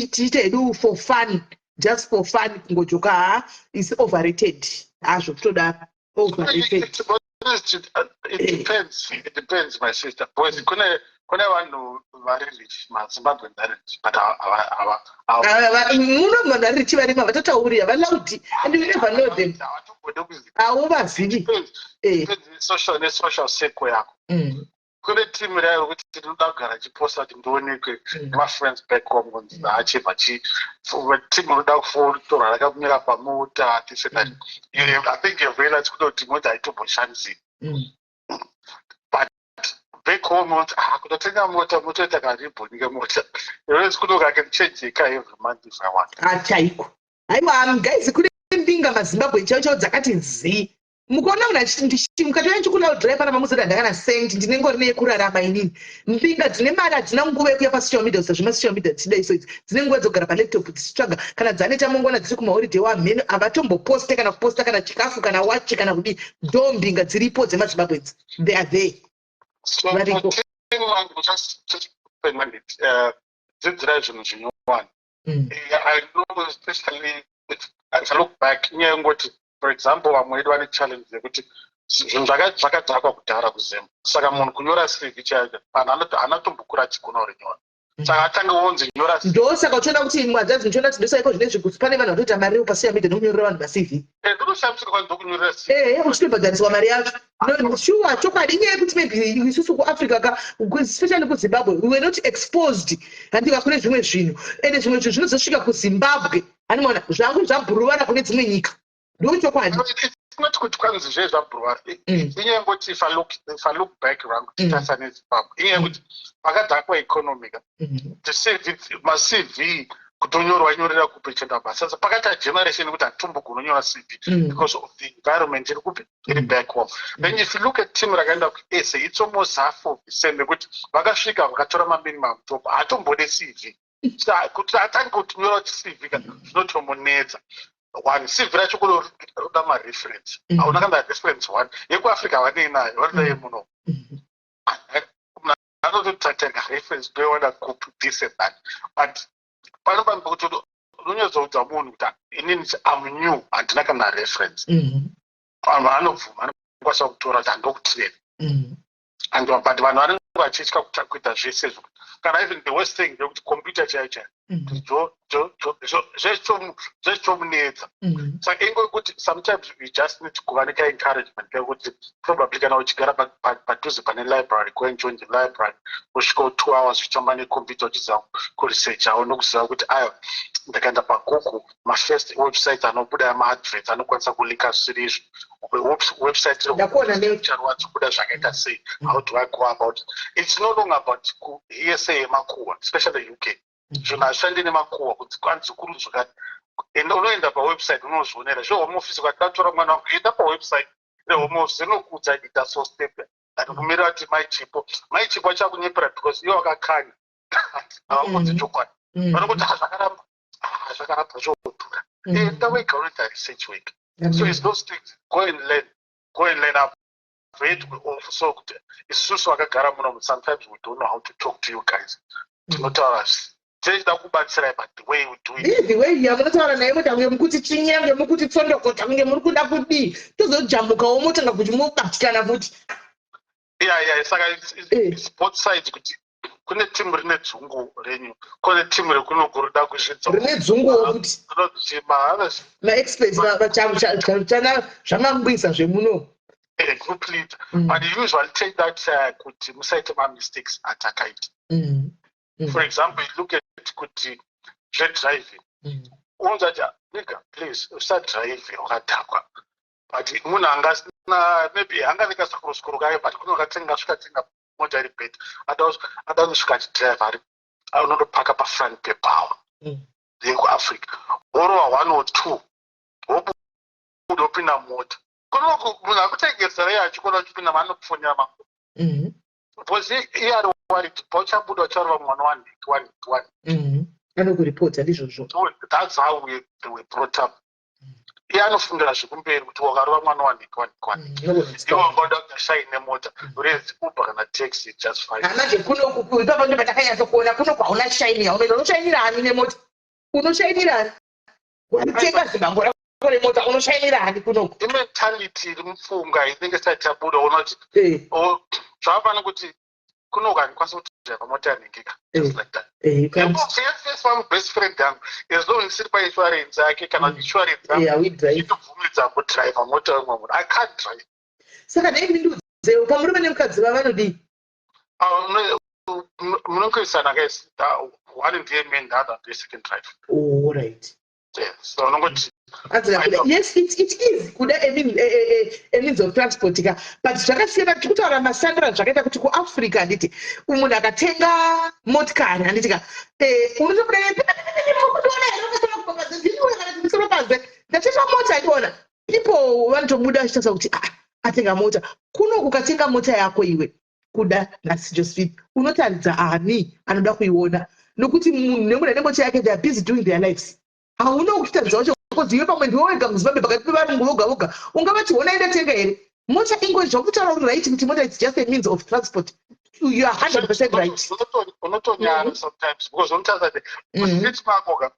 Speaker 1: tiite hedu for fun, just for fun kungojoka is overrated. Azvo kutoda overrated.
Speaker 3: It depends, my sister. Because kune vanhu vari rich, maZimbabwean vari rich, but
Speaker 1: muno vari rich varima vatotaurira valaudi and you never know them. Hauvazivi.
Speaker 3: Social circle yako. Kune team rayo kuti tinoda kugara chiposta kuti ndionekwe friends back home kunzi achibva team inoda kutora rakamira pamota tiseka. I think you've realized kuti mota haitomboshandisi. But back home kutotenga mota takaribhoninge mota. I can change the car every month if I want.
Speaker 1: Chaiko. Aiwa guys kune mbinga maZimbabwe chao dzakati nzi. Mukuona mukati wanchikuna driver namamuzira ndakana send ndinengori nekurarama inini. Mbinga dzine mari hadzina nguva yekuya pasocial media social media dzida iso dzine nguva dzogara palaptop dzichitsvaga kana dzaneta mongona dziri kumaholiday wamhenu avatomboposte kana kuposta kana chikafu kana wachi kana kudi ndo mbinga dziripo dzemaZimbabwe they are there.
Speaker 3: So just dzidzira zvinhu zvinyowani. I know especially as I look back nyangoti for example vamwe vedu vane challenge yekuti zvinhu zvakadhakwa kudhara kuzema saka munhu kunyora CV chaiyo anaatombokura achigona kurinyora saka atanga onzi nyora
Speaker 1: ndosaka uchiona kuti mwadzazi ndichiona kuti ndosaiko zvinezvi kuti pane vanhu vanoita mari pasocial media nokunyorera vanhu maCV
Speaker 3: ndinoshamisika kwani ndokunyorera CV
Speaker 1: uchitobhadhariswa mari yacho sure chokwadi inyaya yekuti maybe isusu kuAfrica especially kuZimbabwe we were not exposed handika kune zvimwe zvinhu ende zvimwe zvinhu zvinozosvika kuZimbabwe hanimona zvangu zvabhuruvana kune dzimwe nyika ndochokwadi.
Speaker 3: Not kuti kwanzi zvezvabhuruvana inyaya yekuti if I look back around kutasana neZimbabwe inyaya yekuti pakadhakwa economic maCV kutonyorwa nyorera kupi chenda basa sasa pakati generation yekuti hatitombogononyora CV because of the environment iri kupi iri back home. Then if you look at team rakaenda kuESA it's almost half of the same yekuti vakasvika vakatora maminimum top hatombode CV kuti atange kutinyora kuti CV zvinotomonetsa. One CV racho kunoda mareference hauna kana reference one yekuAfrica vanei nayo varida yemuno anototatenga reference ndoiona kupi this and that but panopamba kuti unonyatsodza munhu kuti inini I'm new handina kana reference vanhu anobvuma anokwanisa kutora kuti handokutrain but vanhu vanenge vachitya kuita zvese izvo kana even the worst thing ndekuti computer chaiyo zvechomunetsa saka ingekuti sometimes we just need kuva neka-encouragement kekuti probably kana uchigara padhuze pane library go and join the library usvika 2 hours uchitamba necomputer uchiziva kuresearcha nokuziva kuti ayo ndakaenda pagoogle mafirst website anobuda maadverts anokwanisa kulika zvisiri izvo website kuda zvakaita sei how do I go about it? It's no longer about ESA yemakuhwa especially UK zvinhu hazvishandi nemakuhwa kuti kwanzi kuru zvakati ende unoenda pawebsite unozvionera zvehome office kwatatora mwana wangu enda pawebsite rehome office inokuudza ita so step ati kumirira kuti maichipo achakunyepera because iyo wakakanya havakunzi chokwadi vanokuti hazvakaramba zvodhura enda wega unoita research wega so it's those things go and learn up so kuti isusu vakagara muno sometimes we don't know how to talk to you guys tinotaura tichida kubatsirai but the way we do it
Speaker 1: the way yamunotaura naye mota kunge mukuti chinyenge mukuti tsondokota kunge muri kuda kudii tozojamukawo motanga kuti mubatikana futi
Speaker 3: saka it's both sides kuti kune timu rine dzungu renyu kune timu rekunokuruda kuzvidza
Speaker 1: rine dzunguwo futi maexperts zvamangwisa zvemuno
Speaker 3: group leader but you usually take that kuti musaite mistakes atakaita for example you look at kuti driving unzati nigga please usadrive wakadhakwa but munhu angasina maybe anganika sakuroskuru kaye but kuno katenga svikatenga mota iri beta adazosvika achidrive ari unondopaka pafront pepawa yekuAfrica orova 1 or 2 wopinda mota kunoku munhu akutengesera iye achikona uchipinda maanokufonera makuru because iye ari worried pauchabuda ucharova mwana one.
Speaker 1: Anokuripota ndizvozvo.
Speaker 3: That's how we were brought up. Iye anofungira zvekumberi kuti wakarova mwana one. Iwe wangauda kutashayine mota urezi uber kana taxi just fine.
Speaker 1: Manje kunoku ipapa ndo patakanyatsa kuona kunoku hauna shaini yaunenge unoshayinirani nemota. Unoshayinirani. Wanotenga zibango rako remota unoshayinirani kunoku.
Speaker 3: Imentality iri mupfunga inenge isati yabuda unoti zvavafana kuti kunoku handikwanisi kudhiraivha mota yanhengeka. Just like that. Yes, my best friend yangu as long as siri painsurance yake kana insurance yangu itobvumidza kudhiraivha mota yomwe munhu. I can't drive.
Speaker 1: Saka dai ndindudzeo pamurume nemukadzi vavanodii?
Speaker 3: Munongoisana guys, one ndiye main, the other ndiye second drive.
Speaker 1: All right.
Speaker 3: Yeah, so unongoti
Speaker 1: yes, it is kuda a means of transport but zvakasiyana tikutaura masandra zvakaita kuti kuAfrica handiti munhu akatenga motikari handiti unotobuda ndatenga mota iona people vanotobuda vachitaura kuti atenga mota kuno kukatenga mota yako iwe kuda nhasi Josephine unotaridza ani anoda kuiona nokuti munhu nemunhu ane mota yake they are busy doing their lives. Hauna kutaridza wacho because iwe pamwe ndiwe wega muZimbabwe pakati pevarungu voga ungavati hona ndatenga here mota ingozva zvakutaura uri right kuti mota it's just a means of transport. You are 100% right.
Speaker 3: Unotonyara sometimes because unotaridza kuti street makoga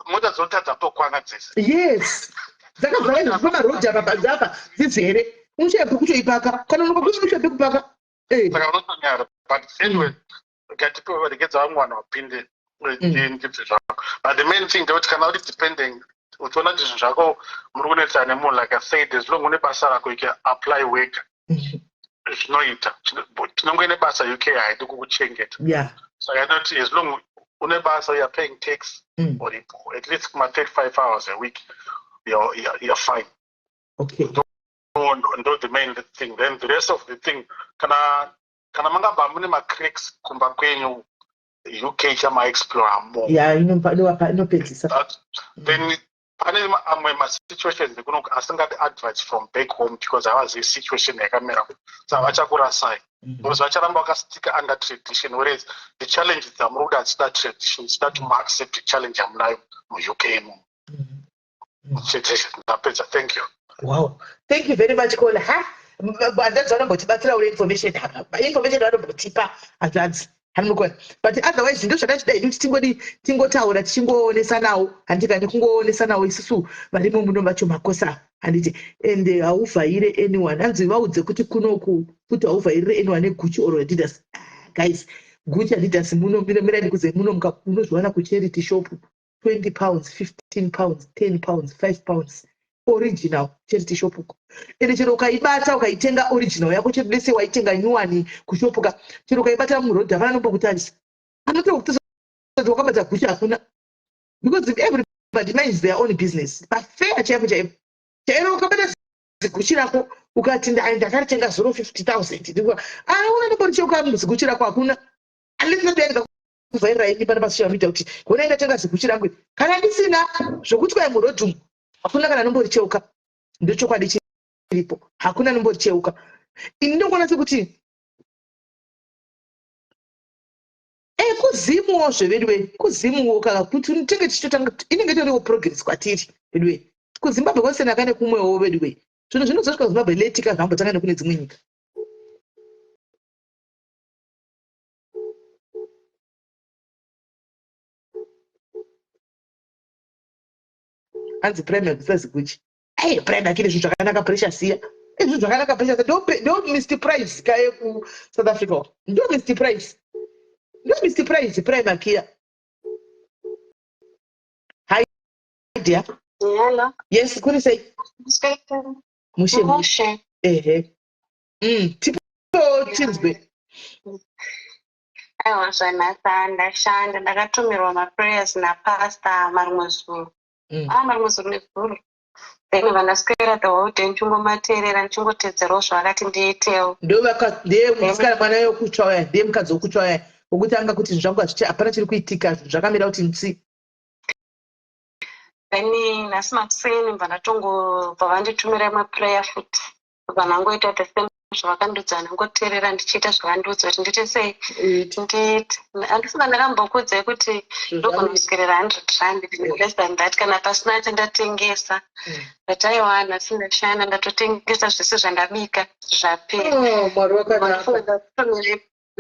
Speaker 3: mota dzinotadza kutokwana dzese.
Speaker 1: Yes. Dzakazara nezvemarodhi apa dzidzi here unochayabva kutoipaka kana unokakuti unochayabva kupaka.
Speaker 3: Saka unotonyara but anyway ngatipewo varegedza vamwe vanhu vapinde ndibve zvako. But the main thing ndekuti kana uri depending uchiona kuti zvinhu zvako muri kunetsana nemunhu like I said as long une basa rako you can apply wega zvinoita tinongoine basa UK haidi kukuchengeta. So I know as long une basa you are paying tax or at least 35 hours a week you're fine.
Speaker 1: Okay.
Speaker 3: Ndo the main thing. Then the rest of the thing kana mangabva mune macracks kumba kwenyu UK chama explore more.
Speaker 1: Yeah, inopedzisa.
Speaker 3: Then pane amwe masituations ekunoku asingadi advice from back home because havazivi situation yakamera saka vachakurasai because vacharamba vakastika under tradition whereas the challenge dzamuri kuda hadzida tradition dzida to accept challenge yamunayo muUK imo. Ndapedza. Thank you.
Speaker 1: Wow, thank you very much Kola. Hanzvadzi vanombotibatsira uri information vanombotipa hanzvadzi. But otherwise ndo zvakachidai kuti tingotaura tichingoonesanawo handikani kungoonesanawo isusu varimo muno vacho makosa handiti and hauvhaire anyone hanzi vaudze kuti kunoku kuti hauvhairire anyone eGucci or Adidas. Guys, Gucci Adidas muno mirandi kuze muno munozviwana kucharity shop 20 pounds 15 pounds 10 pounds 5 pounds original charity shop uko ende chero ukaibata ukaitenga original yako chero lese waitenga nyuwani kushopuka chero ukaibata murodhi hapana nombokutarisa anotokutoza wakabata Gucci hakuna because everybody minds their own business but fair chaipo chero ukabata Gucci rako ukati ndakaritenga 50,000 una cheuka Gucci rako hakuna unless ndoenda kuvhairira ini pana pasocial media kuti kona ndatenga Gucci rangu kana ndisina zvokuti kwai murodhi hakuna kana nomboricheuka ndochokwadi chiripo hakuna nomboricheuka ini ndinogona sekuti kuzimuwo zvevedwe kuzimuwo kaka kuti unotenge tichitotanga inenge toriwo progress kwatiri vedwe kuZimbabwe kwasena kane kumwewo vedwe zvinhu zvinozosvika Zimbabwe leti kazvambotanga nekune dzimwe nyika. Hanzi prime yakusazi Gucci. Prime akiri zvinhu zvakanaka precious siya. Zvinhu zvakanaka precious don't Mr Price kaye ku South Africa. Don't Mr Price. Don't Mr Price prime akia. Hi dear.
Speaker 2: Hello.
Speaker 1: Yes, kuri say.
Speaker 2: Mushe.
Speaker 1: Tipo Tinsbe.
Speaker 2: Aiwa ndashanda ndakatumirwa maprayers napastor Marumuzuru. Marumuzuru nezuru. Then vandaswera the whole day ndichingomateerera ndichingotedzerawo zvakati ndiitewo.
Speaker 1: Ndiye musikana mwana yokutsvaya ndiye mukadzi wokutsvaya wokuti anga kuti zvinhu zvangu hapana chiri kuitika zvakamira kuti nzi.
Speaker 2: Then nhasi makuseni mva vandititumirai maprayer futi vanangoita the same zvakandudzana ngoteerera ndichiita zvakandudzwa kuti ndite sei nditi andisina ndakambokudzai kuti ndogona kuswirira 100 rand less than that kana pasina chandatengesa but aiwa nhasi ndashana ndatotengesa zvese zvandabika zvapera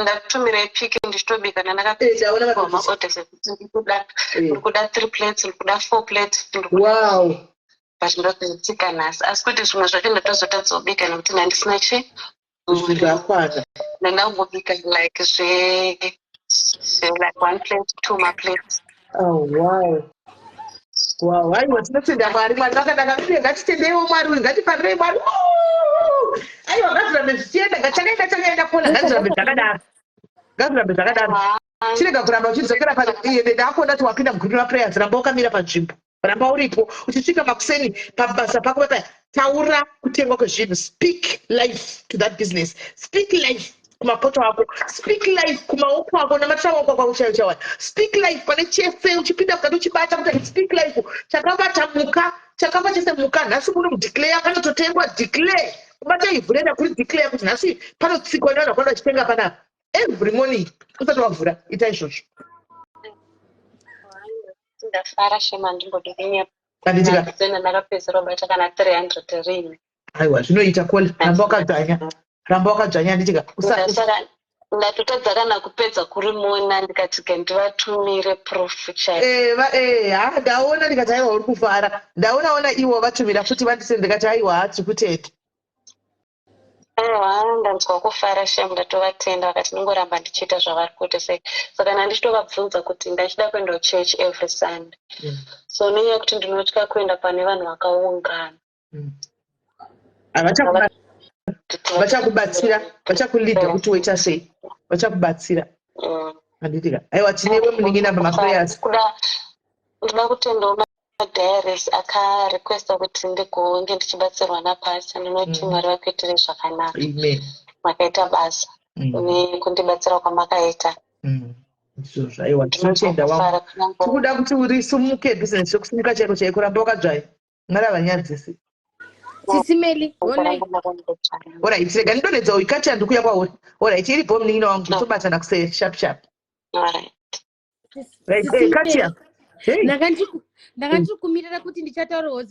Speaker 2: ndatumirai piki ndichitobika ndandakapedza maorders ekuti ndikuda 3 plates ndikuda 4 plates but ndozoitika nhasi asi kuti zvimwe zvacho ndatozotadza kubika nekuti ndandisina
Speaker 1: zvakwana
Speaker 2: ndandangobika like like 1 plate 2 maplates.
Speaker 1: Wow, aiwa tinotenda Mwari akadaka ngatitendewo Mwari ngatiparire Mwari aiwa ngazirambe zvichienda chakaenda kuona ngazirambe zvakadaro chirega kuramba uchidzokera ndakuona kuti wapinda mugrupu maprayers ramba wakamira panzvimbo ramba uripo uchisvika makuseni pabasa pako paya taura kutengwa kwezvinhu speak life to that business speak life kumapoto ako speak life kumaoko ako namatsamaoko ako chaiwo speak life pane chefe uchipinda mukati uchibata kuti speak life chakabata muka chakamba chese muka nhasi kuno kudeclare panototengwa declare kubata ivhu renda kuri declare kuti nhasi panotsikwa nevanhu vakanda vachitenga panapa every morning usati wavhura ita izvozvo
Speaker 2: ndafara shema ndimbodirinya
Speaker 1: kanditika
Speaker 2: ndakapedzera kubata kana 300 rimwe
Speaker 1: aiwa zvinoita kole ramba wakadzvanya nditika
Speaker 2: ndatotadza kana kupedza kurimona ndikatika ndivatumire proof chaivo
Speaker 1: ndaona ndikati aiwa uri kufara ndaona ivo vatumira futi vandise ndikati aiwa hatiri kutete
Speaker 2: aiwa ndanzwa kufara shemu ndatovatenda vakati ndingoramba ndichiita zvavari kuti sei saka nandichitovabvunza kuti ndachida kuenda church every Sunday so nenyaya yekuti ndinotya kuenda pane vanhu vakaungana
Speaker 1: vachakubatsira vachakulidha kuti woita sei vachakubatsira handitika aiwa tinewe munin'ina pamaprayers
Speaker 2: ndoda kutendawo madiaries akarequesta kuti ndigonge ndichibatsirwa napasi ndinoti Mwari vakuitire zvakanaka makaita basa kundibatsira kwamakaita
Speaker 1: izvozvo aiwa tinotenda wangu tikuda kuti urisumuke business yokusumuka chaiko chaiko ramba wakadzvanya Mwari avanyadzisi
Speaker 4: SIS MELLY
Speaker 1: alright rega ndidonedza uikati handikuya kwauri alright iripo munin'ina wangu tobatana kusei sharp right katia
Speaker 4: ndakandikumirira kuti ndichataurawo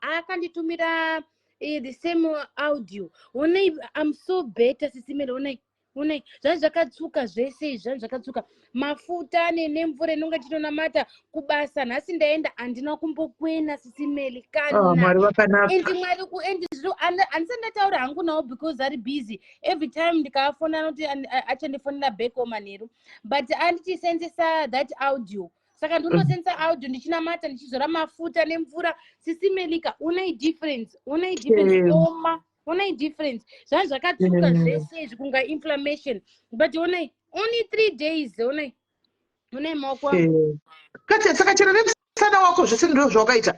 Speaker 4: akanditumira the same audio onai I'm so better SIS MELLY onai zvazvi zvakatsuka zvese izvi zvakatsuka mafuta nemvura inonga chitonamata kubasa nhasi ndaenda handina kumbokwena SIS MELLY kana
Speaker 1: Mwari wakanaka
Speaker 4: and handisa ndataura hangu nawo because ari busy every time ndikaafona anoti achandifonera back omanheru but andichisenzesa that audio saka ndinosenza audio ndichinamata ndichizora mafuta nemvura SIS MELLY unai difference oma onai difference zvazvi zvakatsuka zvese izvi kunga inflammation but onai only 3 days onai maoko
Speaker 1: kati saka chero nemusana wako zvese ndizvo zvawakaita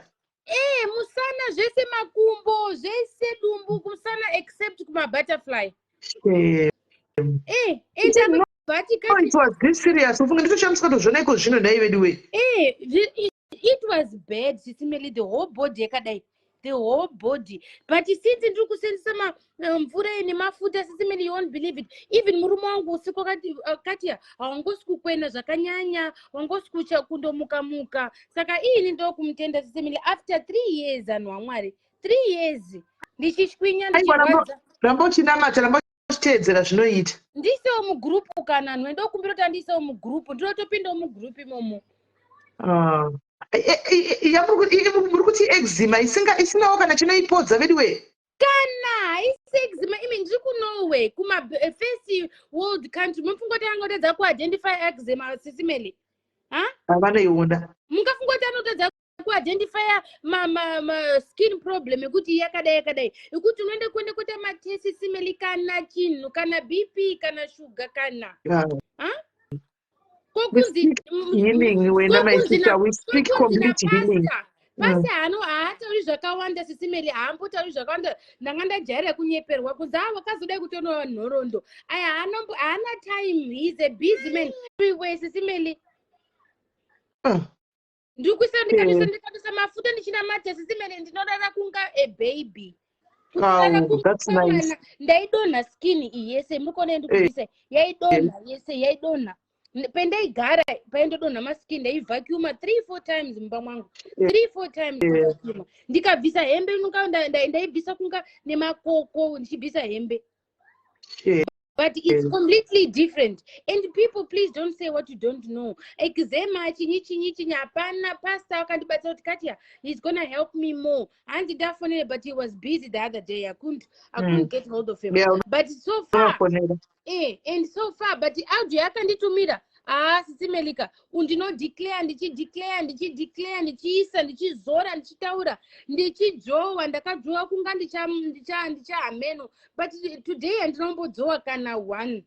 Speaker 4: musana zvese makumbo zvese dumbu kusana except kumabutterfly
Speaker 1: it was this serious ufunga nditoshamisa kutozvona iko zvino nhai vedu we
Speaker 4: it was bad SIS MELLY the whole body yakadai the whole body but since ndiri kusenzesa mvura nemafuta SIS MELLY you won't believe it even murume wangu usiku akati hawangosi kukwena zvakanyanya wangosi kundomuka saka ini ndokumutenda SIS MELLY after 3 years anhu waMwari 3 years ndichishwinya ndichirwadza
Speaker 1: ramba uchinamata ramba uchiteedzera zvinoita
Speaker 4: ndisewo mugrupu kana anhu ndokumbira kuti andisewo mugrupu ndinotopindawo mugrupu imomo
Speaker 1: muri kuti eczema isinawo kana chinoipodza vedu we
Speaker 4: kana eczema imi ndiri kunorway kumafirst world country mufunga kuti angotedza kuidentify eczema SIS MELLY
Speaker 1: havanoiona
Speaker 4: mungafunga kuti anotedza kuidentifya skin problem yekuti yakadai yekuti unoende kuende kuita matest SIS MELLY kana chinhu kana bp kana shuga kana
Speaker 1: healing wena my sister we speak complete healing
Speaker 4: pasi haatauri zvakawanda SIS MELLY haambotauri zvakawanda ndanga ndajaira kunyeperwa kunzi wakazodai kutonova nhorondo aya haana time he is a busy man everywhere SIS MELLY ndiri kuisa ndikadusa mafuta ndichinamata SIS MELLY ndinorara kunga a baby
Speaker 1: Oh, that's nice.
Speaker 4: Ndaidonha skin iyi yese mukona ndikubvisa yaidonha yese yaidonha pendaigara paindodonha maskin ndaivhacuma 3-4 times mumba mwangu 3-4 times kuvhacuma ndikabvisa hembe ndaibvisa kunga nemakoko ndichibvisa hembe. But it's completely different. And people, please don't say what you don't know. Eczema, chinyi, hapana, pastor, akandibata kuti Katia, he's gonna help me more. And definitely, but he was busy the other day. I couldn't get hold of him. Yeah. But so far, and so far, but audio akanditumira. Sisi Melika, undinodeclare, ndichideclare, ndichiisa, ndichizora, ndichitaura, ndichidzowa, ndakadzowa kunga ndichahameno. But today andinombodzova kana one.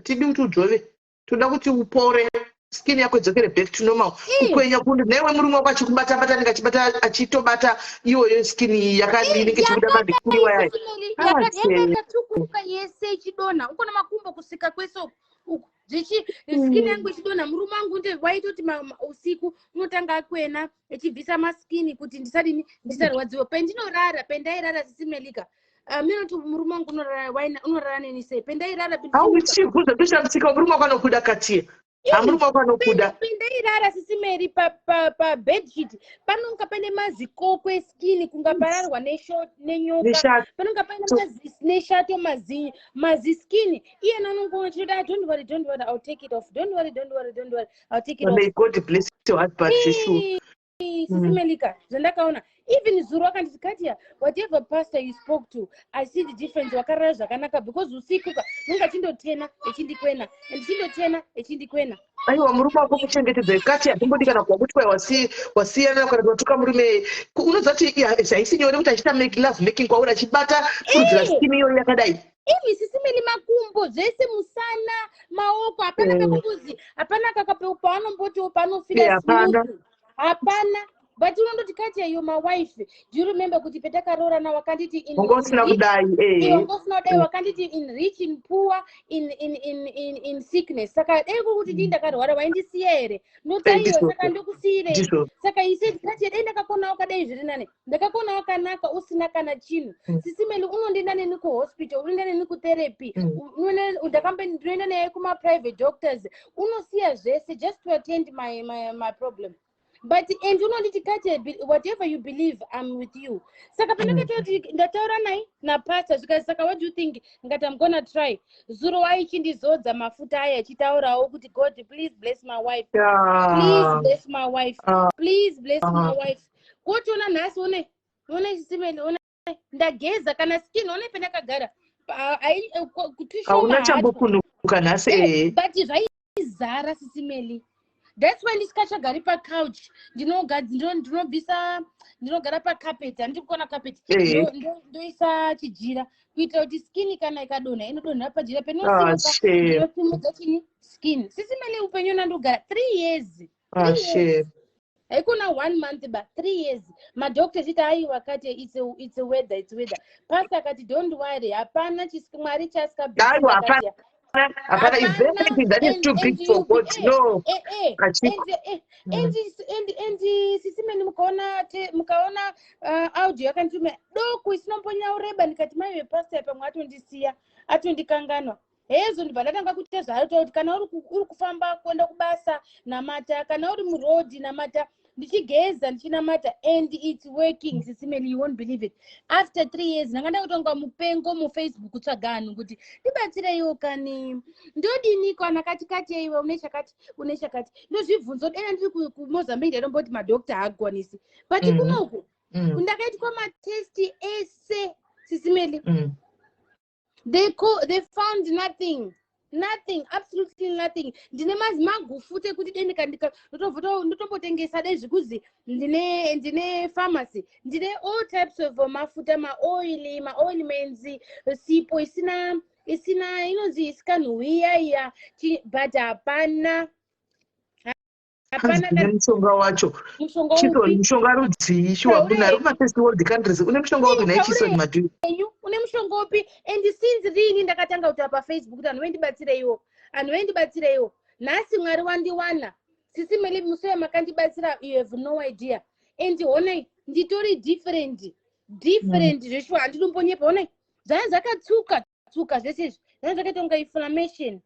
Speaker 1: Tidi kuti udzove. Toda kuti upore. Skin yako idzokere back to normal. Kukwenya kundu newe murume wako achikubata nikachibata achitobata iwoyo skin yakadini kechibuda madhikuri waya.
Speaker 4: Yakatukuka yese ichidonha. Uko namakumbo kusika kweso. Skin yangu ichidonha. Murume wangu waitoti usiku unotanga kwena echibvisa maskini kuti ndisarwadziwa. Pendinorara, pendairara Sisi Melika. Minoti murume wangu unorara neni sei. Pendairara
Speaker 1: uchibuza tushamsika murume wako anokuda Katia.
Speaker 4: Pendairara Sisi Mary pa bedsheet panonga pane mazikoko eskin kunga pararwa nenyoka panonga pane neshato maziskin iye nanongona chinoda don't worry I'll take it off don't worry I'll take it off.
Speaker 1: May God bless your heart, but Sisi
Speaker 4: Melika zvandakaona even zuro akanditi Katia whatever pastor you spoke to I see the difference wakarara zvakanaka because usiku nonga chindotena echindikwena ndichindotena echindikwena.
Speaker 1: Aiwa murume wako muchengetedze Katia ndimbodi kana kwakutwa wasiyana kana watuka murume unozati haisi nyore kuti achita make love making kwauri achibata kurudzira skin iyo yakadai.
Speaker 4: Sisi Meli makumbo zvese musana maoko hapana kakubuzi hapana kakapeupaanomboti panofira smooth hapana. But unondoti Katia you're my wife. Do you remember kuti petakarora na wakanditi in wakanditi in rich in poor in sickness. Saka kuti ndakarwara waindisiya here. Notaiwa saka ndokusiyire. Saka he said Katia ndakakona wakadai zviri nane. Ndakakona wakanaka usina kana chinhu. Sisi Meli unondinda neni ku hospital, unondinda neni ku therapy. Ndinoenda naye kuma private doctors. Unosiya zvese just to attend my problem. But and you know Katia, whatever you believe, I'm with you. Saka ndataura nai na pastor saka what do you think ngati I'm gonna try. Zuro aichindizodza mafuta aya achitaurawo kuti God please bless my wife. Please bless my wife. Please bless my wife. Kotiona nhasi one Sisi one ndageza kana skin one pendakagara.
Speaker 1: Hauna chambokunuka nhasi.
Speaker 4: But zvaizara Sisi Meli. That's why ndisikachagari couch ndinogara carpet handikona carpet ndoisa chijira kuitira kuti skin kana ikadonha inodonhera pajira penosimuka ndinosimudza chini skin. Sisi Meli upenyu nandogara 3 years. Haikuna 1 month but 3 years. Madoctor chiti aiwa Katia it's a weather. Pastor akati don't worry hapana Mwari chasikabvisa Katia.
Speaker 1: Apana is anything that is too big for God. No.
Speaker 4: And Sisi Meli mukaona audio yakandituma doko isinombonya ureba ndikati maiwe pastor pamwe atondisiya atondikanganwa. Hezo ndibva ndatanga kuita zvaarota kuti kana uri kufamba kuenda kubasa namata kana uri muroad namata ndichigeza ndichinamata and it's working Sisi Meli you won't believe it. After 3 years ndanga ndakutonga mupengo muFacebook tsvaganhu kuti ndibatsireiwo kani ndodini kana Katia iwe une chakati ndozvibvunzo dena ndiri kuMozambique ndomboti madoctor haagwanisi but kunoku ndakaitwa matesti ese Sisi Meli they found nothing, absolutely nothing. Ndine magufute kuti denika ndotombotengesa dai zvikuzi ndine pharmacy ndine all types of mafuta maoilments sipo isina inonzi isikanhuiya but hapana
Speaker 1: mushonga wacho mushonga rudzii shiwabunari kumafirst world countries une mushonga wapi naichiswa nemadhii
Speaker 4: une mushonga upi and since rini ndakatanga kuti paFacebook kuti anhu vendibatsireiwo nhasi Mwari wandiwana Sisi Meli muswe makandibatsira you have no idea and honai nditori different different zveshuwa handinombonyepa onai zvanga zvakatsuka zvese izvi zvanga zvakaita kunga inflammation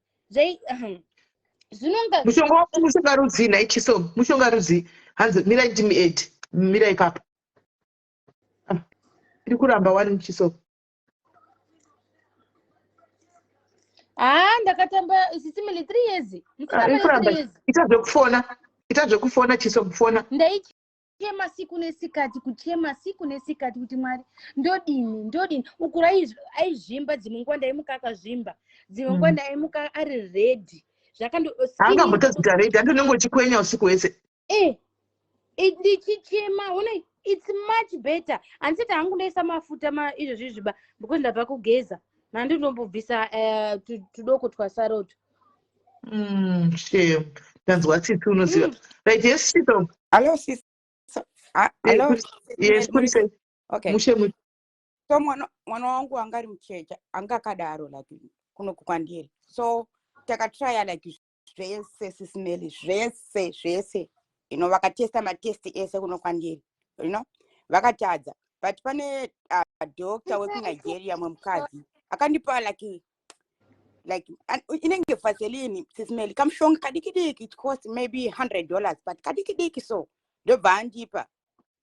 Speaker 4: zvinonga
Speaker 1: mushonga rudzi nhai Chisomo mushonga rudzi hanzi mirai ndimi mirai papa iri kuramba wani Chisomo
Speaker 4: ndakatamba SIS-MELLY 3 years
Speaker 1: ita zvekufona Chisomo fona
Speaker 4: ndaichema siku nesikati kuti Mwari ndodini ukura aizvimba dzimwe nguva ndaimuka akazvimba dzimwe nguva ndaimuka ari redi
Speaker 1: zvakandoskinangambotadzita redi andonongochikwenya usiku wese
Speaker 4: ndichichema onai it's much better handisati hangu ndaisa mafuta izvozvi zviba because ndabva kugeza nandinombobvisa tudoko twasaroto
Speaker 1: shame ndanzwa tsitsi unoziva right yes Chisomo
Speaker 5: Hello, sis. Hello.
Speaker 1: Yes, kurise.
Speaker 5: Okay.
Speaker 1: Mushe.
Speaker 5: So mwana wangu angari mchecha, anga kadaro like kuno kukwandiri. So takatry like zvese SIS MELLY, zvese. You know, vakatesta matesti ese kuno kwandiri. You know, vakatadza. But pane doctor weku Nigeria mumkazi. Akandipa like inenge Vaseline SIS MELLY kamshonga kadikidiki, it costs maybe $100, but kadikidiki so ndobva andipa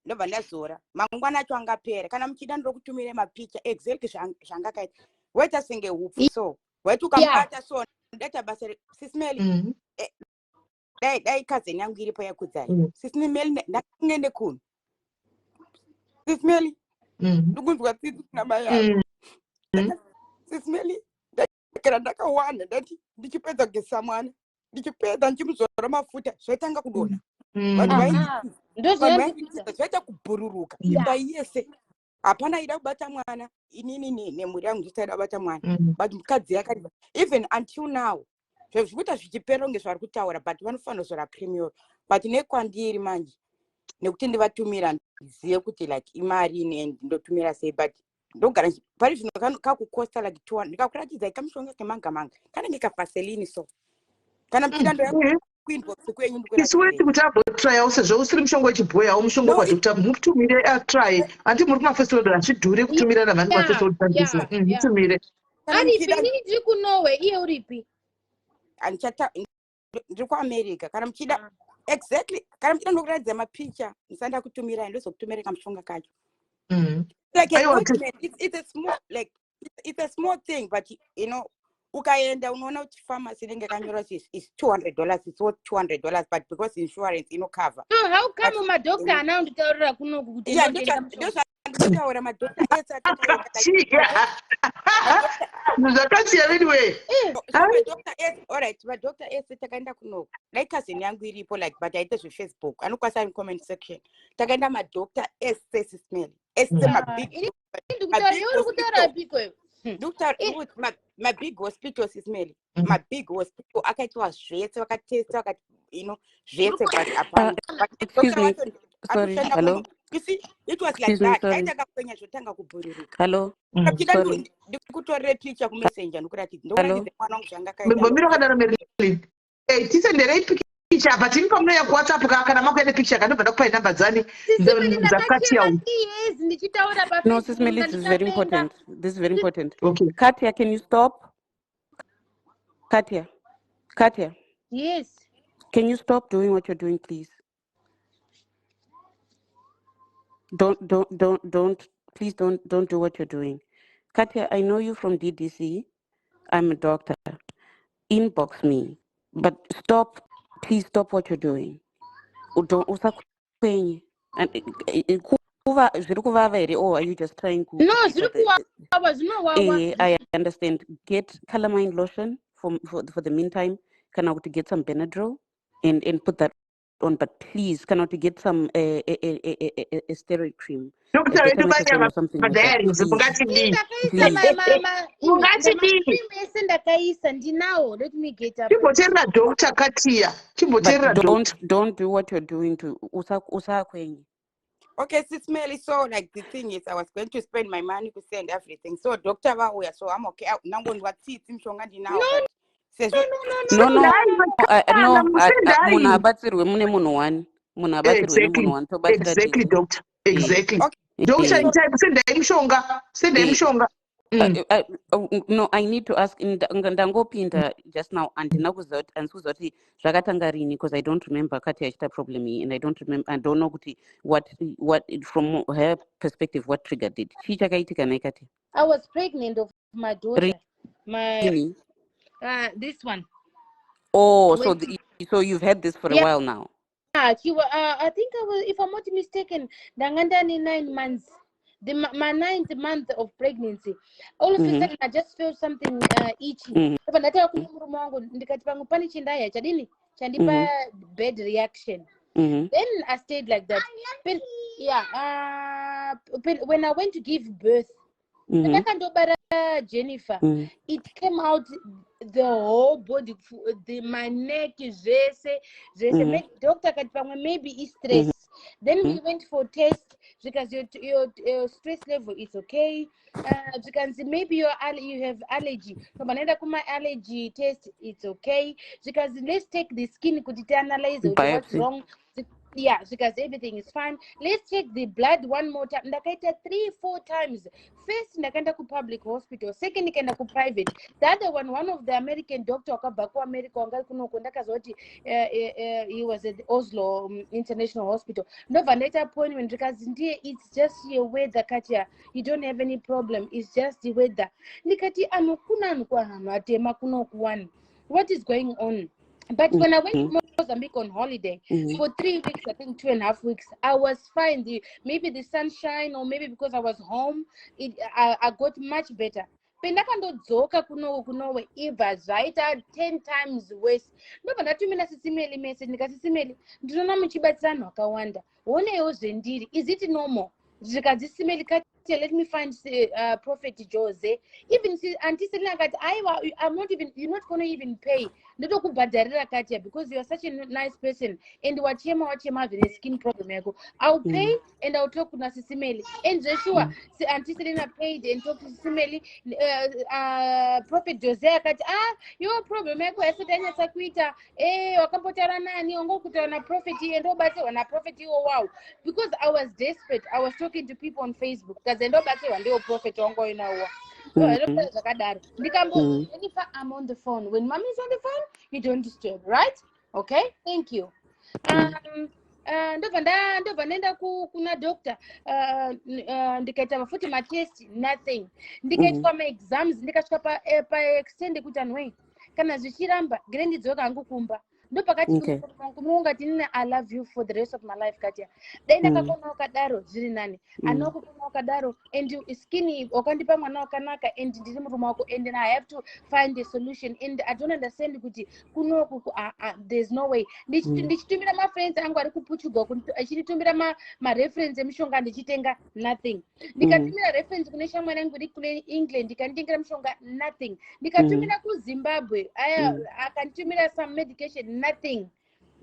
Speaker 5: ndobva ndazora mangwana acho angapera kana muchida ndokutumire mapicha exactly zvangakaita waita senge hupfu so waiti ukamubata so ndata basa SIS MELLY dai cousin yangu iripo yakudzai SIS MELLY ndakungende kuno SIS MELLY ndukunzwa tsitsi kunabaya SIS MELLY kana ndakawanda ndati ndichipedza kugesa mwana ndichipedza ndichimuzora mafuta zvaitanga kudonha zvaita kubhururuka imba yese hapana ida kubata mwana inini nemhuri yangu ndisaida kubata mwana but mukadzi yakati even until now zvekuita zvichipera kunge zvari kutaura but vanofanira kuzora premium but nekwandiri manje nekuti ndivatumira ndizive kuti like imari ndotumira sei but ndogara pari zvino kakukosta like 200 ndikakuratidza ikamushonga kemanga kanenge kaVaseline so kana mchida ndo inbox kwenyu
Speaker 1: ndikuratidza kuti abotry sezvo usiri mushonga wechibhoyi hawo mushonga kwadokta mutumire atry anti muri kumafestival azvidhure kutumira navanhu kumafestival kutambisa mutumire
Speaker 4: ari penini ndiri kunorway iye uripi
Speaker 5: andichata ndiri kuAmerica kana mchida exactly kana mchida ndokuratidza mapicha ndisanda kutumira ndozokutumira kamushonga kacho like it's a small thing but you know ukaenda unoona kuti pharmacy inenge kanyorwa is $200 it's worth $200 but because insurance cover
Speaker 4: so how come madoctor ana unditaurira kuno kuti
Speaker 5: nditaura madoctor
Speaker 1: zvakasiya anyway
Speaker 5: madoctor ese takaenda kuno like cousin yangu iripo like but aite zveFacebook anokwanisa in comment section takaenda madoctor ese SIS MELLY ese mabig my big hospital SIS MELLY my big hospital akaitwa zvese vakatesta vakati zvese but apana
Speaker 6: excuse me sorry hello
Speaker 5: you see it was like that aitaka kwenya zvotanga kubhururuka
Speaker 6: hello sorry
Speaker 5: ndikutorere picture kumessenger ndikuratidza ndokuratidza mwana wangu zvangakaita
Speaker 1: mbomira kadaro Merlin tisenderei picture apa tiri pamunoya kuWhatsApp kana makuenda picture kanobva ndakupai namba dzani dzakatiya
Speaker 6: no SIS MELLY this is very important
Speaker 1: okay
Speaker 6: Katia can you stop Katia
Speaker 4: yes
Speaker 6: can you stop doing what you're doing please please don't do what you're doing Katia I know you from DDC I'm a doctor inbox me but please stop what you're doing usakwenye and zviri kuvava here or are you just trying to
Speaker 4: no zviri kuwawa zvinowawa
Speaker 6: I understand get calamine lotion for the meantime kana kuti get some Benadryl and put that on but please kana kuti get some a steroid cream
Speaker 1: Doctor
Speaker 6: or something like that
Speaker 4: ese ndakaisa ndinawo let me get up
Speaker 1: chimboterera Dr. Katia chimboterera
Speaker 6: don't do what you're doing to usakwenye
Speaker 5: okay SIS MELLY so like the thing is I was going to spend my money to send everything so doctor vauya so I'm okay nangondwa tsitsi mushonga ndinawo
Speaker 6: no munhu abatsirwe mune munhu one tobatsira
Speaker 1: exactly doctor exactly
Speaker 5: okay
Speaker 1: Junction time, send them shonga. Send them shonga.
Speaker 6: No, I need to ask ndangopinda just now andina kuziva kuti zvakatanga rini because I don't remember kati achita problem iyi and I don't know kuti what from her perspective what triggered it. Chii chakaitika naye kati?
Speaker 4: I was pregnant of my daughter. My this one.
Speaker 6: Oh, so you've had this for a while now.
Speaker 4: She was, I think I was, if I'm not mistaken, Dangandani 9 months. My 9th month of pregnancy. All of a sudden, I just felt something itchy. But chandipa bed reaction. Then I stayed like that. When I went to give birth, Jennifer, it came out the whole body, my neck is doctor maybe it's stress. Then we went for test because your stress level is okay. You can see maybe you have allergy. From another allergy test, it's okay. Because let's take the skin could analyze what's wrong. Yeah, because everything is fine. Let's check the blood one more time. Ndakaita 3-4 times. First, ndakaenda ku public hospital. Second, ndakaenda ku private. The other one of the American doctor akabva ku America wanga kunoko ndakazoti he was at the Oslo International Hospital. Ndobva ndaita appointment because ndiye it's just your weather Katya. You don't have any problem. It's just the weather. Ndikati anokuna hanhu atema kunokuwani. What is going on? But when I went to Mozambique on holiday for 3 weeks, I think 2.5 weeks, I was fine. Maybe the sunshine, or maybe because I was home, I got much better. Pendakandodzoka kunowe ibva zvaita 10 times worse. Ndobva ndatumira sisimeli message ndikasisimeli ndinoona muchibatsira vanhu vakawanda. Wonewo zvendiri. Is it normal? Zvikadzisimeli let me find Prophet Jose. Even Auntie Selina got I'm not even, you're not gonna even pay. Because you are such a nice person and wachema have a skin problem. I'll pay and I'll talk to Sisimeli. And Joshua, Auntie Selina paid and talked to Sisimeli. Prophet Jose got your problem. I said Sakwita, Wakampotara nani, Ongokutana prophet and Robert on a prophet. Wow. Because I was desperate. I was talking to people on Facebook. Nobody one day prophet ongoing now. Jennifer, I'm on the phone. When mommy's on the phone, you don't disturb, right? Okay, thank you. Ndobva nenda kuna doctor ndikaita mafuti matest nothing. Ndikaitwa ma-exams ndikasvika pa-extend kuti anhu kana zvichiramba ngere ndidzoka hangu kumba. Ndopakati kumungati nina I love you for the rest of my life Katya. Then ndakakona ukadaro zviri nani. Anokukona ukadaro and skinny wakandipa mwana wakanaka and ndiri murume wako and I have to find a solution and I don't understand kuti kunoku there's no way. Ndichitumira ma friends angu ari kuPortugal achitumbira ma reference emishonga ndichitenga nothing. Ndikatumira reference kune shamwari yangu iri kune England ndikanditengera mishonga nothing. Ndikatumira ku Zimbabwe akanditumira some medication nothing.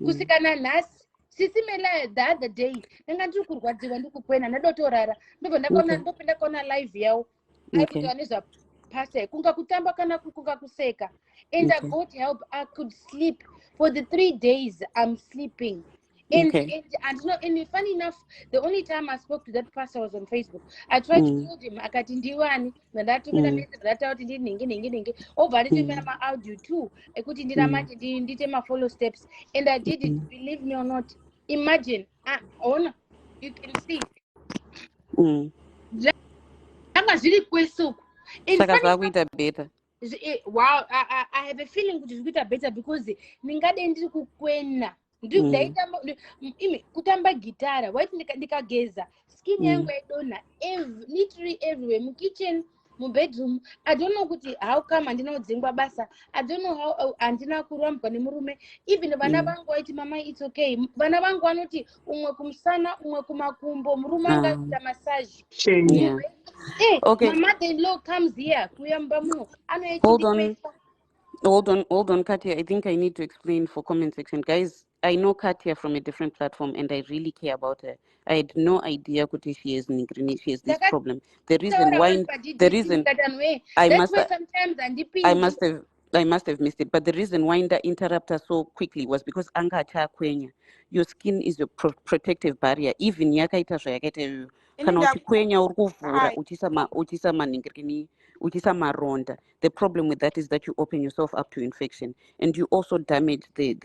Speaker 4: Kusikana nhasi sisimela the other day ndanga ndiri kurwadziwa ndikukwena ndadotorara ndopinda kona live yawo aikuti vanezva pastor kunga kutamba kana kunga kuseka and I got help. I could sleep for the 3 days. I'm sleeping. And funny enough, the only time I spoke to that pastor was on Facebook. I tried to call him. Akati ndiwani ndatumira message ndataura kuti ndinenge obva nditumira ma audio too ekuti ndiramati ndite ma follow steps and I did it. Believe me or not, imagine you can see zvanga zviri kwesuku.
Speaker 6: Saka zvakuita better.
Speaker 4: Wow, I have a feeling kuti zvikuita better because ndingade ndiri kukwena kutamba gitara waiti ndikageza skin yangu yaidonha literally everywhere, mukitchen, mubedroom. I don't know kuti how come andinodzingwa basa. I don't know how andina kurambwa nemurume. Even vana vangu vaiti mama it's okay. Vana vangu vanoti umwe kumusana umwe kumakumbo, murume angaita massage.
Speaker 6: Okay.
Speaker 4: My mother-in-law comes here kuyamba muno
Speaker 6: Hold on, Katya. I think I need to explain for comment section. Guys, I know Katya from a different platform and I really care about her. I had no idea Kuti she has this problem. The reason why I must have missed it. But the reason why I interrupt her so quickly was because anga cha kwenya. Your skin is your protective barrier. Even yakaita kana uchikwenya uri kuvhura uchisa maningirikini uchisa maronda. The problem with that is that you open yourself up to infection and you also damage the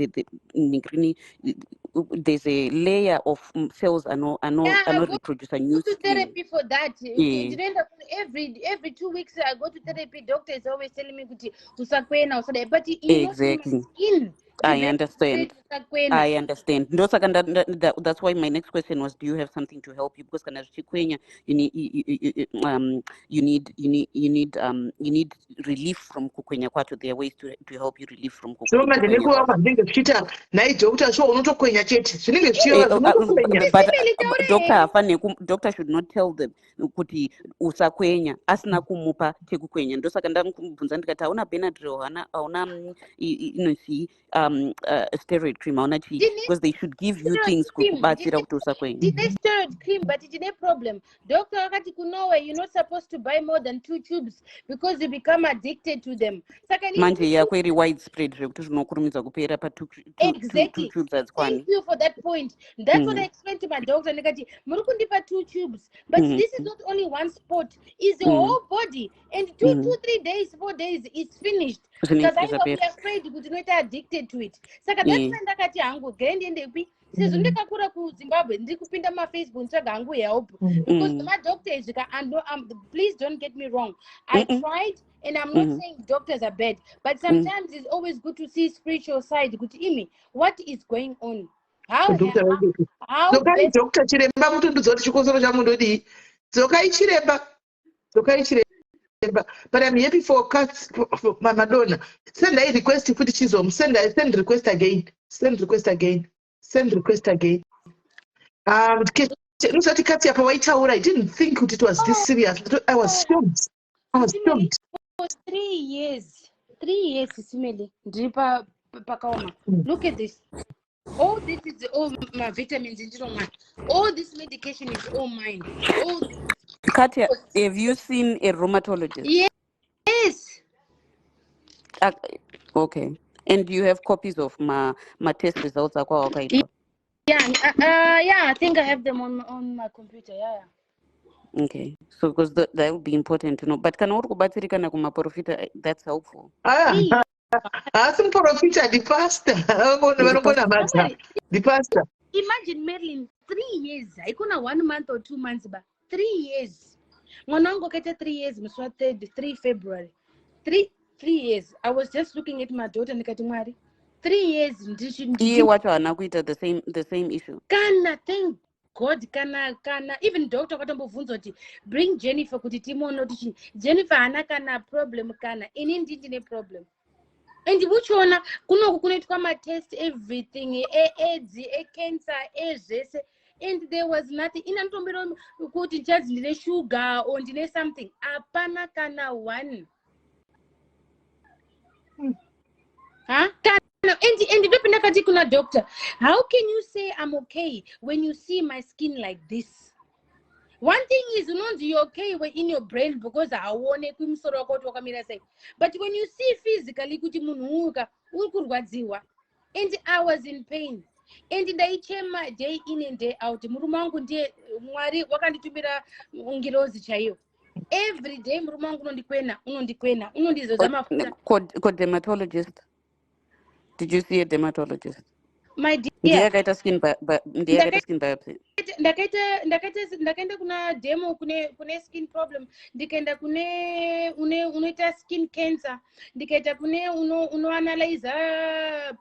Speaker 6: ningirikini. There's a layer of cells are not reproduce a new
Speaker 4: to
Speaker 6: skin.
Speaker 4: therapy for that.
Speaker 6: Yeah.
Speaker 4: Every 2 weeks I go to therapy. Doctor is always telling me kuti usakwena usada, but you
Speaker 6: Exactly.
Speaker 4: know my skin.
Speaker 6: I understand. That's why my next question was, do you have something to help you? Because kana zvichikwenya, you need relief from kukwenya kwacho. There are ways to help you relief from kukwenya kwacho. But doctor should not tell them kuti usakwenya asina kumupa chekukwenya. Ndosaka ndamubvunza ndikati hauna Benadryl, hauna steroid cream, because they should give you things kukubatsira kuti usakwenya.
Speaker 4: Dine steroid cream, but it didn't problem. Doctor akati kunowe, you're not supposed to buy more than 2 tubes because you become addicted to them.
Speaker 6: Manje yakweri widespread zvekuti zvinokurumidza kupera pa 2 tubes adzikwani.
Speaker 4: Thank you for that point. That's what I explained to my doctor. Ndikati muri kundipa 2 tubes, but this is not only one spot, it's your whole body, and 2-3 days, 4 days, it's finished. Because I will be afraid kuti not addicted to it. Saka that's when ndakati hangu ndepi sezvo ndakakura kuZimbabwe ndiri kupinda Facebook ntsvaga hangu help, because my doctor is please don't get me wrong, I tried, and I'm not saying doctors are bad, but sometimes it's always good to see spiritual side kuti imi what is going on, how
Speaker 1: Dr. Chiremba mutundudza kuti chikosoro chamundodii dzokai Chiremba. But I'm happy for cuts for Madonna. Send a request to put chisholm. Send request again. Send request again. Nusati kati apa waitaura, I didn't think it was this serious. I was shocked.
Speaker 4: For 3 years, Simele, dripa pakaoma. Look at this. All this is all my vitamins in all this medication is all mine. All this.
Speaker 6: Katya, have you seen a rheumatologist?
Speaker 4: Yes.
Speaker 6: Okay. And do you have copies of my test results?
Speaker 4: Yeah, I think I have them on my computer. Yeah.
Speaker 6: Okay. So because that would be important to know. But can you kubatsirika na kumaprofita? That's helpful.
Speaker 1: Some profita the pastor. The pastor.
Speaker 4: Imagine Marilyn, 3 years. I couldn't 1 month or 2 months, but 3 years. Mwanangu kete 3 years, Mswa 3 February. 3 years. I was just looking at my daughter and Katumari. 3 years.
Speaker 6: What anakuita the same issue.
Speaker 4: Kana, thank God, kana. Even Dr. Katambovunzo, bring Jennifer kutitimo notition. Jennifer anakana problem kana. Inindine problem. And which one kunokukunetwa ma test everything, AIDS, cancer, and there was nothing. In Antombero kuti just ndine sugar or ndine something. Apana kana one. Huh? And kuna doctor. How can you say I'm okay when you see my skin like this? One thing is not you're okay in your brain because I want to say. But when you see physically, and I was in pain. And I came my day in and day out. Murumangu ndiye mwari wakanditumira ngirozi chaiyo. Every day murumangu unondikwena unondizozama
Speaker 6: futa. Dermatologist. Did you see a dermatologist?
Speaker 4: My dear.
Speaker 6: Ndiyakaita skin biopsy. Ndakaenda
Speaker 4: kuna demo kune skin problem, ndikaenda kune unoita skin cancer, ndikaita kune unoanalyze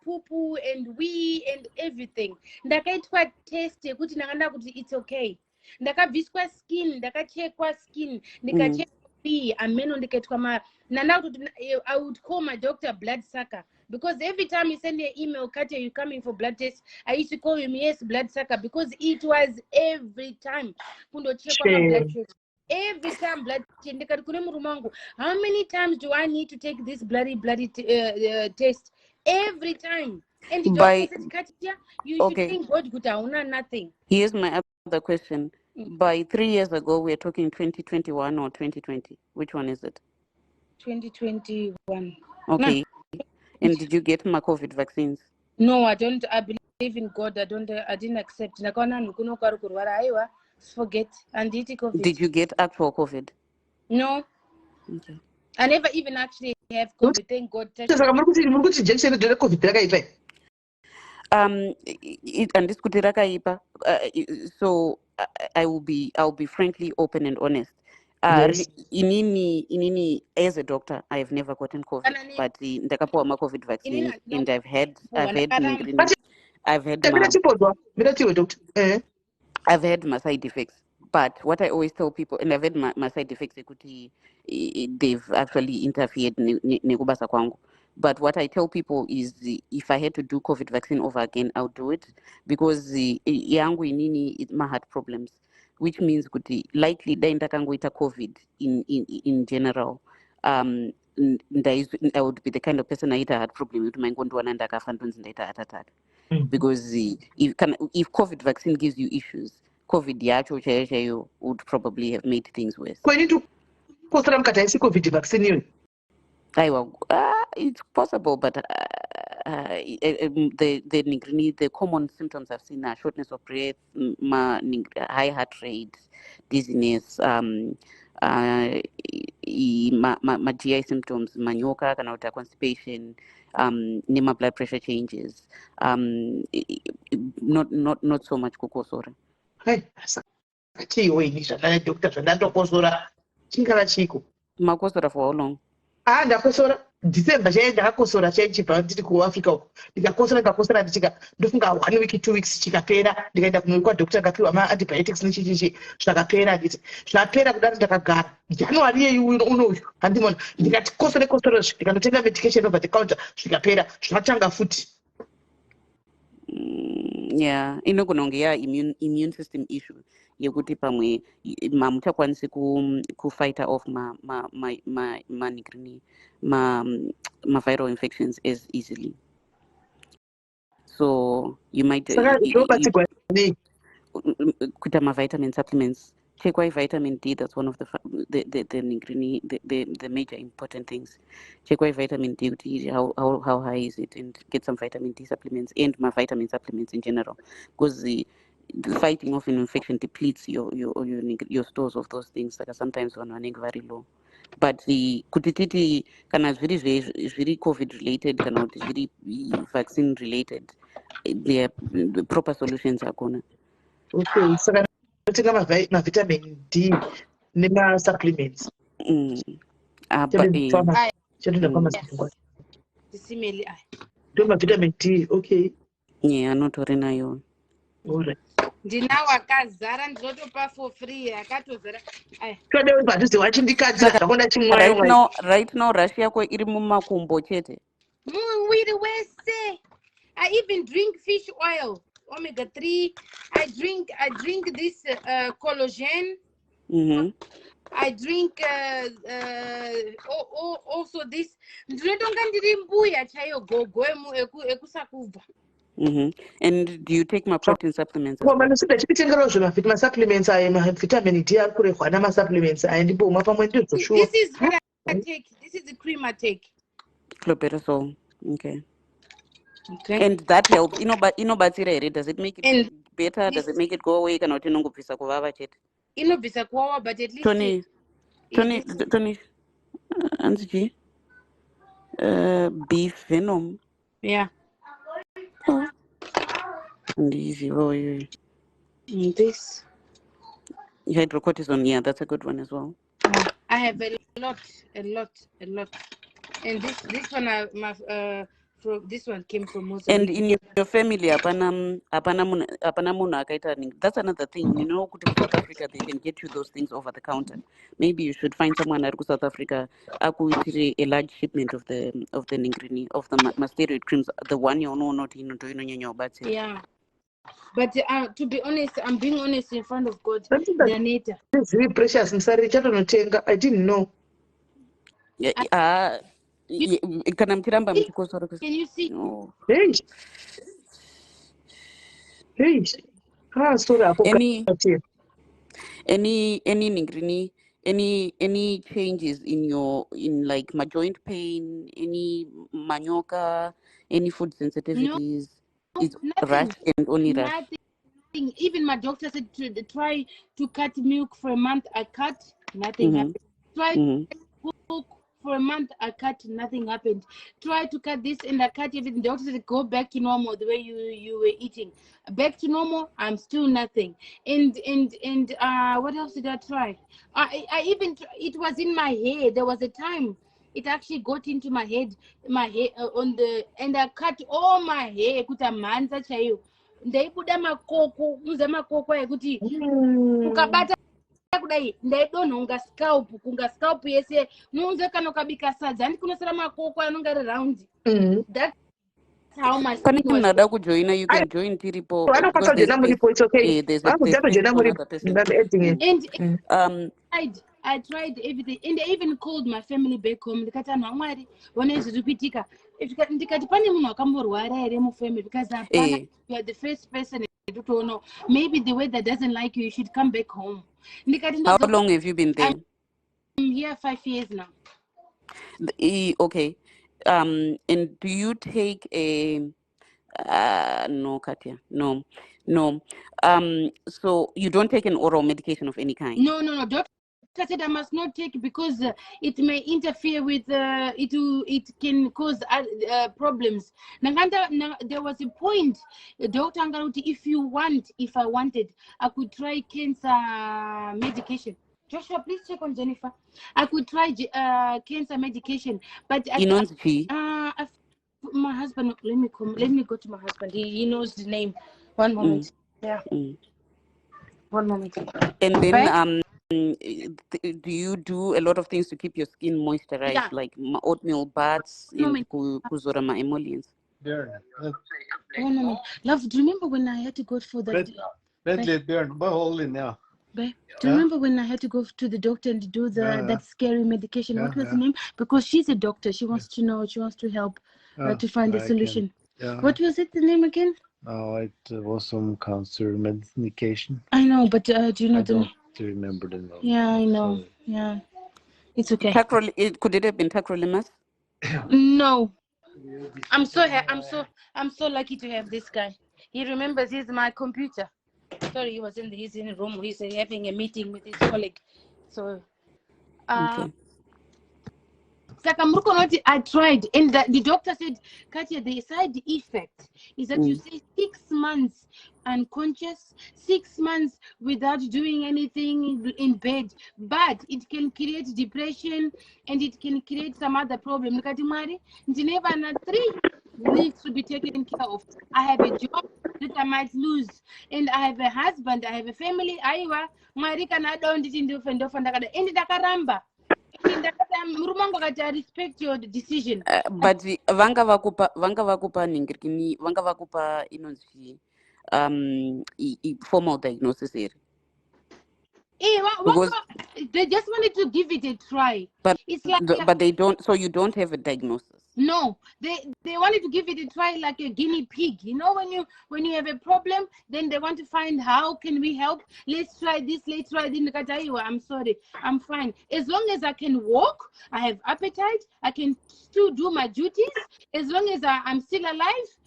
Speaker 4: pupu and wee and everything. Ndakaitwa test yekuti ndakanda kuti it's okay. Ndakabviswa skin, ndakachekwa skin, ndikachekwa pee, ameno ndikaitwa I would call my doctor blood sucker. Because every time you send an email, Katya, you coming for blood test, I used to call him, yes, blood sucker, because it was every time. Check on my blood test. Every time blood test. How many times do I need to take this bloody test? Every time. And the doctor said, Katya, you should think God gutauna nothing.
Speaker 6: Here's my other question. By 3 years ago, we're talking 2021 or 2020. Which one is it?
Speaker 4: 2021.
Speaker 6: Okay. And did you get my COVID vaccines?
Speaker 4: No, I don't. I believe in God. I didn't accept. Forget. And did COVID?
Speaker 6: Did you get actual COVID?
Speaker 4: No.
Speaker 6: Okay.
Speaker 4: I never even actually have COVID. Thank God.
Speaker 1: Saka muri kuti jekisheni recovid rakaipa.
Speaker 6: And this kuti rakaipa. So I'll be frankly open and honest.
Speaker 1: Yes.
Speaker 6: Inini as a doctor, I've never gotten COVID, but ndakapuwa ma COVID vaccine, and I've had
Speaker 1: But
Speaker 6: I've had my side effects. But what I always tell people, and I've had my side effects, they've actually interfered nekubasa kwangu. But what I tell people is, if I had to do COVID vaccine over again, I'll do it, because yangu inini my heart problems, which means likely ndakangoita COVID in general. I would be the kind of person I had problem with my ngondwana ndakafa ndonzi ndaita heart attack. Because if COVID vaccine gives you issues, COVID yacho would probably have made things worse.
Speaker 1: COVID vaccine.
Speaker 6: It's possible, but the common symptoms I've seen are shortness of breath, high heart rate, dizziness, my GI symptoms, manyoka, constipation, my blood pressure changes, not so much kukosora.
Speaker 1: Hey,
Speaker 6: Makosora for how long?
Speaker 1: Ndakosora December chaiye ndakakosora chaichibva ndiri kuafrica uko ndikakosora ndichika ndofunga 1 week 2 weeks chikapera ndikaenda kwadhokta akapiwa maantibiotics nechichichi zvakapera nditi zvapera kudaro ndakagara January yeyu unoyu handimona ndikati kosore ndikandotenga medication over the counter zvikapera zvatanga futi.
Speaker 6: Yeah, inogona kunge immune system issue yekuti pamwe muchakwanisi kufighter off ma viral infections as easily, so you might kuita ma vitamin supplements. Check why vitamin D, that's one of the major important things. Check why vitamin D, how high is it, and get some vitamin D supplements and my vitamin supplements in general, because the fighting off an infection depletes your stores of those things that are sometimes running very low. But the kutititi kana very COVID related, kana very vaccine related, the proper solutions are gonna.
Speaker 1: Okay, so taking my vitamin D nema supplements. Do my vitamin D, okay.
Speaker 6: Yeah, not nayo.
Speaker 1: Alright.
Speaker 4: Ndinawakazara ndizotopa for free akatozara.
Speaker 6: Right now Russia yako iri mumakumbo chete.
Speaker 4: Muwiri wese. I even drink fish oil, omega 3. I drink this collagen. I drink also this. Ndinotonga ndiri mbuya chayo gogo ekusakubva.
Speaker 6: And do you take my protein supplements?
Speaker 1: My supplements, I am vitamin D. My supplements, I am
Speaker 4: This is what I take. This is the cream I take.
Speaker 6: Clobetasol. Okay. And that helps. But does it make it better? Does it make it go away? Cannot inongopisa kuvava chete.
Speaker 4: Inobvisa kuwawa, but at least
Speaker 6: Tony, Anzi, beef venom.
Speaker 4: Yeah.
Speaker 6: And easy.
Speaker 4: This
Speaker 6: hydrocortisone, yeah, that's a good one as well.
Speaker 4: I have a lot, and this one this one came from Mozambique.
Speaker 6: And in your family, apana munhu akaita. That's another thing. Kuti South Africa, they can get you those things over the counter. Maybe you should find someone at South Africa akuitire a large shipment of the ningrini, of the steroid creams, the one you know not
Speaker 4: Yeah. But to be honest, I'm being honest in front of God.
Speaker 1: It's very precious. I didn't know.
Speaker 6: Yeah. Can
Speaker 4: you see?
Speaker 6: No.
Speaker 1: Hey.
Speaker 6: Any ningrini, any changes in like my joint pain, any manyoka, any food sensitivities?
Speaker 4: No,
Speaker 6: it's rash and only rash.
Speaker 4: Even my doctor said to try to cut milk for a month. I cut, nothing happened. Try to cook for a month. I cut, nothing happened. Try to cut this and I cut everything. The doctor said go back to normal the way you were eating. Back to normal. I'm still nothing. And what else did I try? I even it was in my hair. There was a time it actually got into my head on the, and I cut all my hair. Kuta manza chayo. Ndaibuda makoko, uza makoko ekuti ukabata kudai ndaidonhonga scalp kunga scalp yese nunze kana ukabika sadza andi kunosara makoko anonga ari round. That's how my
Speaker 6: Can
Speaker 4: skin
Speaker 6: you
Speaker 4: was.
Speaker 6: not go join? You can join Tiripo
Speaker 1: I don't
Speaker 6: because there's space.
Speaker 1: it's okay.
Speaker 6: There's
Speaker 1: I
Speaker 6: space for another person.
Speaker 4: And I tried everything, and they even called my family back home. Ndikati anhu amwari one zviri kuitika. Ndikati pane munhu akamborwara here mufamily because hapana, you are the first person to know. Maybe the weather doesn't like you, you should come back home.
Speaker 6: How long have you been there?
Speaker 4: I'm here 5 years now.
Speaker 6: Okay. And do you take a no, Katya, no. So you don't take an oral medication of any kind?
Speaker 4: No. Doctor said I must not take because it may interfere with it can cause problems. There was a point Dr. Angaruti, if I wanted, I could try cancer medication. Joshua, please check on Jennifer. I could try cancer medication, but my husband, let me go to my husband. He knows the name. One moment. Yeah. 1 moment.
Speaker 6: And then do you do a lot of things to keep your skin moisturized, like oatmeal baths and kuzora emollients?
Speaker 4: One moment. Love, do you remember when I had to go for the do you remember when I had to go to the doctor and do that scary medication? What was the name? Because she's a doctor. She wants to know. She wants to help to find a solution. What was it, the name again?
Speaker 7: Oh, it was some cancer medication.
Speaker 4: I know, but do you know
Speaker 7: I don't remember the name.
Speaker 4: Yeah, I know. Sorry. Yeah, it's okay.
Speaker 6: Could it have been tacrolimus?
Speaker 4: No. I'm so lucky to have this guy. He remembers he's my computer. Sorry, he's in a room. He's having a meeting with his colleague. So,
Speaker 6: Okay.
Speaker 4: I tried, and the doctor said, Katya, the side effect is that you stay 6 months unconscious, 6 months without doing anything in bed, but it can create depression and it can create some other problem. Never 3 weeks to be taken care of. I have a job that I might lose, and I have a husband, I have a family. I respect your decision.
Speaker 6: But vanga vakupa ningirkini vanga vakupa inonzi formal diagnosis here.
Speaker 4: Because they just wanted to give it a try.
Speaker 6: But they don't. So you don't have a diagnosis.
Speaker 4: No, they wanted to give it a try like a guinea pig. You know, when you have a problem, then they want to find how can we help. Let's try this. Let's try this. I'm sorry, I'm fine. As long as I can walk, I have appetite, I can still do my duties. As long as I'm still alive,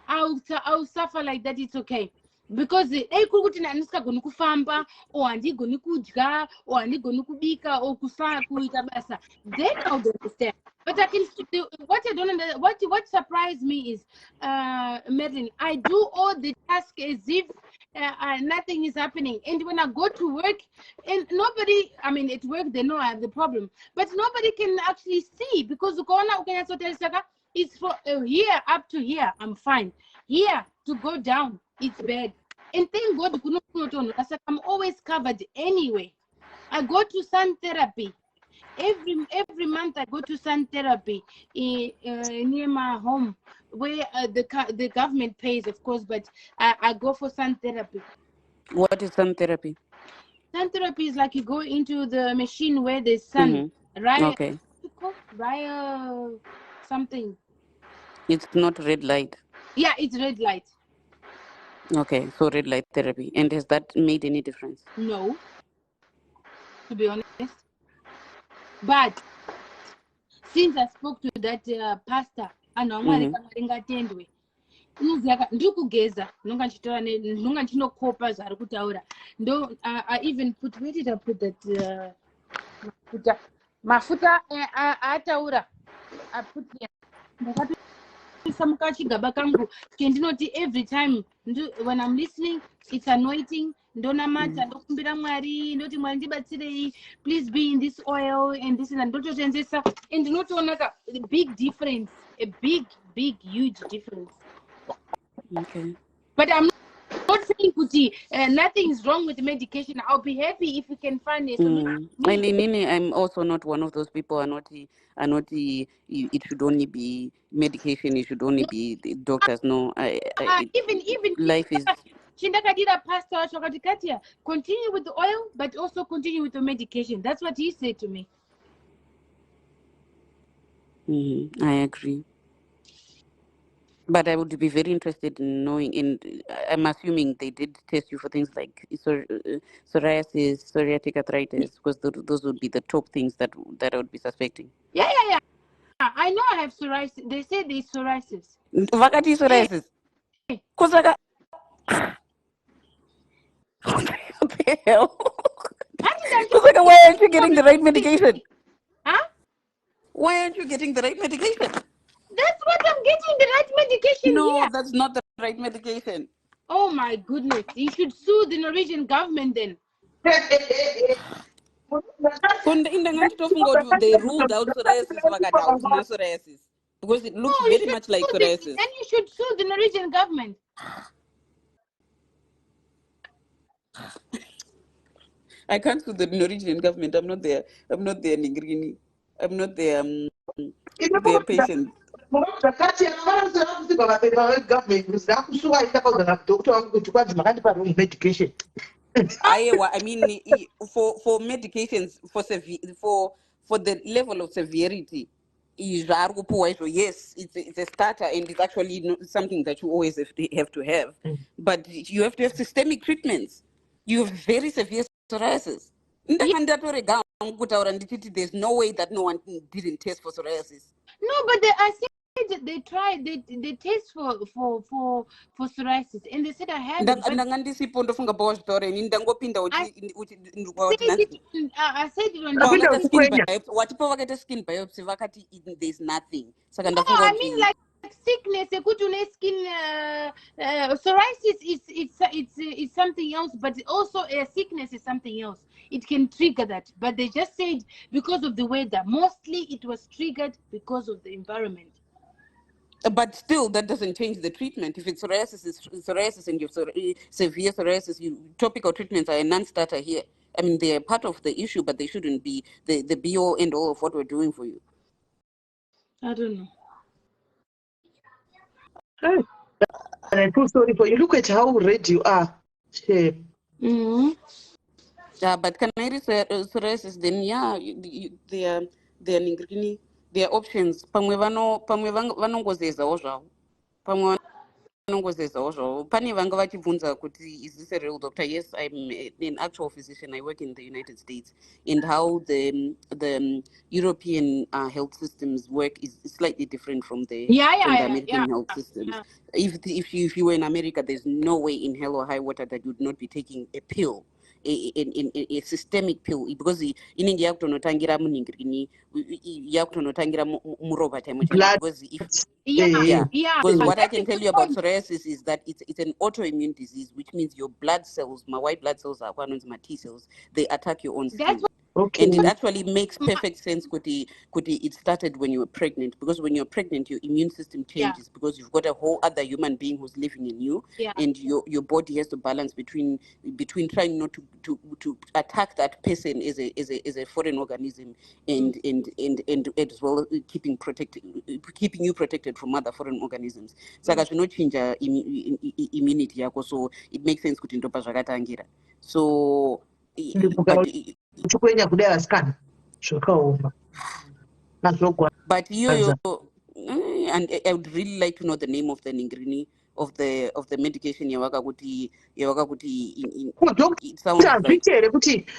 Speaker 4: I'll suffer like that. It's okay. Because they could go kufamba or andigoni kudga or andigoni kubika or kuita basa. Then I'll understand. But I can still, what I don't understand, what surprised me is, Madeline, I do all the tasks as if nothing is happening. And when I go to work, and nobody, I mean, at work they know I have the problem, but nobody can actually see because it's from here up to here, I'm fine. Here to go down, it's bad. And thank God, I'm always covered anyway. I go to sun therapy. Every month I go to sun therapy near my home, where the government pays, of course, but I go for sun therapy.
Speaker 6: What is sun therapy?
Speaker 4: Sun therapy is like you go into the machine where there's sun.
Speaker 6: Okay.
Speaker 4: Something.
Speaker 6: It's not red light.
Speaker 4: Yeah, it's red light.
Speaker 6: Okay, so red light therapy. And has that made any difference?
Speaker 4: No, to be honest. But since I spoke to that pastor, Unoziya ndikugeza ndinonga ndichitora ndinonga ndinokopa zvaari kutaura ndo I even put where did I put that mafuta ataura I put here ndakatoisa mukachigaba kangu kendinoti every time when I'm listening it's anointing ndonamata ndokumbira Mwari ndoti Mwari ndibatsirei please be in this oil and this and ndototenzesa and ndinotoona ka big difference, a big huge difference.
Speaker 6: Okay.
Speaker 4: But I'm not saying kuti nothing is wrong with the medication. I'll be happy if we can find a solution.
Speaker 6: And I'm also not one of those people. It should only be medication. It should only be the doctors. No,
Speaker 4: Even
Speaker 6: life is.
Speaker 4: Chindakadira pastor wakati Katia, continue with the oil, but also continue with the medication. That's what he said to me.
Speaker 6: I agree. But I would be very interested in knowing, and I'm assuming they did test you for things like psoriasis, psoriatic arthritis, because those would be the top things that I would be suspecting.
Speaker 4: Yeah. I know I have psoriasis. They say there's psoriasis.
Speaker 6: Vakati psoriasis. Kusaka. What the hell? Kusaka, why aren't you getting the right medication?
Speaker 4: Huh?
Speaker 6: Why aren't you getting the right medication?
Speaker 4: That's what I'm getting, the right medication.
Speaker 6: No,
Speaker 4: here.
Speaker 6: that's not the right medication.
Speaker 4: Oh my goodness. You should sue the Norwegian government then.
Speaker 6: They ruled out psoriasis because it looks very much like psoriasis.
Speaker 4: Then you should sue the Norwegian government.
Speaker 6: I can't sue the Norwegian government. I'm not their Ningrini. I'm not their patient.
Speaker 1: Medication.
Speaker 6: I mean, for medications for the level of severity, yes, it's a starter and it's actually something that you always have to have. But you have to have systemic treatments. You have very severe psoriasis. There's no way that no one didn't test for psoriasis.
Speaker 4: No, but I said they tried. They test for psoriasis, and they said I had it. I said it on
Speaker 6: skin biopsy. There's nothing.
Speaker 4: No, I mean like sickness. Skin psoriasis it's something else, but also a sickness is something else. It can trigger that, but they just said because of the weather. Mostly it was triggered because of the environment.
Speaker 6: But still, that doesn't change the treatment. If it's psoriasis and you have severe psoriasis, topical treatments are a non-starter here. I mean, they're part of the issue, but they shouldn't be the be-all and all of what we're doing for you.
Speaker 4: I don't know.
Speaker 1: I feel sorry for you. Look at how red you are. Shame.
Speaker 6: Yeah, but can I say psoriasis? Then they are options. Pamwe vanongozeza zvavo. Pamwe vanongozeza zvavo. Pane vanga vachibvunza kuti is this a real doctor? Yes, I'm an actual physician. I work in the United States, and how the European health systems work is slightly different from the American health systems. If you were in America, there's no way in hell or high water that you'd not be taking a pill. A systemic pill, because inenge yakutonotangira muningirini yakutonotangira murova time because because what I can tell you about psoriasis is that it's an autoimmune disease, which means your blood cells, my white blood cells are one of my T cells, they attack your own skin.
Speaker 1: Okay.
Speaker 6: And it actually makes perfect sense. Kuti it started when you were pregnant, because when you're pregnant, your immune system changes because you've got a whole other human being who's living in you, and your body has to balance between trying not to attack that person as a foreign organism and as well keeping you protected from other foreign organisms. Saka zvinochinja immunity yako, so it makes sense kuti ndopa zvakatangira. So but you and I would really like to know the name of the Ningrini of the medication yawaka kuti it sounds like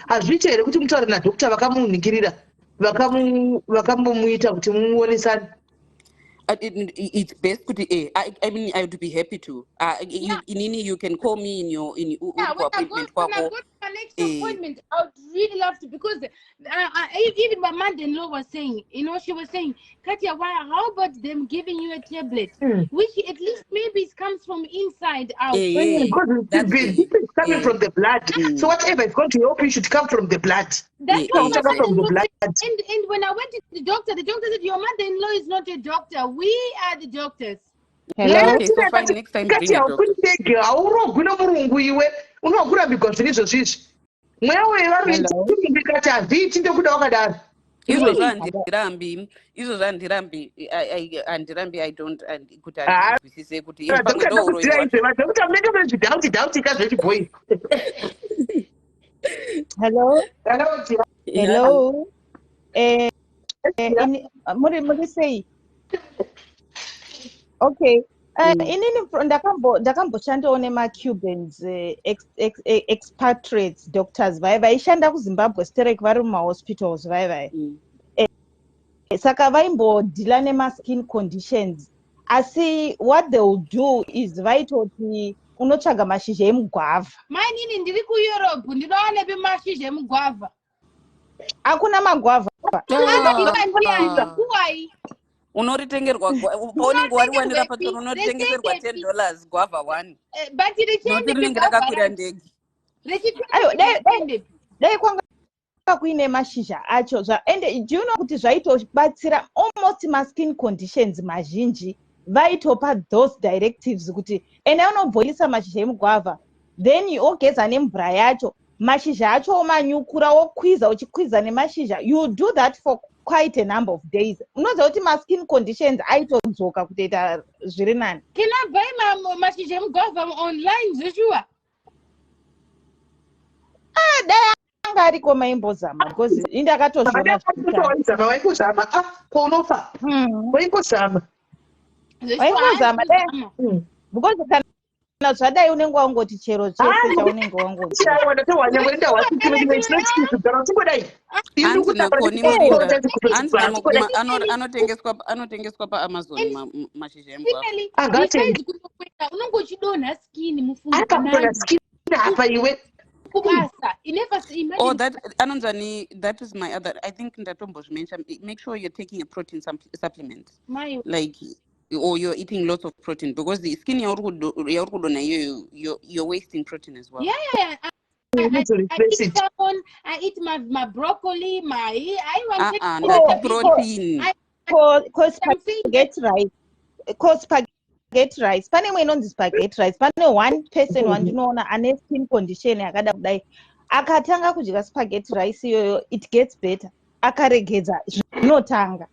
Speaker 1: hazvitere kuti mutaure nadokta vakamuningirira vakambomuita kuti mumuonesane.
Speaker 6: It's best I mean I would be happy to you can call me in your appointment
Speaker 4: when I go to my next appointment, I would really love to, because even my mother-in-law was saying, she was saying, Katya, how about them giving you a tablet, which at least maybe it comes from inside out.
Speaker 1: Because this is coming from the blood. So whatever is going to help you should come from the blood.
Speaker 4: That's what my mother-in-law said. And when I went to the doctor said, your mother-in-law is not a doctor. We are the doctors.
Speaker 6: Hello? Okay, so fine, next time bring a doctor. I don't
Speaker 8: Hello? Hello? Muri say. Okay. Inini ndakamboshanda nema-Cubans expatriates doctors vaishanda kuZimbabwe sterek vari mumahospitals vai saka vaimbodhila nema-skin conditions, asi what they will do is vaitoti unotsvaga mashizha emugwavha.
Speaker 4: Mainini ndiri kuEurope ndinowanepi mashizha emugwavha?
Speaker 8: Hakuna magwavha.
Speaker 4: Huyai.
Speaker 6: Unoritengerwa paunenge wariwanira patoro unoritengeserwa $10 gwavha 1.
Speaker 4: But
Speaker 6: nokuti rinenge rakakwira ndege.
Speaker 8: Dai kwanga kuine mashizha acho ende do you know kuti zvaitobatsira almost ma-skin conditions mazhinji vaitopa those directives kuti ende unobhoilisa mashizha emugwavha then ogeza nemvura yacho mashizha acho omanyukura wokwiza uchikwiza nemashizha, you do that for quite a number of days. Unoziva kuti ma-skin conditions aitodzoka kutoita zviri nani.
Speaker 4: Can I buy mashizha emugwavha online zveshuwa?
Speaker 8: Dai anga ariko maimbozama because indakatozviona waimbozama because kana zvadai unenge wangoti chero chose chaunenge wangoti
Speaker 6: anotengeswa paAmazon mashizha emugwavha.
Speaker 4: Unenge uchidonha skin mufungo
Speaker 1: apa iwe.
Speaker 6: Oh, that is my other. I think mentioned. Make sure you're taking a protein supplement, like, or you're eating lots of protein, because the skin you're wasting protein as well.
Speaker 4: Yeah. I eat salmon, I eat my broccoli,
Speaker 6: not protein.
Speaker 8: Spaghetti rice. Pane mwenonzi spaghetti rice. Pane one person wandinoona ane skin condition yakada kudai. Akatanga kudya spaghetti rice iyoyo, it gets better. Akaregedza zvinotanga.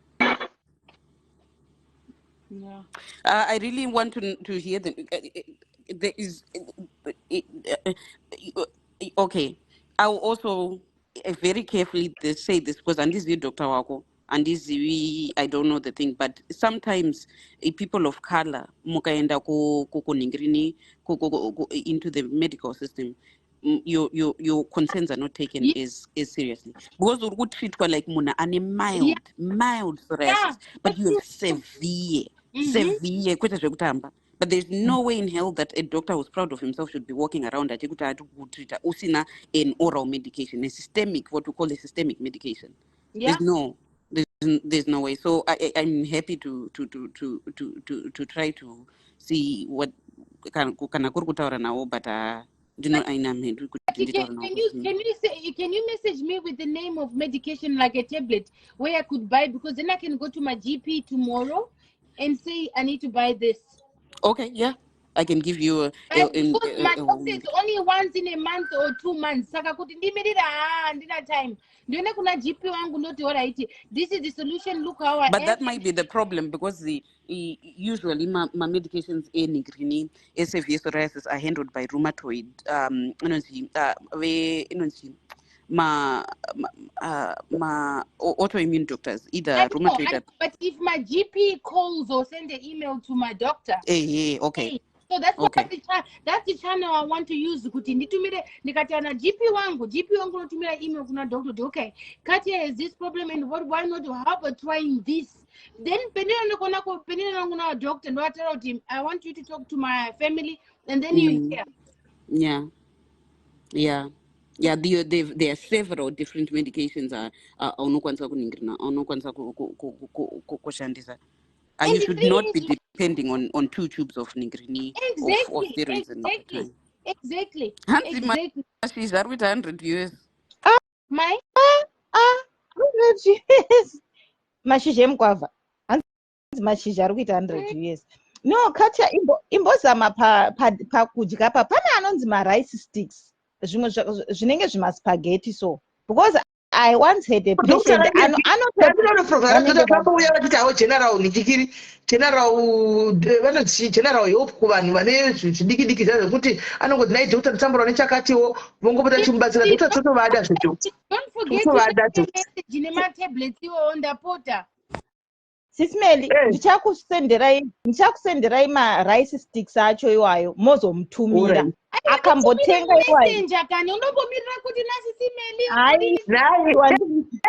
Speaker 6: Yeah. I really want to hear them. There is okay. I will also very carefully say this because and this is Dr. Wako. And this I don't know the thing, but sometimes people of color mukaenda into the medical system, your concerns are not taken as seriously. Because we would treat like muna and mild psoriasis, but you have severe. But there's no way in hell that a doctor who's proud of himself should be walking around at usina an oral medication, a systemic, what we call a systemic medication. Yeah. There's no way. So I'm happy to try to see what can kurkutaura now, but can
Speaker 4: you message me with the name of medication, like a tablet where I could buy, because then I can go to my GP tomorrow and say I need to buy this.
Speaker 6: Okay, yeah. I can give you
Speaker 4: it's only once in a month or 2 months. Saka kuti ndina time. Ndione kuna GP wangu noti alright. This is the solution. Look how I.
Speaker 6: But that might be the problem, because usually my medications in green severe psoriasis are handled by rheumatoid my autoimmune doctors, either rheumatoid.
Speaker 4: But if my GP calls or send an email to my doctor,
Speaker 6: okay.
Speaker 4: So that's
Speaker 6: Okay.
Speaker 4: that's the channel I want to use. Kuti nditumire ndikatana GP wangu unotumira email kuna doctor. Okay, Katia has this problem and why not help her trying this? Then penina kuna doctor and what tell him I want you to talk to my family and then you hear.
Speaker 6: Yeah. There are several different medications unokwanisa kuningirina unokwanisa kushandisa. And you should not be depending on 2 tubes of ningrini or steroids and all the time.
Speaker 4: Exactly.
Speaker 6: She's with 100 US.
Speaker 4: My
Speaker 8: 100 US. Mashizha emugwavha. Mashizha ari kuita 100 US. No, Katia imbozama pakudya pa pane anonzi rice sticks. Zvimwe zvinenge zvimaspaghetti so because I once had a patient
Speaker 1: general nikikiri general hope kuvanhu vane zvidiki zvazvo kuti anongoti nai doctor nditambura nechakatiwo vongopota chimubatsira doctor totovada zvecho.
Speaker 4: Don't forget to tablets iwo ndapota.
Speaker 8: Sis Melly, ndichakusenderai rice sticks acho iwayo mozomutumira. Akambotenga iwayo.
Speaker 4: Kani unongomirira kuti nasisi Melly.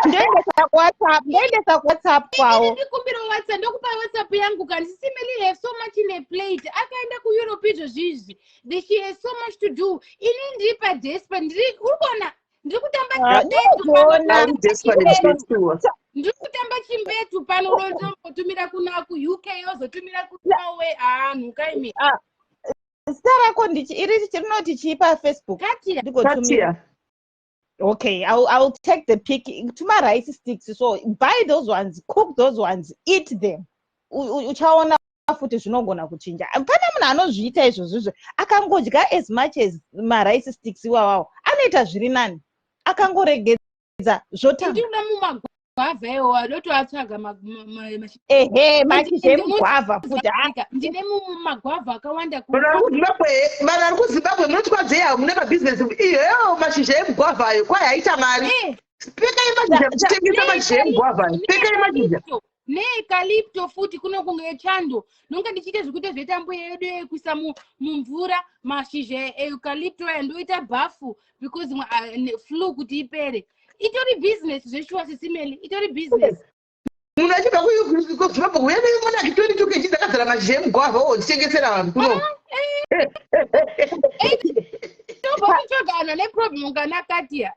Speaker 8: Ndoendesa WhatsApp kwawo.
Speaker 4: Ndikumbira WhatsApp ndokupa WhatsApp yangu kani sisi Melly have so much in a plate. Akaenda ku Europe izvozvi. She has so much to do. Ini ndiri pa despa ndiri kuona. Ndiri kutamba ndikutamba chimbetu pano rotombotumira kuna ku UK yozotumira ku Norway nhuka imi.
Speaker 8: Zita rako rinoti chipa Facebook.
Speaker 1: Katia.
Speaker 8: Okay, I'll take the pic to my rice sticks. So buy those ones, cook those ones, eat them. Uchaona futi zvinogona kuchinja. Pana munhu anozviita izvozvo akangodya as much as my rice sticks iwawawo anoita zviri nani. Akangoregedza zvotanga. Mashizha emugwavha futi
Speaker 4: ndine mumagwavha akawanda
Speaker 1: vanhu ari kuzimbabwe munotwadze hamuna mabhizinesi iyo mashizha emugwavha ayo kwai haita mari. Pekai mashizha muchitengesa mashizha emugwavha ayo. Pekai mashizha
Speaker 4: neekalipto futi kuno kunge chando nonga ndichiite zvekuita zvetambo yedu yekuisa mumvura mashizha eukalipto aya ndoita bhafu because flu kuti ipere. Itori business zveshuwa sisi Melly, itori business.
Speaker 1: Munhu achibva kuzimbabwe uya neimona achitondituke chindakazara mashizha emugwavha nditengesera vanhu kuno.
Speaker 4: Ndokuchogana neproblem kana Katia.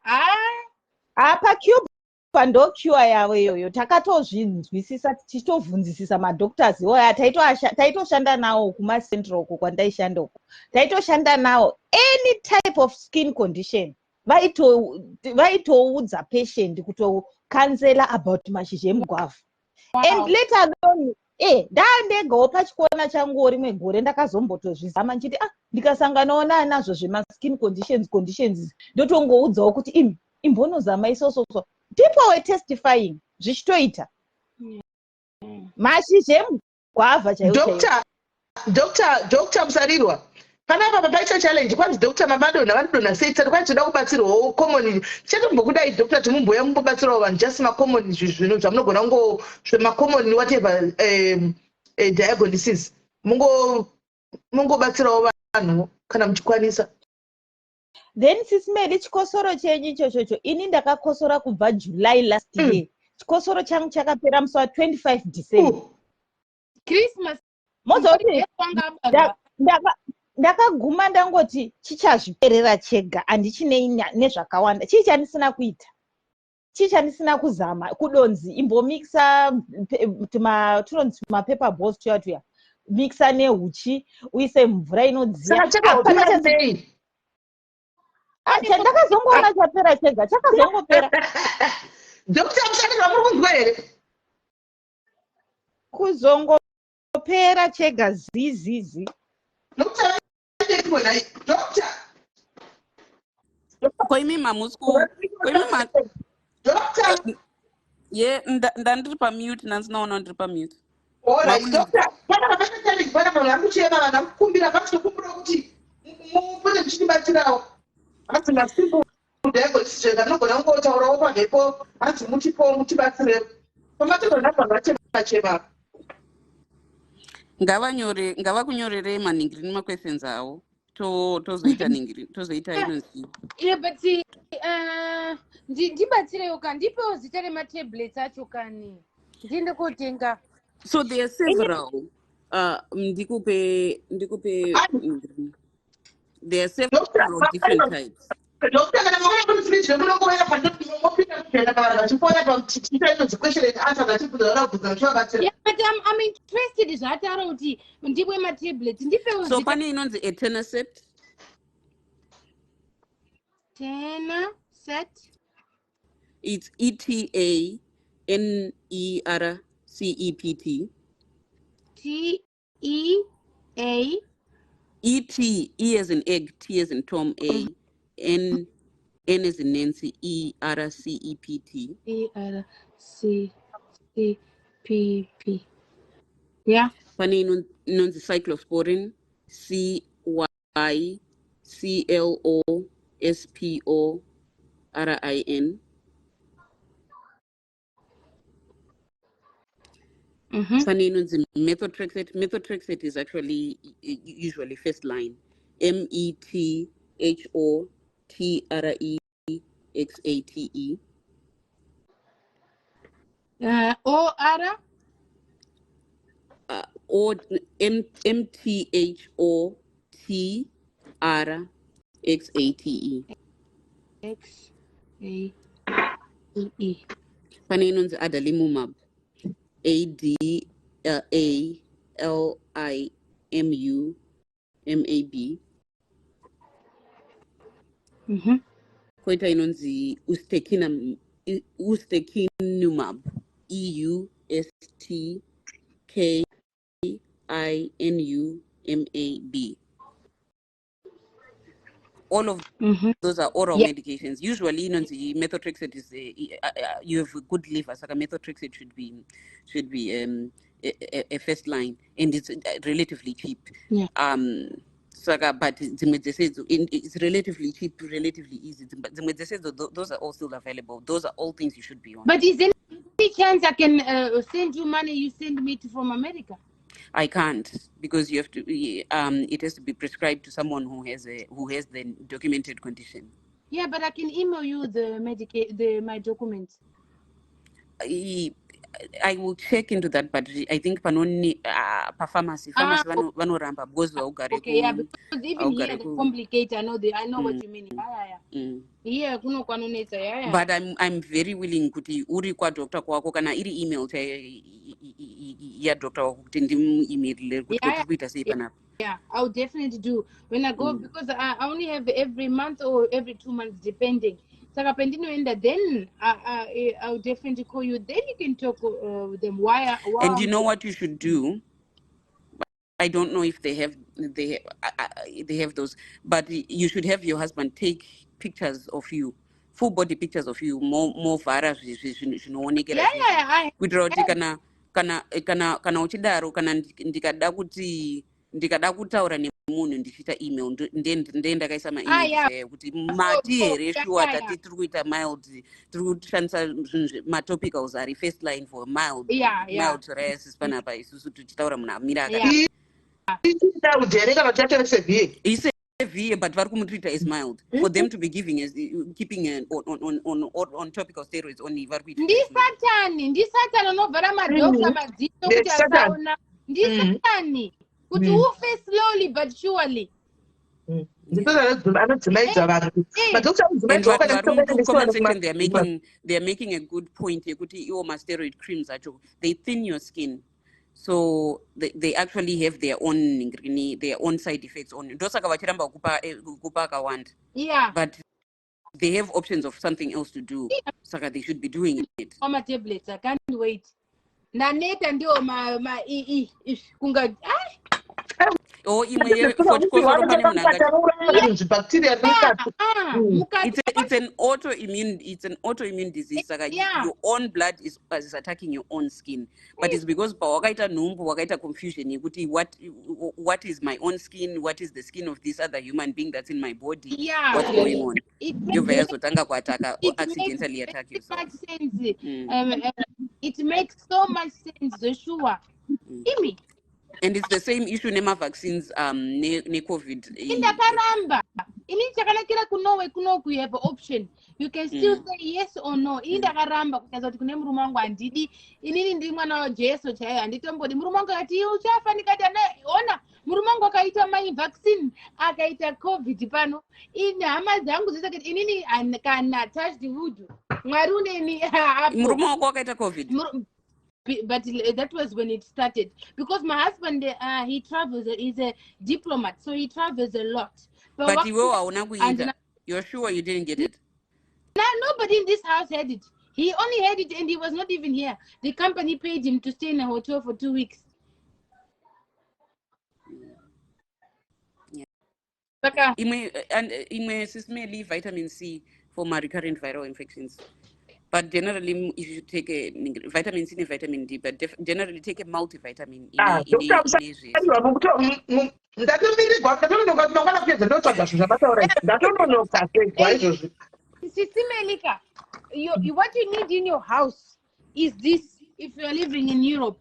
Speaker 8: PaCube pandocure yavo iyoyo takatozvinzwisisa tichitovhunzisisa madoctors iwoya taitoshanda nawo kumacentral uko kwandaishanda uko taitoshanda nawo any type of skin condition vaitoudza patient kutocancela about mashizha emugwavha. And later on ndandegawo pachikona changu rimwe gore ndakazombotozvizama nchiti ndikasanganawo nazvo zvemaskin conditions ndotongoudzawo kuti imbonozama isososo people were testifying zvichitoita mashizha emugwavha chaiwo.
Speaker 1: Dr. Musarirwa panapa papaita challenge kwanzi Dr. Mamadona vanodona sei tsati kwai toda kubatsirwawo common chatombokudai Dr. timumboya mumbobatsirawo vanhu just macommon zvinhu zvamunogona kungo zvemacommon whatever diagnosis mungobatsirawo vanhu kana muchikwanisa.
Speaker 8: Then Sis Melly chikosoro chenyu ichochocho ini ndakakosora kubva July last year. Chikosoro changu chakapera musi wa25 December.
Speaker 4: Christmas.
Speaker 8: Mozoti ndakaguma ndangoti chichazviperera chega handichinei nezvakawanda. Chii chandisina kuita? Chii chandisina kuzama? Kudonzi imbomixa tunonzi mapaper balls tuya mixa nehuchi uise mvura inodziya. Chandakazongoona chapera chega chakazongopera.
Speaker 1: Dr. Musarirwa muri kunzwa here?
Speaker 8: Kuzongopera chega zizizi.
Speaker 1: Dr.
Speaker 6: Koimi mamusku.
Speaker 1: Dr.
Speaker 6: Yeah, ndandiri pamute nansinaona ndiri pamute.
Speaker 1: Alright, Dr. Pana papata challenge pana vanhu vari kuchema vanhu vakukumbira vachitokumbira kuti mupote muchitibatsirawo. Asi masiku diagnosis vanogona kungotaurawo pamhepo hanzi muchibatsirewo. Pamatogona vanhu vachema.
Speaker 6: ngavakunyorere maningiri questions awo tozoita ningiri tozoita inonzi
Speaker 4: Yeah, but ndibatsirewo kani ndipewo zita rematablets acho kani ndiende kotenga.
Speaker 6: so there are several ndikupe there are several different types.
Speaker 1: Doctor, kana mwana kunifundisha kunongoya pandoti mopita kuenda kana vachipoya pachiita inonzi question and answer vachibvunza vakabvunza vachivabatsira.
Speaker 4: Yeah, but I'm interested zvataura kuti ndipwe matablets ndipewo
Speaker 6: So pane inonzi etanercept.
Speaker 4: Etanercept.
Speaker 6: It's ETANERCEPT.
Speaker 4: TEA.
Speaker 6: ET, E as in egg, T as in Tom, A, N as in Nancy, ERCEPT.
Speaker 4: ERCEPP. Yeah.
Speaker 6: Pane inonzi cyclosporin, CYCLOSPORIN. Pane inonzi methotrexate. Methotrexate is actually usually first line. METHOTREXATE. Or MTHOTRXATE.
Speaker 4: XATE.
Speaker 6: Pane inonzi adalimumab. ADALIMUMAB. Koita inonzi ustekinumab. EUSTKINUMAB. All of those are oral medications. Usually, inonzi methotrexate is you have a good liver, so methotrexate should be a first line, and it's relatively cheap.
Speaker 4: Yeah.
Speaker 6: But it's relatively cheap, relatively easy. Those are all still available. Those are all things you should be on.
Speaker 4: But is there any chance I can send you money you send me from America?
Speaker 6: I can't, because you have to. It has to be prescribed to someone who has the documented condition.
Speaker 4: Yeah, but I can email you my documents.
Speaker 6: I will check into that, but I think panoni pharmacy vanoramba because
Speaker 4: okay, yeah, because even here the complicate. I know what you mean. Yeah, yeah.
Speaker 6: But I'm very willing kuti uri kwa doctor kwako kana iri email ya doctor wako kuti ndimuemail kuti kuita sei panapa.
Speaker 4: Yeah, I'll definitely do when I go because I only have every month or every 2 months depending. Then I'll definitely call you. Then you can talk with them. Why?
Speaker 6: And you know what you should do? I don't know if they have those, but you should have your husband take pictures of you, full body pictures of you, more virus.
Speaker 4: Yeah.
Speaker 6: Kuitira kuti kana uchidaro kana ndikada kutaura nemunhu ndichiita email ndendakaisa maemail kuti mati here sure tati tiri kuita mild tiri kushandisa matopicals ari first line for mild psoriasis panapa isusu tichitaura munhu amira severe, but vari kumutreata as mild for them to be keeping on topical steroids only vari kuita
Speaker 4: ndisatani unobvara madokta madziso kuti asaona ndisatani kuti ufe slowly but surely.
Speaker 6: And they're making a good point. Steroid creams they thin your skin, so they actually have their own side effects on.
Speaker 4: Yeah.
Speaker 6: But they have options of something else to do. Saka they should be doing it.
Speaker 4: My tablets, I can't wait. Naneta ndio ma kunga
Speaker 6: it's an autoimmune disease. Your own blood is attacking your own skin, but it's because wakaita confusion. What is my own skin? What is the skin of this other human being that's in my body?
Speaker 4: Yeah.
Speaker 6: What's going on? Accidentally attack yourself.
Speaker 4: It makes so much sense, Joshua. Imi.
Speaker 6: And it's the same issue nema vaccines ne COVID.
Speaker 4: Indakaramba. Inini chakanakira kunowe kunoku you have an option. You can still say yes or no. Indakaramba kutaza kuti kune murume wangu handidi. Inini ndiri mwana waJesu chaiye handitombodi. Murume wangu akati uchafa ndikati ona murume wangu akaita mai vaccine akaita COVID pano. Ini hama dzangu dzose kuti inini kana touched wood. Mwari uneni hapo.
Speaker 6: Murume wangu akaita COVID.
Speaker 4: But that was when it started because my husband he travels, he's a diplomat, so he travels a lot.
Speaker 6: But you're sure you didn't get it?
Speaker 4: No, nobody in this house had it. He only had it and he was not even here. The company paid him to stay in a hotel for 2 weeks.
Speaker 6: Yeah. And SIS MELLY vitamin C for my recurrent viral infections. But generally, if you take a vitamin C and vitamin D, but generally take a multivitamin.
Speaker 4: What you need in your house is this. If you're living in Europe,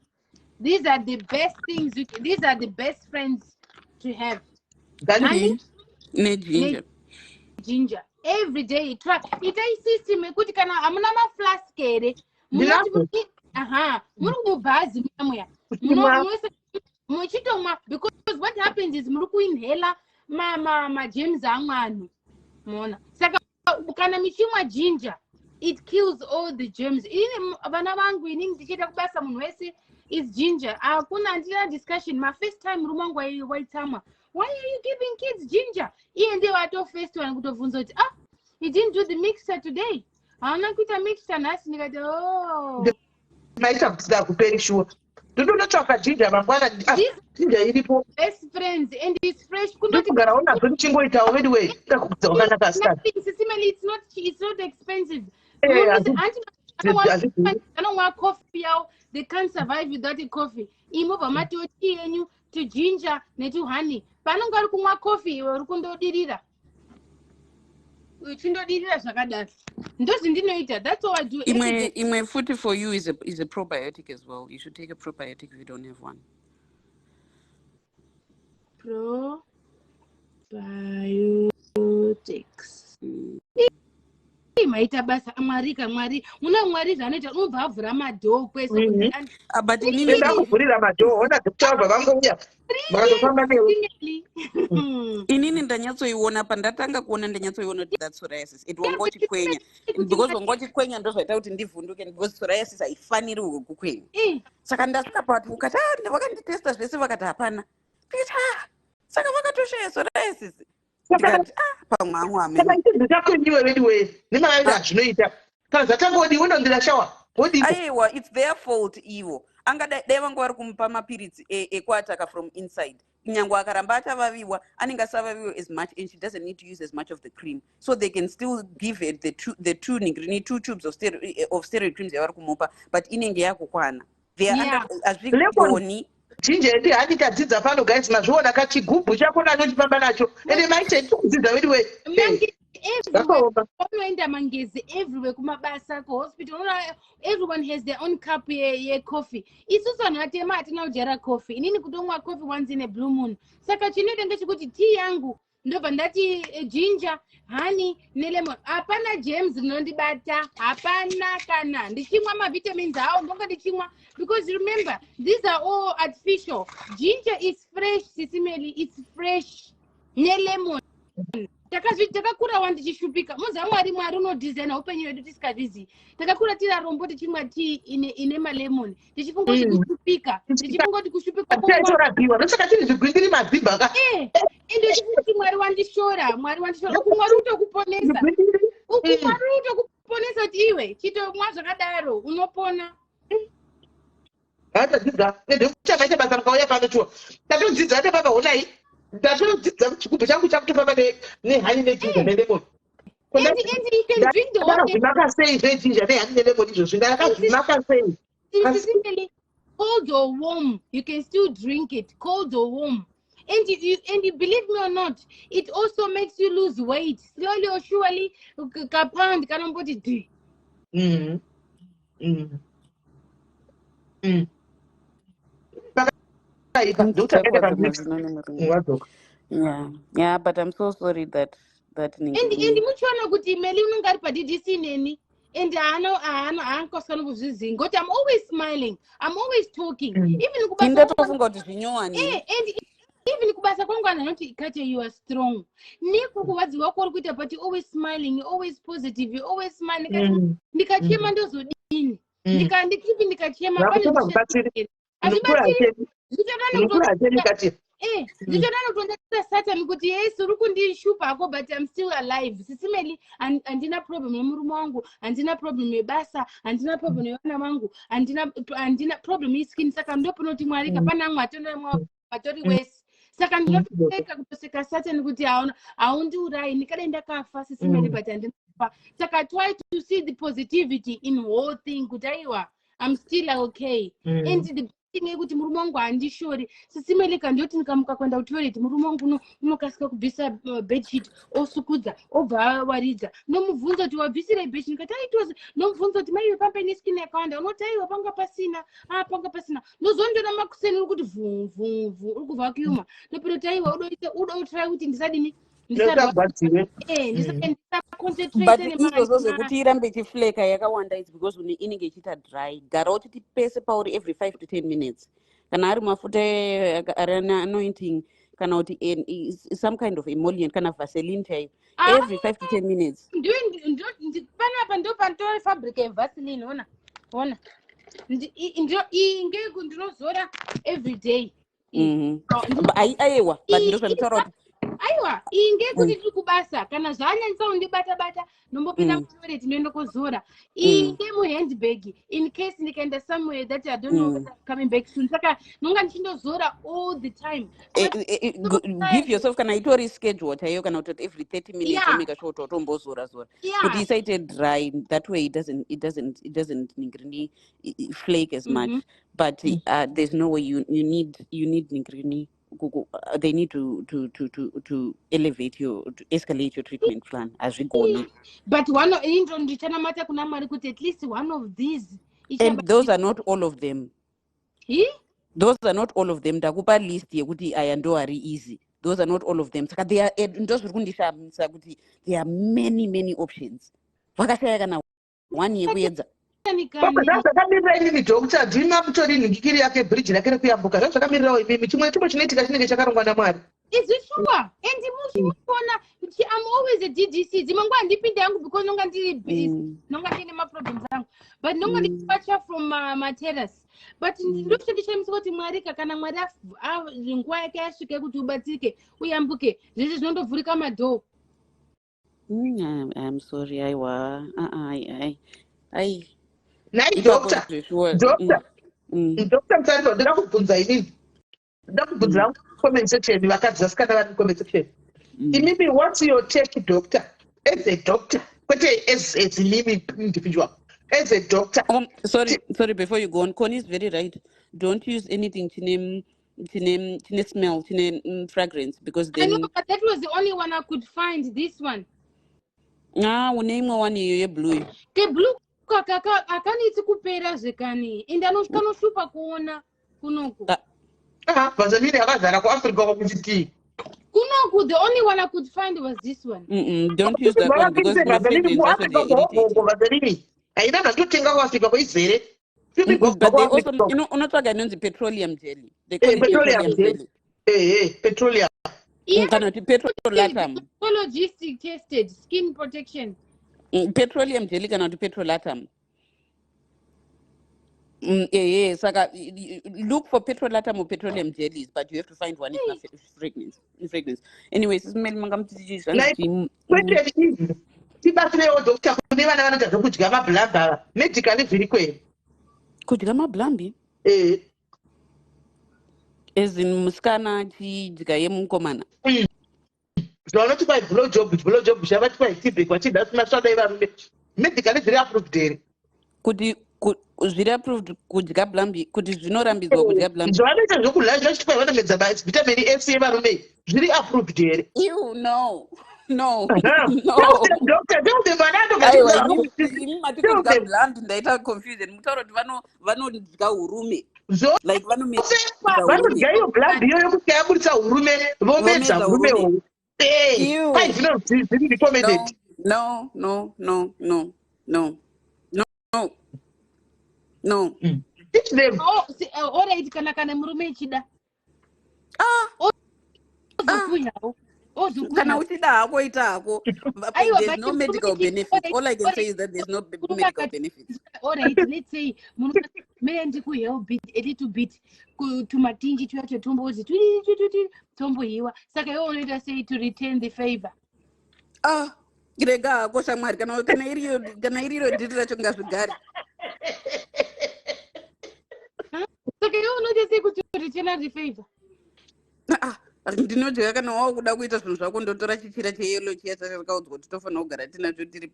Speaker 4: these are the best things. These are the best friends to have. Honey, ginger. Every day try ita system ekuti kana amuna ma flask ere munoti muri mubhazi muya muchitomwa because what happens is muri kuinhela ma germs amwanu mona saka kana michimwa ginger it kills all the germs. Ini vana vangu inini ndichida kubasa munhu wese is ginger. Akuna andina discussion my first time murume wangu waitama. Why are you giving kids ginger? And they were first one kutovunza kuti he didn't do the mixer today. Hauna kuita mixer nasi nikati
Speaker 1: maita kutsida kuperi sure. Ndonotsvaka ginger mangwana ginger iripo.
Speaker 4: Best friends and it's fresh.
Speaker 1: Kundogara unazo nichingoita already way. Ndakubvisa wakanaka start.
Speaker 4: It's not expensive. I don't want coffee out. They can't survive without a coffee. Imova mati oti yenyu to ginger ne to honey. Panongari kumwa coffee uri kundodirira. Uchindodirira zvakadaro. Ndozi ndinoita. That's all I do.
Speaker 6: Imwe futi for you is a probiotic as well. You should take a probiotic if you don't have one.
Speaker 4: Probiotics. Maita basa amarika mwari una mwari zvanoita unobva avhura madhoo kwese
Speaker 6: but
Speaker 1: ndakuvhurira madhoo ona kutabva vangouya vakatofamba newe
Speaker 6: inini ndanyatsoiona pandatanga kuona ndanyatsoiona kuti that psoriasis it wangochikwenya because wangochikwenya ndozvaita kuti ndivhunduke because psoriasis haifaniri kukwenya saka ndasvika pati ukati vakanditesta zvese vakati hapana ndikati saka vakatoshaya psoriasis pamwe amwe amene
Speaker 1: ndakwenyiwe anyway nemakaita zvinoita kana dzatangodi unondira shawa
Speaker 6: aiwa it's their fault ivo angadai vanga vari kumupa mapiritsi ekuataka from inside nyangwe akaramba atavaviwa anenge asavaviwa as much and she doesn't need to use as much of the cream so they can still give it the two ningrini 2 tubes of steroid creams yavari kumupa but inenge yakukwana they are azvigoni
Speaker 1: ginger yedu handikadzidza pano guys mazviona kachigubhu chakona anochifamba nacho ende maite tikudzidza wedu we
Speaker 4: unoenda mangezi everywhere kumabasa kuhospital everyone has their own cup yecoffee isusu vanhu vatema hatina kudyara coffee inini kutomwa coffee once in a blue moon saka chinoita ngechekuti tea yangu ndobva ndati ginger honey nelemon hapana germs rinondibata hapana kana ndichimwa mavitamins awo ndonga ndichimwa because remember these are all artificial. Ginger is fresh. SIS MELLY it's fresh nelemon takakura wandichishupika muzamwari mwari unodhizaina upenyu hwedu tisikazvizivi takakura tiri arombo tichimwa tii ine malemon tichifungoti kushupika tichifungoti kushupikaorabiwa
Speaker 1: nosaka tiri zvigwindiri madzibhaka
Speaker 4: ende tichiti mwari wandishora ukumwari utokuponesa kuti iwe chitomwa zvakadaro unopona
Speaker 1: hatadzidza ndekuchakaita basa rakauya panochuwa tatodzidza ate baba honai ndatodzidza chigubhu changu chakutofamba nehani nejinja nelemoni ndakazvimaka sei zvejinja nehani nelemoni izvozvi ndakazvimaka sei
Speaker 4: cold or warm you can still drink it cold or warm and you believe me or not it also makes you lose weight slowly or surely kapand kanomboti d
Speaker 6: Tichakwadza mazino nemurume. Yeah, but I'm so sorry that
Speaker 4: and
Speaker 6: Ningiri.
Speaker 4: muchiona kuti Melly unenge ari paDDC neni and haangosana kuzvizinga ngoti I'm always smiling, I'm always talking, even kubasa
Speaker 6: Indatofunga kuti zvinyowani.
Speaker 4: and even kubasa kwangu anoti Ikate, you are strong. Niku kuvadziwa kwari kuita but you always smiling, you always positive, you always smiling. Ndikachema ndozodini? Ndikachema pane ndichadana kutondatira Satan kuti Yesu uri kundishupa ako but I'm still alive. Sisi Melly handina problem nemurume wangu, handina problem nebasa, handina problem nevana vangu, handina problem yeskin. Saka ndopanoti Mwari kapana amwe atori wese. Saka ndinoteka kutoseka Satan kuti haundiurayi ndikadai ndakafa Sisi Melly but handinafa. Saka try to see the positivity in whole thing kuti aiwa I'm still okay. And the thing kuti murume wangu handishori. Sisi Melly kandoti ndikamuka kuenda kutoilet murume wangu unokasika kubvisa bedsheet osukudza obva awaridza. Nomubvunza kuti wabvisira bedsheet ndikati aitozi. Nomubvunza kuti maiwe pambe neskin yakawanda unoti aiwa panga pasina. Panga pasina. Nozondona makuseni uri kuti vhu uri kubva kuuma. Nopiroti aiwa udoitrai kuti ndisadini
Speaker 6: But izvozvo zvekuti irambe ichifleka yakawanda is because inenge ichiita dry. Gara uchiti pese pauri every 5 to 10 minutes. Kana ari mafuta ari anointing kana kuti some kind of emollient kana vaseline type every 5 to 10 minutes.
Speaker 4: Panapa ndo pantori fabric yevaseline ona. Ndinozora every day.
Speaker 6: Aiwa but ndozvanditaura kuti
Speaker 4: aiwa inge kuti tiri kubasa kana zvanyanyisa kundibata nombopinda kutoilet noenda kozora inge muhandbag in case ndikaenda somewhere that I don't know whether I'm coming back soon. Saka nonga ndichindozora all the time.
Speaker 6: Give yourself kana itori schedule chaiyo kana kuti every 30 minutes make sure kuti utombozora kuti isaite dry that way it doesn't ningrini flake as much but there's no way you need ningrini. They need to elevate to escalate your treatment plan as we go.
Speaker 4: But one of at least one of these.
Speaker 6: And those are not all of them. Those are not all of them. Dakupa list yekuti ayando are easy. Those are not all of them. There are many options. Vakashaya kana one yekuedza.
Speaker 1: Zvakamirira inini Dr. Dhima mutori nhingikiri yake bridge rake rekuyambuka zvakamirirawo imimi chimwe chimwe chinoitika chinenge chakarongwa naMwari.
Speaker 4: Is it sure? And muchiona I'm always a DDC. Dzimangu handipinde yangu because nonga ndiri busy. Nonga ndine maproblems angu. But nonga ndichipacha from my terrace. But ndokushandishamisa kuti Mwari kana Mwari nguva yake yasvika kuti ubatsike uyambuke zvese zvinondovhurika madhoo.
Speaker 6: I'm sorry aiwa.
Speaker 1: Nai Dr. Msanto ndira kubvunza inini. Ndira kubvunza comment section vakadzi vasikana vari comment section. Imimi what's your take Doctor? As a doctor, kwete as an individual. As a doctor.
Speaker 6: Sorry before you go on, Connie is very right. Don't use anything to name smell, to name fragrance because then
Speaker 4: I know, but that was the only one I could find, this one.
Speaker 6: Uname one you blue.
Speaker 4: The blue akanitsi kupera zvekani ende kanoshupa kuona kunoku
Speaker 1: vazamiri akazara kuafrica kwakuchiti
Speaker 4: kunoku the only one I could find was this one.
Speaker 6: Don't use that one because
Speaker 1: vazamiri haina zvatotenga kuafrica kwaizere
Speaker 6: but they also unotsvaga inonzi petroleum jelly. They call it petroleum jelly.
Speaker 1: Petroleum
Speaker 6: kana kuti petrolatum
Speaker 4: Ecologistic tested skin protection.
Speaker 6: Petroleum jelly kana kuti petrolatum. Saka look for petrolatum or petroleum jellies, but you have to find one in fragrance. Anyways, smell mangamtijisha.
Speaker 1: Tibasirewo Dr. kune vana vanotadza kudya mabhlambi medically zviri kweri
Speaker 6: kudya mabhlambi as in musikana achidya yemukomana
Speaker 1: zvavanoti kwai blowjob zhavati kwai tibhek vachida simasvadai varume medically zviri approved here
Speaker 6: kuti zviri approved kudya bhlambi kuti zvinorambidzwa kudya bhlambi
Speaker 1: zvavanoita zvokudya zvachiti kwai vanomedza vitamin S yevarume zviri approved here.
Speaker 6: No.
Speaker 1: Doctor, tell them
Speaker 6: bhlambi ndaita confusion mutaura kuti vanodya urume like
Speaker 1: vanodya iyo blood iyo yokuti yaburitsa hurume vomedza hurumewo kwai zviri recommended.
Speaker 6: No.
Speaker 1: Teach them.
Speaker 4: Alright, kana murume ichida
Speaker 6: kana uchida hako ita hako. There's no medical benefits. All I can say is that there's no medical benefits.
Speaker 4: Alright, let's say may ndikuhelp a little bit tumatinji tuyacho tombozi tomboyiwa saka iwe unoita sei to retain the favor.
Speaker 6: Girega hako shamwari kana iriro ndiri racho ngazvigare.
Speaker 4: Saka iwe unoita sei kuti retain the favor.
Speaker 6: Ndinoziva kana wakuda kuita zvinhu zvako ndotora chichira cheyelo chiya chakaudzwa kuti tofanira kugara tinacho tiri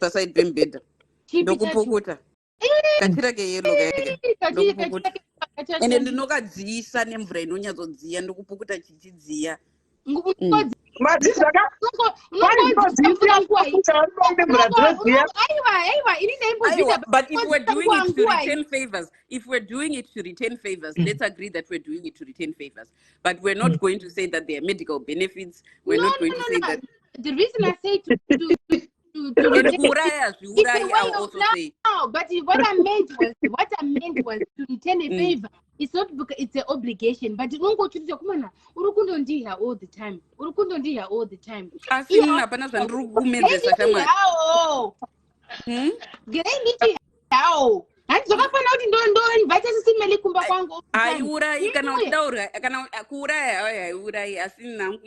Speaker 6: paside pembedha ndokupukuta kachira keyelo ndokupukuta ende ndinokadziisa nemvura inonyatsodziya ndokupukuta chichidziya. But if we're doing it to retain favors, let's agree that we're doing it to retain favors. But we're not going to say that there are medical benefits. We're not going to say that.
Speaker 4: The reason I say to
Speaker 6: I'll also say.
Speaker 4: No, but what I meant was to retain a favor. It's not because it's an obligation, but you don't go to the kumana. Urukundo ndiha all the time.
Speaker 6: Asina hapana zvandiru kumenzesa shamwari.
Speaker 4: Gereni hao. Handizokafana kuti ndo invite SIS MELLY kumba kwangu.
Speaker 6: Aiurai kana uchidaura kana kuuraya aiurai asina.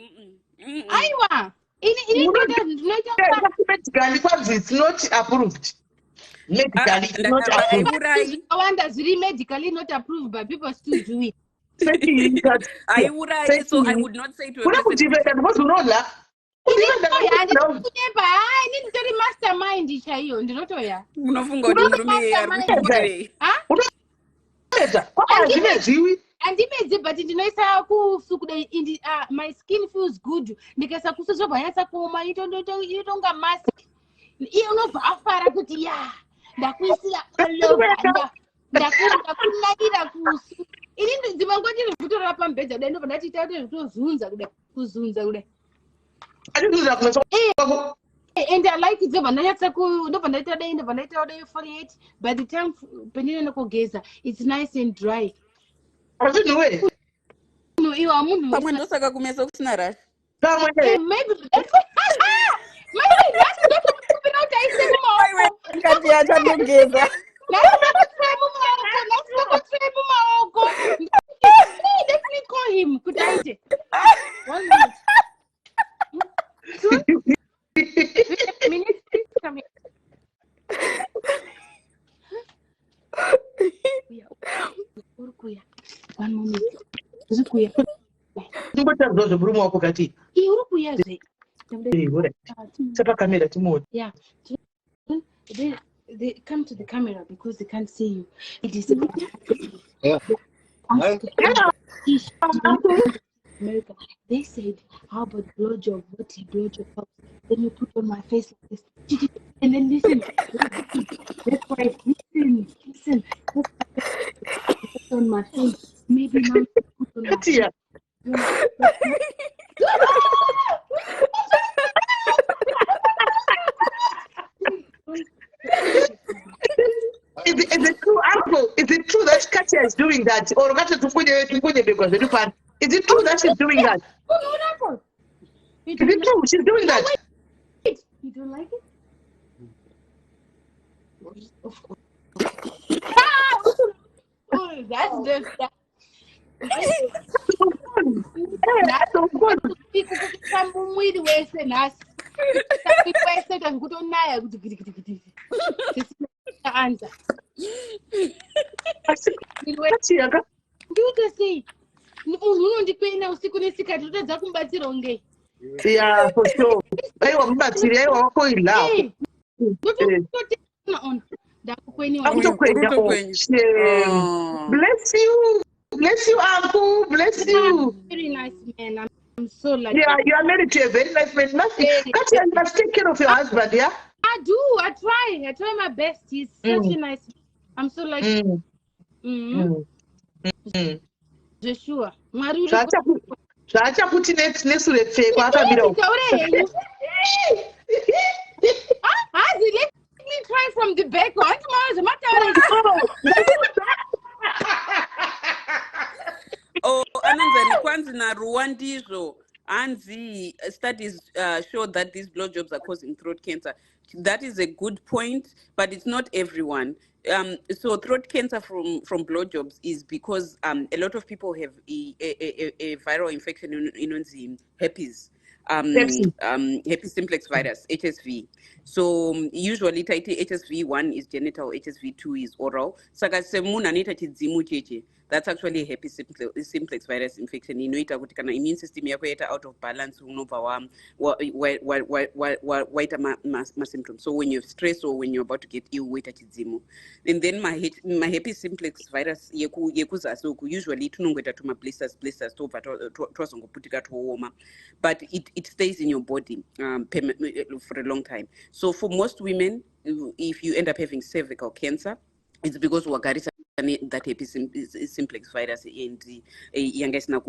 Speaker 4: Aiwa. Ini
Speaker 1: medically it's not approved. Medically not approved.
Speaker 4: I wonder really medically not approved, but people still do it.
Speaker 6: So I would not say to a person.
Speaker 4: Mastermind chaiyo ndinotoya.
Speaker 6: Unofunga kuti murume yari.
Speaker 4: Andimedzi but ndinoisa kusukuda my skin feels good. Ndikaisa kusozobva yasa kuoma itonga mask. Iyo unobva afara kuti ya ndakuisira ndakunakira kusu. Ini ndivangwa ndiri kutora pambedza dai ndobva ndachita kuti kuzunza kudai. And I like it ndobva ndaita dai 48 by the time pendinoenda kugeza it's nice and dry. No, you are munhu.
Speaker 6: Pamwe ndosaka kumesa kusina rush.
Speaker 4: Maybe that's
Speaker 6: ngati yachandogeza.
Speaker 4: Definitely call him. Could I say? 1 minute. Come here. Urukuya. 1 minute. Urukuya.
Speaker 1: Ndingotadzwa zvemurume wako kati.
Speaker 4: Urukuya zve.
Speaker 1: Sapa kamera timoona.
Speaker 4: Yeah. They come to the camera because they can't see you. It is America. They said, how about blowjob? What a blowjob? Then you put on my face like this. And then listen. That's why listen. Put on my face. Maybe now put on my face.
Speaker 1: Is it true, Uncle? Is it true that Katia is doing that? Or is it true that she's doing that? Is it true? She's doing that.
Speaker 4: Wait. You don't like it? Of course. Oh, that's just that. That's so good. Answer.
Speaker 1: Yeah, for sure. Bless you. Bless you, Uncle. Bless you.
Speaker 4: Very nice man. I'm so lucky.
Speaker 1: Yeah, you are married to a very nice man. Katia, you must take care of your husband, yeah?
Speaker 4: I do. I try my best. He's such a nice man. I'm so lucky. zveshuwa mwari uri
Speaker 1: zvaachakuti nesure pfeko akamira
Speaker 4: taure henyu hazi let me try from the back handi mara zvemataure
Speaker 6: ananzani kwanzi naruwa ndizvo hanzi studies show that these blowjobs are causing throat cancer. That is a good point, but it's not everyone. So throat cancer from blowjobs is because a lot of people have a viral infection in herpes. Herpes simplex virus, HSV. So usually HSV 1 is genital, HSV 2 is oral. That's actually a herpes simplex virus infection. Inoita kuti kana immune system yako yaita out of balance unobva waita ma symptoms. So when you're stressed or when you're about to get ill, waita chidzimu. And then my herpes simplex virus yekuzasi uku usually tunongoita tuma blisters tobva twazongoputika twooma, but it stays in your body for a long time. So for most women, if you end up having cervical cancer, it's because wagarisa that herpes simplex virus and yanga isina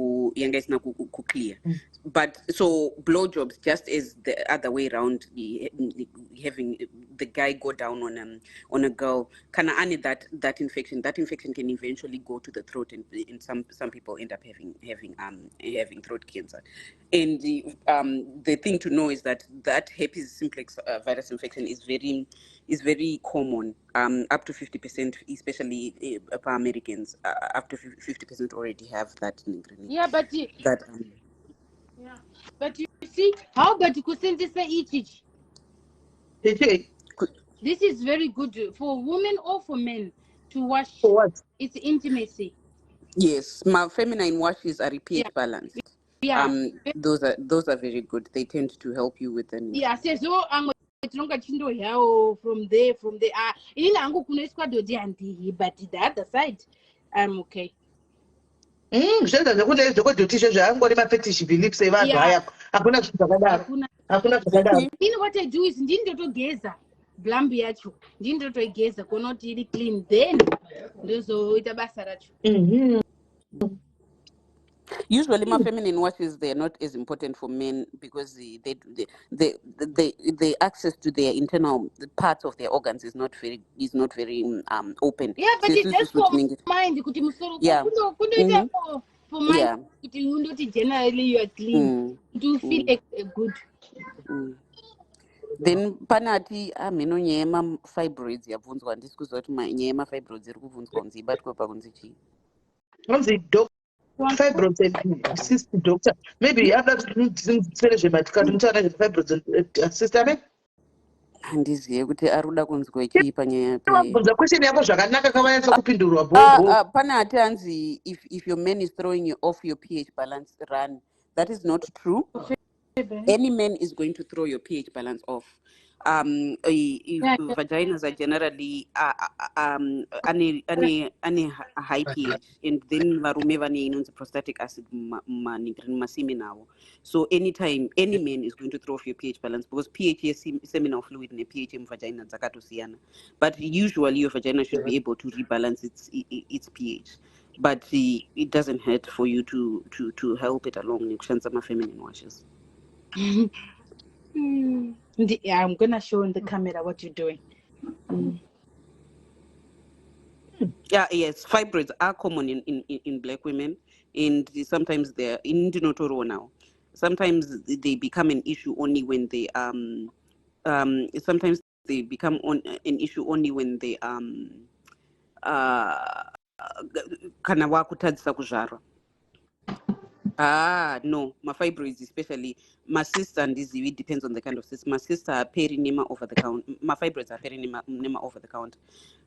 Speaker 6: clear. But so blowjobs, just as the other way around, having the guy go down on a girl, kana ani that infection can eventually go to the throat, and some people end up having throat cancer. And the thing to know is that herpes simplex virus infection is very common. Up to 50%, especially for Americans, up to 50% already have that.
Speaker 4: Yeah, but but you see, how about kusenzesa ichichi? This is very good for women or for men to wash.
Speaker 1: For what?
Speaker 4: It's intimacy.
Speaker 6: Yes, my feminine washes are pH balanced.
Speaker 4: Yeah.
Speaker 6: Those are very good. They tend to help you with them.
Speaker 4: Yeah, so tinonga chindohyawo from there inini hangu kunoiswa dodi handihi, but the other side I'm okay.
Speaker 1: Zvenza zvekuti zvekudhoti izvo zvaangori mafetish beliefs evanhu aya hakuna zvinhu zvakadaro.
Speaker 4: Ini what I do is ndini ndotogeza blambi yacho, ndini ndotoigeza kuona kuti iri clean, then ndozoita basa racho.
Speaker 6: Usually, my feminine washes, they are not as important for men because the access to their internal parts of their organs is not very open.
Speaker 4: Yeah, but it's just for mind. Yeah. For mind. Generally, you are clean. To feel good.
Speaker 6: Then panati ameno nyema fibroids yabvunzwa ndisikuziva kuti nyema fibroids iri kubvunzwa kunzi ibatwe pakunzi chii.
Speaker 1: Kunzi fibroids assist doctor. Maybe other things might come to fibroids assist me.
Speaker 6: Handizive kuti aruda kunzwa chii panyaya
Speaker 1: Wabvunza question yako zvakanaka kavanyaisa kupindurwa bho.
Speaker 6: Panati hanzi if your man is throwing you off your pH balance, run. That is not true. Any man is going to throw your pH balance off. Vaginas are generally a high pH, and then varume vane inonzi prostatic acid masimi nawo. So anytime any man is going to throw off your pH balance, because pH seminal fluid and pH in vagina zakatosiyana. But usually your vagina should be able to rebalance its pH. But it doesn't hurt for you to help it along nekushandisa ma feminine washes.
Speaker 4: Yeah, I'm gonna show in the camera what you're doing.
Speaker 6: Yeah, yes, fibroids are common in black women, and sometimes they're in Dinotoro now. Sometimes they become an issue only when they sometimes they become an issue only when they kana wakutadzisa kuzvarwa. No, my fibroids especially. My sister and this it depends on the kind of cyst. My sister are perinema over the counter. My fibroids are perinema over the counter,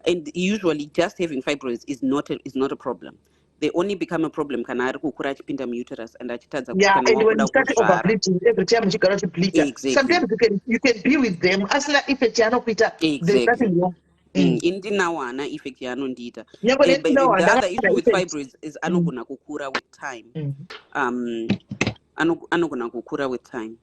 Speaker 6: and usually just having fibroids is not a problem. They only become a problem kana ari kukura achipinda muterus and achitadza
Speaker 1: kuti kana and when you start overbleeding every time uchigara uchibleeda. Exactly. Sometimes you can be with them asina effect yanokuita. There's nothing wrong.
Speaker 6: Indinawana effect yanondiita. The other issue with fibroids is anogona kukura with time. Anogona kukura with time.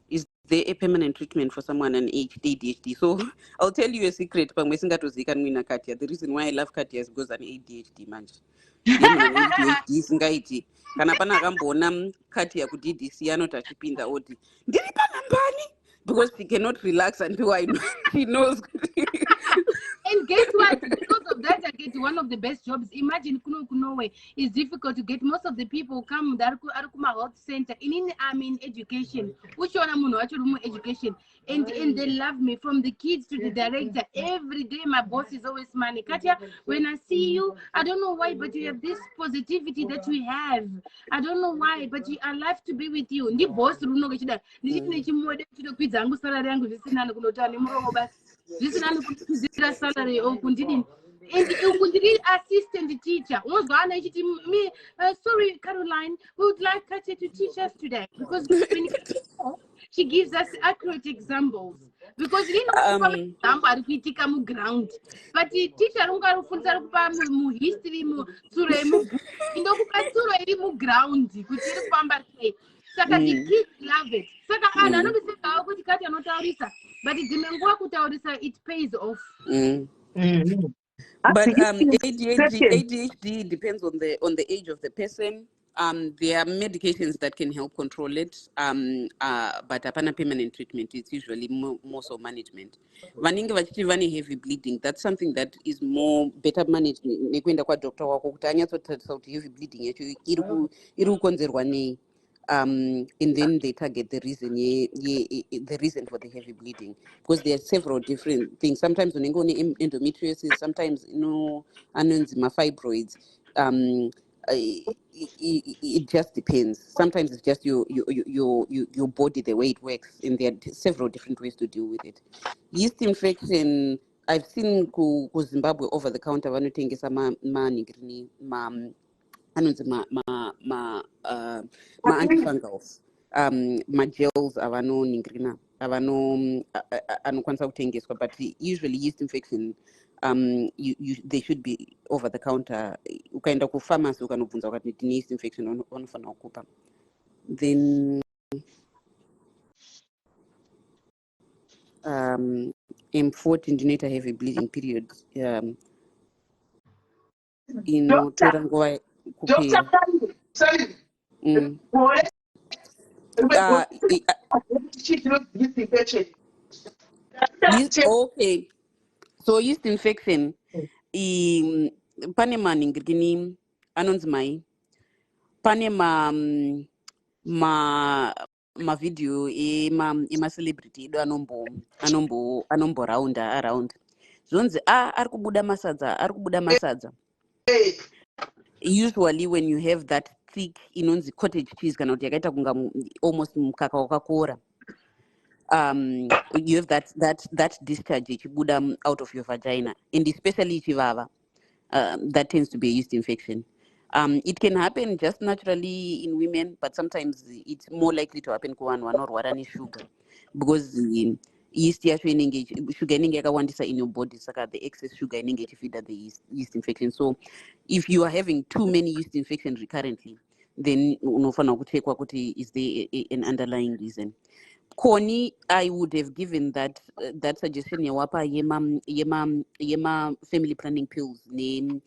Speaker 6: Is there a permanent treatment for someone on ADHD? So I'll tell you a secret. The reason why I love Katia is because I'm ADHD man. Then when ADHD singaiti kana pana akambona Katia ku DDC anoti achipinda oti ndiri panambani, because she cannot relax until I know she knows.
Speaker 4: And guess what? Because of that, I get one of the best jobs. Imagine Kunowe is difficult to get. Most of the people come Arukuma Health Center I'm in education. Which one I'm actually education. And they love me, from the kids to the director. Every day my boss is always smiling. Katia, when I see you, I don't know why, but you have this positivity that we have. I don't know why, but I love to be with you. Ndi boss salary or continue. And assistant teacher. Sorry, Caroline, we would like Katia to teach us today, because when she gives us accurate examples. Because you know, example ground, but the teacher mu history mu ground. Saka the kids love it. Saka ana no bisa kuti Katia anotaurisa, but dimenguwa kutaurisa, it pays off.
Speaker 6: But ADHD depends on the age of the person. There are medications that can help control it. But upon permanent treatment, it's usually more so management. Vaninge vachiti vane heavy bleeding, that's something that is more better managed. Nekuenda kwa doctor wako kuti anyatsotarisa kuti heavy bleeding yacho iri kukonzerwa nei. And then they target the reason, the reason for the heavy bleeding, because there are several different things. Sometimes when you go endometriosis, sometimes anonzima fibroids. It just depends. Sometimes it's just your body, the way it works, and there are several different ways to deal with it. Yeast infection, I've seen ku Zimbabwe over the counter vanotengesa ma antifungals, ma gels avanoningrina anokwanisa kutengeswa, but usually yeast infection they should be over the counter. Ukaenda ku pharmacy ukanobvunza ukati ndine yeast infection vanofanira kukupa. Then M14 ndinoita heavy bleeding period, inotora nguva kupera. Okay, so yeast infection pane maningirikini anonzi mai, pane mavidhio emacelebrity edu anomboraunda around zvonzi ari kubuda masadza. Usually when you have that thick inonzi cottage cheese kana kuti yakaita kunga almost mukaka wakakora, you have that discharge ichibuda out of your vagina, and especially ichivava, that tends to be a yeast infection. It can happen just naturally in women, but sometimes it's more likely to happen kuvanhu vanorwara neshuga, because yeast yacho sugar inenge yakawandisa in your body, saka the excess sugar inenge ichifeeda the yeast infection. So if you are having too many yeast infections recurrently, then unofanira kuchekwa kuti is there an underlying reason. Koni, I would have given that suggestion yawapa yema family planning pills ne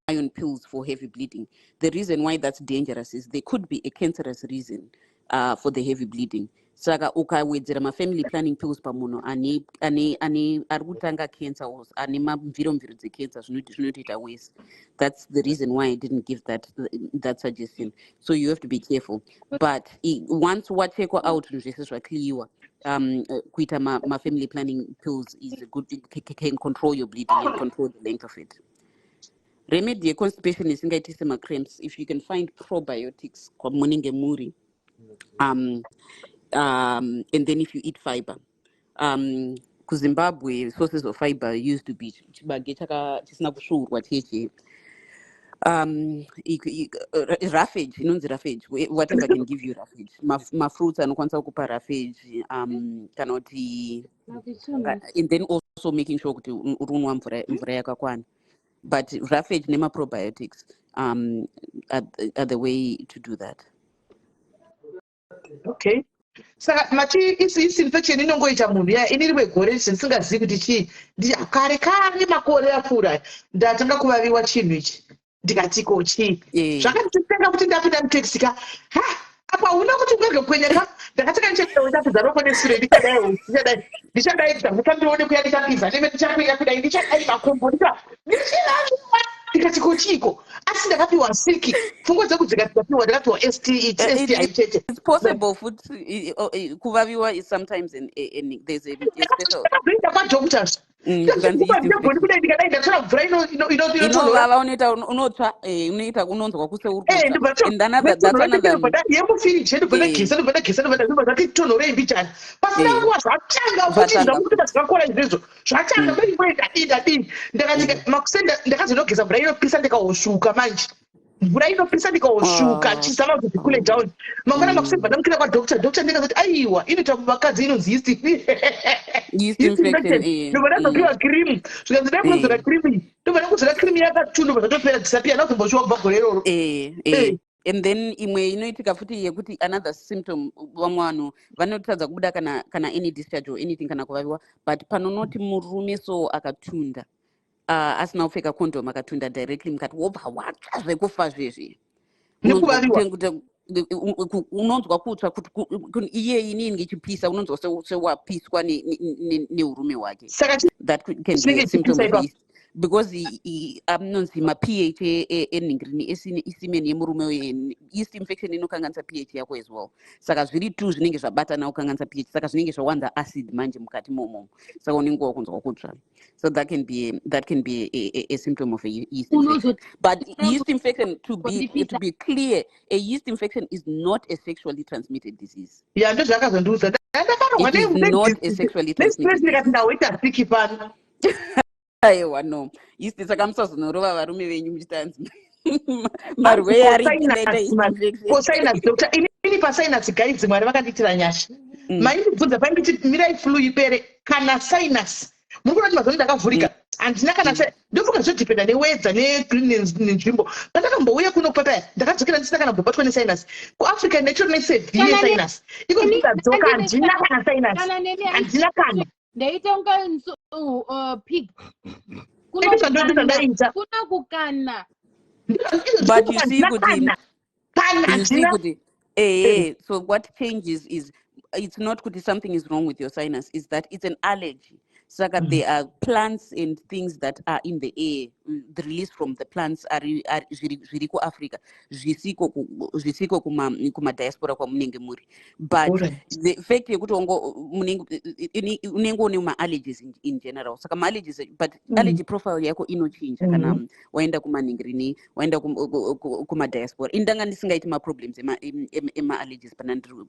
Speaker 6: iron pills for heavy bleeding. The reason why that's dangerous is there could be a cancerous reason for the heavy bleeding. Saka ukawedzera family planning pills pamunhu ane ari kutanga cancer or ane mamviro dzecancer zvinotoita worse. That's the reason why I didn't give that suggestion. So you have to be careful. But once wachekwa out zvese zvakliyiwa, kuita family planning pills is a good, can control your bleeding and control the length of it. Remedy constipation is ingaitise cramps. If you can find probiotics morning muri, and then if you eat fiber, Zimbabwe sources of fiber used to be chibage chisina kusvuurwa cheche. Roughage, inonzi roughage, whatever can give you roughage. My fruits anokwanisa kupa roughage, kana kuti, and then also making sure kuti urunwa mvura yakakwana. But roughage nema probiotics are the way to do that.
Speaker 1: Okay. Saka mati isi infection inongoita munhu ya iniri wegore ndisingazivi kuti chii. Kare makore apfuura ndatanga kuvaviwa chinhu ichi. Ndikatiko chii. Zvakanditenga kuti ndapinda muteksi ka. Ha! Apa una kuti ungege kwenyeka ndakataka ndichenda ndapedza roko nesure ndichadai ndamutambione kuya ndikapinza neme ndichakwira kudai ndichadai makombo ndikatiko chiko asi ndakapiwa siki pfungwa dzangu dzikapiwa ndakapiwa STI chete.
Speaker 6: It's possible futhi kuvaviwa is sometimes there's a special
Speaker 1: doctors kudai ndikadai ndatora mvura
Speaker 6: inovava unoita unotsva unoita unonzwa kuseuri
Speaker 1: yemufiriji ndobva ndatitonhorei mbichani pasina nguva zvatanga futi zvamuti zvakakora izvezvo zvatanga ndadini ndakati makusenda ndakazonogeza mvura inopisa ndikahosvuka manje mvura inopisa ndikahosvuka chizama kuti ndikule down mangwana makusenda ndamukira kwadokta ndikazoti aiwa inoita muvakadzi inonzi
Speaker 6: yeast infection
Speaker 1: ndobva ndazopiwa krimu zvikanzi dai munozora krimu iyi ndobva ndakuzora krimu yakatu ndobva zvatopera dzisapia ndakuzomboshuwa kubva gore iroro.
Speaker 6: And then imwe inoitika futi yekuti another symptom vamwe vanhu vanotadza kubuda kana any discharge or anything kana kuvaviwa but panonoti murume so akatunda asina kupfeka condom akatunda directly mukati wobva watsva zvekufa zvezvi unonzwa kutsva kuti iye inenge ichipisa unonzwa sewapiswa neurume hwake. That can be a symptom of yeast because anonzi mapH enhingrini isimeni yemurume yeast infection inokanganisa pH yako as well. Saka zviri tu zvinenge zvabatana kukanganisa pH saka zvinenge zvawanza acid manje mukati momo saka unenge wakunzwa kutsva. So that can be a symptom of a yeast infection. But yeast infection, to be clear, a yeast infection is not a sexually transmitted disease.
Speaker 1: Yeah,
Speaker 6: it is not a sexually transmitted disease. Aiwa no. Yeast saka musazonorova varume venyu muchitanzi. Marwe ari
Speaker 1: sinus doctor ini pasinus guides mwari vakanditira nyasha. Maindibvunza painditi mirai flu ipere kana sinus. Muri kuti mazoni ndakavhurika handina kana ndofunga zvodhipenda newedza nenzvimbo pandakambouya kuno papaya ndakadzokera ndisina kana kumbobatwa nesinus kuafrica natural nesevhiye sinus iko ndikadzoka handina kana sinus handina kana
Speaker 4: ndaita unga pig kuna kukana
Speaker 6: but you see kuti so what changes is it's not kuti something is wrong with your sinus, is that it's an allergy. Saka there are plants and things that are in the air. The release from the plants are zviri ku-Africa zvisiko kuma diaspora kwamunenge muri. But the fact yekuti unenge une ma-allergies in general. Saka ma-allergies, but allergy profile yako inochinja kana waenda kumaningrini, waenda kuma diaspora. Indanga ndisingaiti ma-problems ema-allergies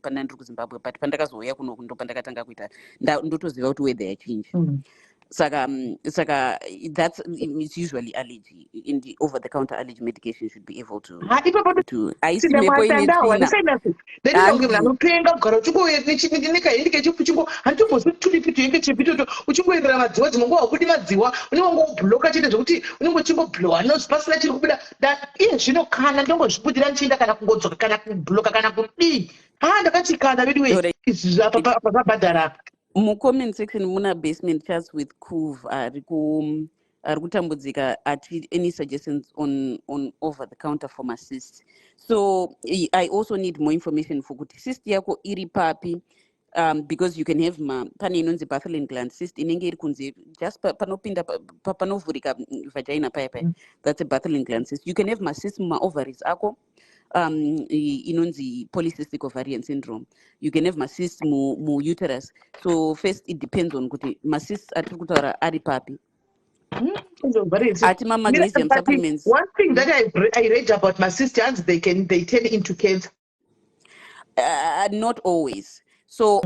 Speaker 6: panandiri kuZimbabwe, but pandakazouya kuno ndo pandakatanga kuita ndotoziva kuti weather yachinja. Saka that's it's usually allergy. In the over-the-counter allergy medication should be able to. Comment section muna basement chats with Kuv arikutambudzika ati any suggestions on over the counter pharmacists. So I also need more information for kuti cyst yako iri papi, because you can have pane inonzi baffling gland cyst inenge iri kunze just panopinda panovhurika vagina paya. That's a baffling gland cyst. You can have cyst muma ovaries ako, inonzi polycystic ovarian syndrome. You can have cyst mu uterus. So first it depends on kuti cyst atiri kutaura ari papi. Magnesium supplements.
Speaker 1: One thing that I read about cysts, they turn into cancer.
Speaker 6: Not always. So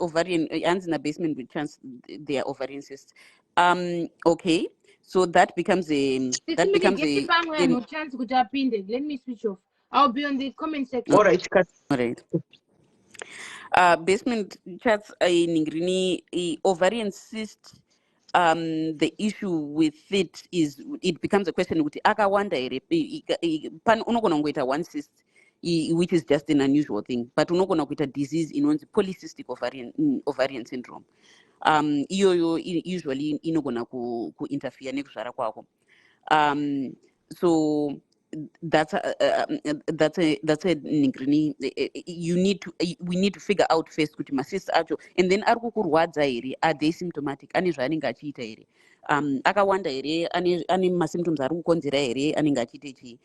Speaker 6: ovarian ants in the basement with chance they are ovarian cysts. Okay. So that becomes a
Speaker 4: chance. Let me switch off. I'll be on the comment section.
Speaker 1: All right.
Speaker 6: Basement chats in ovarian cyst. The issue with it is it becomes a question with akawanda ere pan unogona ngoita one cyst which is just an unusual thing. But unogona kuita disease inonzi polycystic ovarian syndrome. Iyoyo usually inogona kuinterfere nekuzvara kwako. So that's a we need to figure out first kuti masist acho, and then ari kukurwadza here, are they symptomatic, ane zvaanenge achiita here, akawanda here, ane masymptoms ari kukonzera here, anenge achiita chii.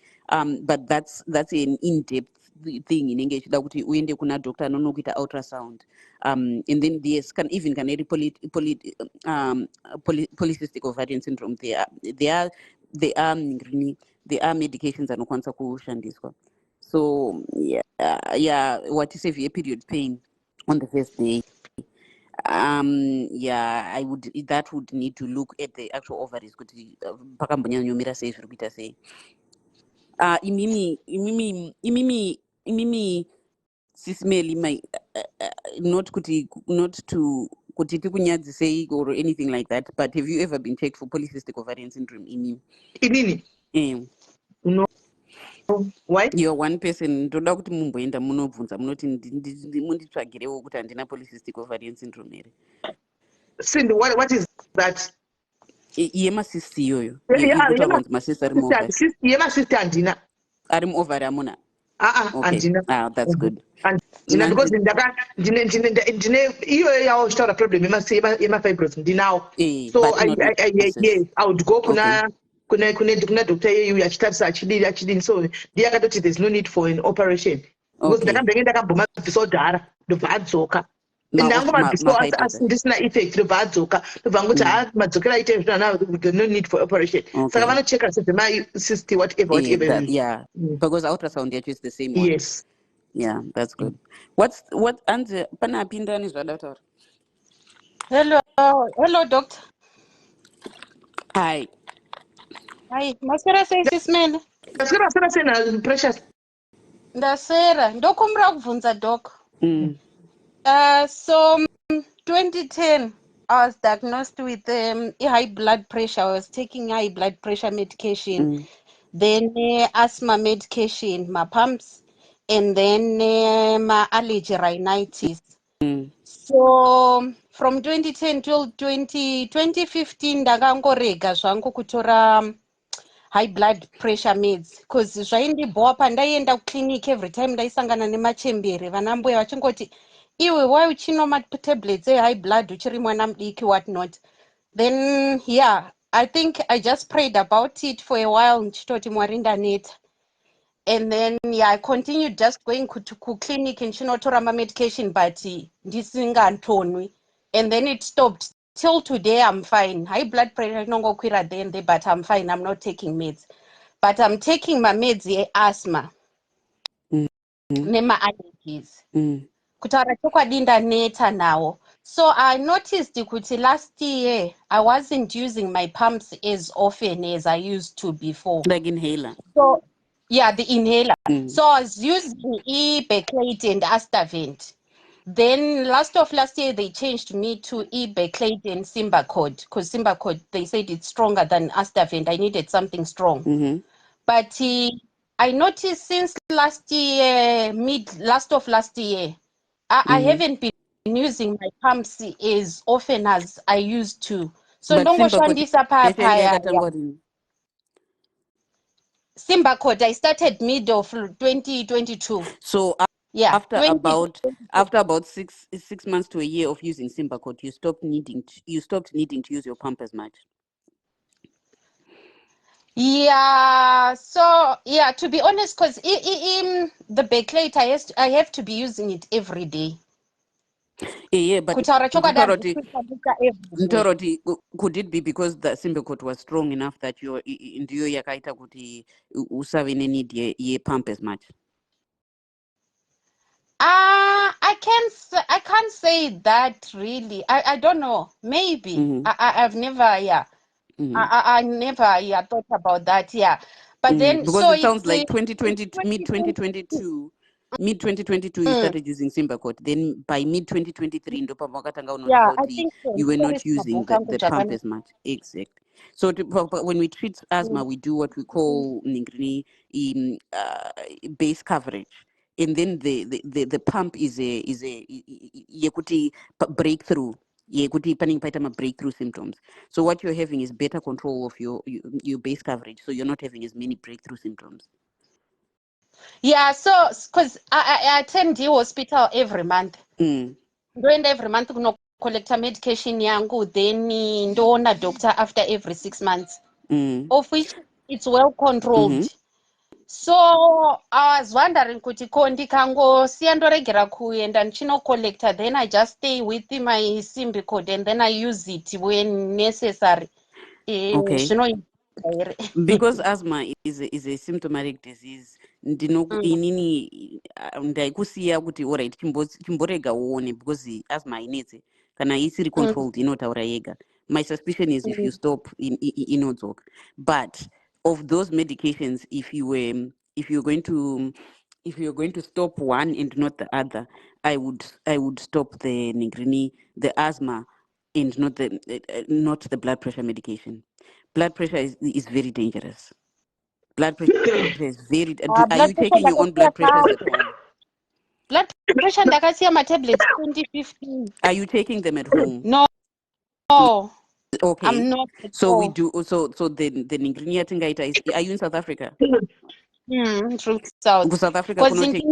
Speaker 6: But that's an in-depth thing inenge ichida kuti uende kuna doctor anonokuita ultrasound, and then yes, can iri polycystic ovarian syndrome, there are medications anokwanisa kushandiswa. So yeah, what is severe period pain on the first day, yeah, that would need to look at the actual ovaries kuti pakambonyanyomira sei zviri kuita sei. Imimi SIS MELLY, my not to kuti tikunyadzisei or anything like that, but have you ever been checked for polycystic ovarian syndrome?
Speaker 1: Inini? No. Why?
Speaker 6: You're one person. Ndoda kuti mumboenda munobvunza munoti munditsvagirewo kuti handina polycystic ovarian syndrome here.
Speaker 1: Cindy, what is that?
Speaker 6: Yemasist iyoyo. Masist ari muovari.
Speaker 1: Yemasist handina.
Speaker 6: Ari muovari amuna.
Speaker 1: Handina.
Speaker 6: That's good.
Speaker 1: Handina because ndine iyo yawo chitaura problem yemafibrosis ndinawo. So yes, I would go kuna doctor yeyu achitarisa achidini, so ndiyakatoti there's no need for an operation because ndakambenge ndakamboma bviso dhara ndobva adzoka ndango mabviso asindisina effect ndobva adzoka ndobva nguti madzokera aite zvino no need for operation, saka vanocheka sezvemacyst whatever.
Speaker 6: Yeah, because ultrasound yacho is the same one.
Speaker 1: Yes.
Speaker 6: Yeah, that's good. What Anze pana apinda nezvada kutaura?
Speaker 2: Hello doctor.
Speaker 6: Hi.
Speaker 2: Hi, masera sei SIS MELLY?
Speaker 1: Masera sei precious.
Speaker 2: Ndasera, ndokumbira kubvunza doc. So 2010 I was diagnosed with high blood pressure. I was taking high blood pressure medication, then asthma medication, my pumps, and then my allergy rhinitis. So from 2010 till 2015 ndakangorega zvangu kutora high blood pressure meds because zvaindibhoa pandaienda kuclinic every time ndaisangana nemachembere vanambuya vachingoti iwe why uchinoma tablets high blood uchiri mwana mudiki what not. Then yeah, I think I just prayed about it for a while nchitoti mwari ndaneta, and then yeah, I continued just going to clinic nchinotora medication but ndisingatonwi, and then it stopped. Till today I'm fine. High blood pressure inongokwira then, but I'm fine. I'm not taking meds, but I'm taking my meds asthma nema allergies. Kutaura chokwadi ndaneta nawo. So I noticed kuti last year I wasn't using my pumps as often as I used to before.
Speaker 6: Like inhaler.
Speaker 2: So yeah, the inhaler. So I was using Beclate and Astavent. Then last year they changed me to Beclate and Simbacort because Simbacort they said it's stronger than Astavent. I needed something strong. But I noticed since last year, last year, I haven't been using my pumps as often as I used to. So ndongoshandisa paya. Simbacort I started mid of 2022.
Speaker 6: So
Speaker 2: yeah,
Speaker 6: after about six months to a year of using Simbacort, you stopped needing to use your pump as much.
Speaker 2: Yeah, so yeah, to be honest, because in the Beclate I have to be using it every day.
Speaker 6: Yeah, but could it be because the Simbacort was strong enough that you ndiyo yakaita kuti usave need ye pump as much?
Speaker 2: I can't say that really. I don't know. Maybe I've never I never thought about that. Yeah, but then
Speaker 6: because
Speaker 2: so
Speaker 6: it sounds like 2020 mid 2022 you started using Simbacort. Then by mid 2023 you were not using the pump as much. Exactly. So when we treat asthma, we do what we call base coverage. and then the pump is a yekuti breakthrough. Yekuti panning paitama breakthrough symptoms. So what you're having is better control of your base coverage. So you're not having as many breakthrough symptoms.
Speaker 9: Yeah, so because I attend the hospital every month. Going every month to collect a medication yangu, then ndoona doctor after every 6 months. Of which it's well controlled. So I was wondering kuti ko ndikangosiya ndoregera kuenda ndichinocollecta, then I just stay with my simbi code and then I use it when necessary.
Speaker 6: Okay. Because asthma is a symptomatic disease. Inini ndaikusiya kuti alright chimborega uone because asthma inetse kana isiri controlled inotaura yega. My suspicion is if you stop inodzoka. But of those medications, if you're going to stop one and not the other, I would stop the Negrini, the asthma, and not the blood pressure medication. Blood pressure is very dangerous. Blood pressure is very. Are you taking your own blood pressures at home?
Speaker 9: Blood pressure ndakasiya my tablets 2015.
Speaker 6: Are you taking them at home?
Speaker 9: No.
Speaker 6: Okay.
Speaker 9: I'm not.
Speaker 6: So we do. So the Ningrinia Tingaita is. Are you in South Africa?
Speaker 9: True South.
Speaker 6: South Africa.
Speaker 9: Because in 3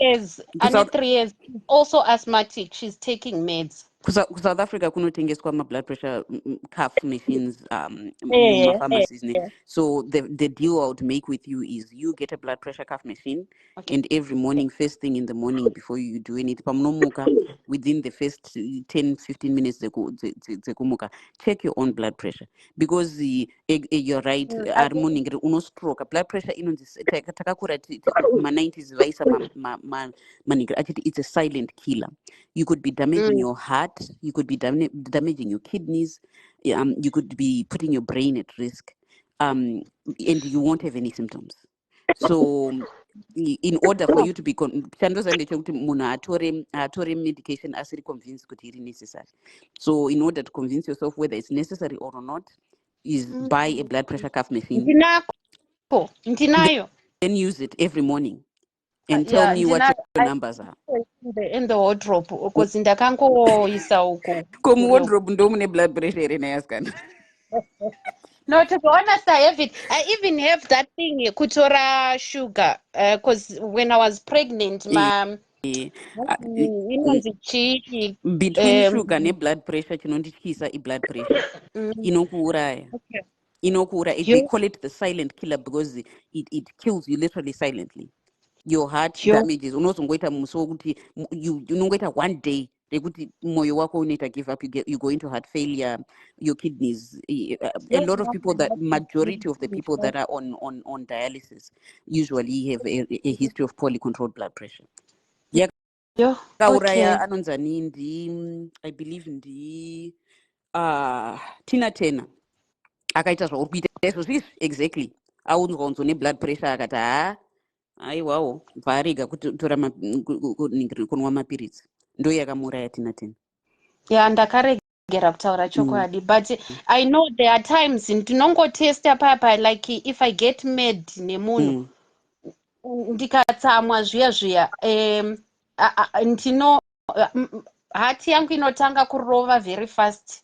Speaker 9: years, and 3 years, also asthmatic. She's taking meds.
Speaker 6: South Africa kunotengeswa ma blood pressure cuff machines pharmacies. So the deal I would make with you is you get a blood pressure cuff machine, and every morning, first thing in the morning before you do anything, within the first 10-15 minutes check your own blood pressure, because you're right, morning uno stroke blood pressure takakura ma 90s vaisa it's a silent killer. You could be damaging your heart, you could be damaging your kidneys, you could be putting your brain at risk, and you won't have any symptoms. So in order for you to be medication asiri convinced kuti iri necessary. So in order to convince yourself whether it's necessary or not, is buy a blood pressure cuff machine. Then use it every morning. And tell me what your numbers are.
Speaker 9: In the wardrobe, because in the ndakangoisa uko.
Speaker 6: Come wardrobe ndo mune blood pressure ine yaskan.
Speaker 9: No, to be honest, I have it. I even have that thing kutora sugar, because when I was pregnant, mom.
Speaker 6: Between sugar and blood pressure, chinondichisa blood pressure. Inokuuraya. They call it the silent killer because it kills you literally silently. Your heart damages. Unozongoita muso kuti you unongoita one day rekuti moyo wako unoita give up, you go into heart failure, your kidneys. A lot of people, that majority of the people that are on dialysis usually have a history of poorly controlled blood pressure. Anonzani I believe ndi Tina Turner akaita zvaurikuita izvo exactly aunzwa ne blood pressure akati aiwawo bvarega kutora kunwa mapiritsi ndo yakamuraya Tina Turner.
Speaker 9: Yeah, ndakaregera kutaura chokwadi, but I know there are times ndinongotesta papa, like if I get mad nemunhu ndikatsamwa zviya ndino hati yangu inotanga kurova very fast,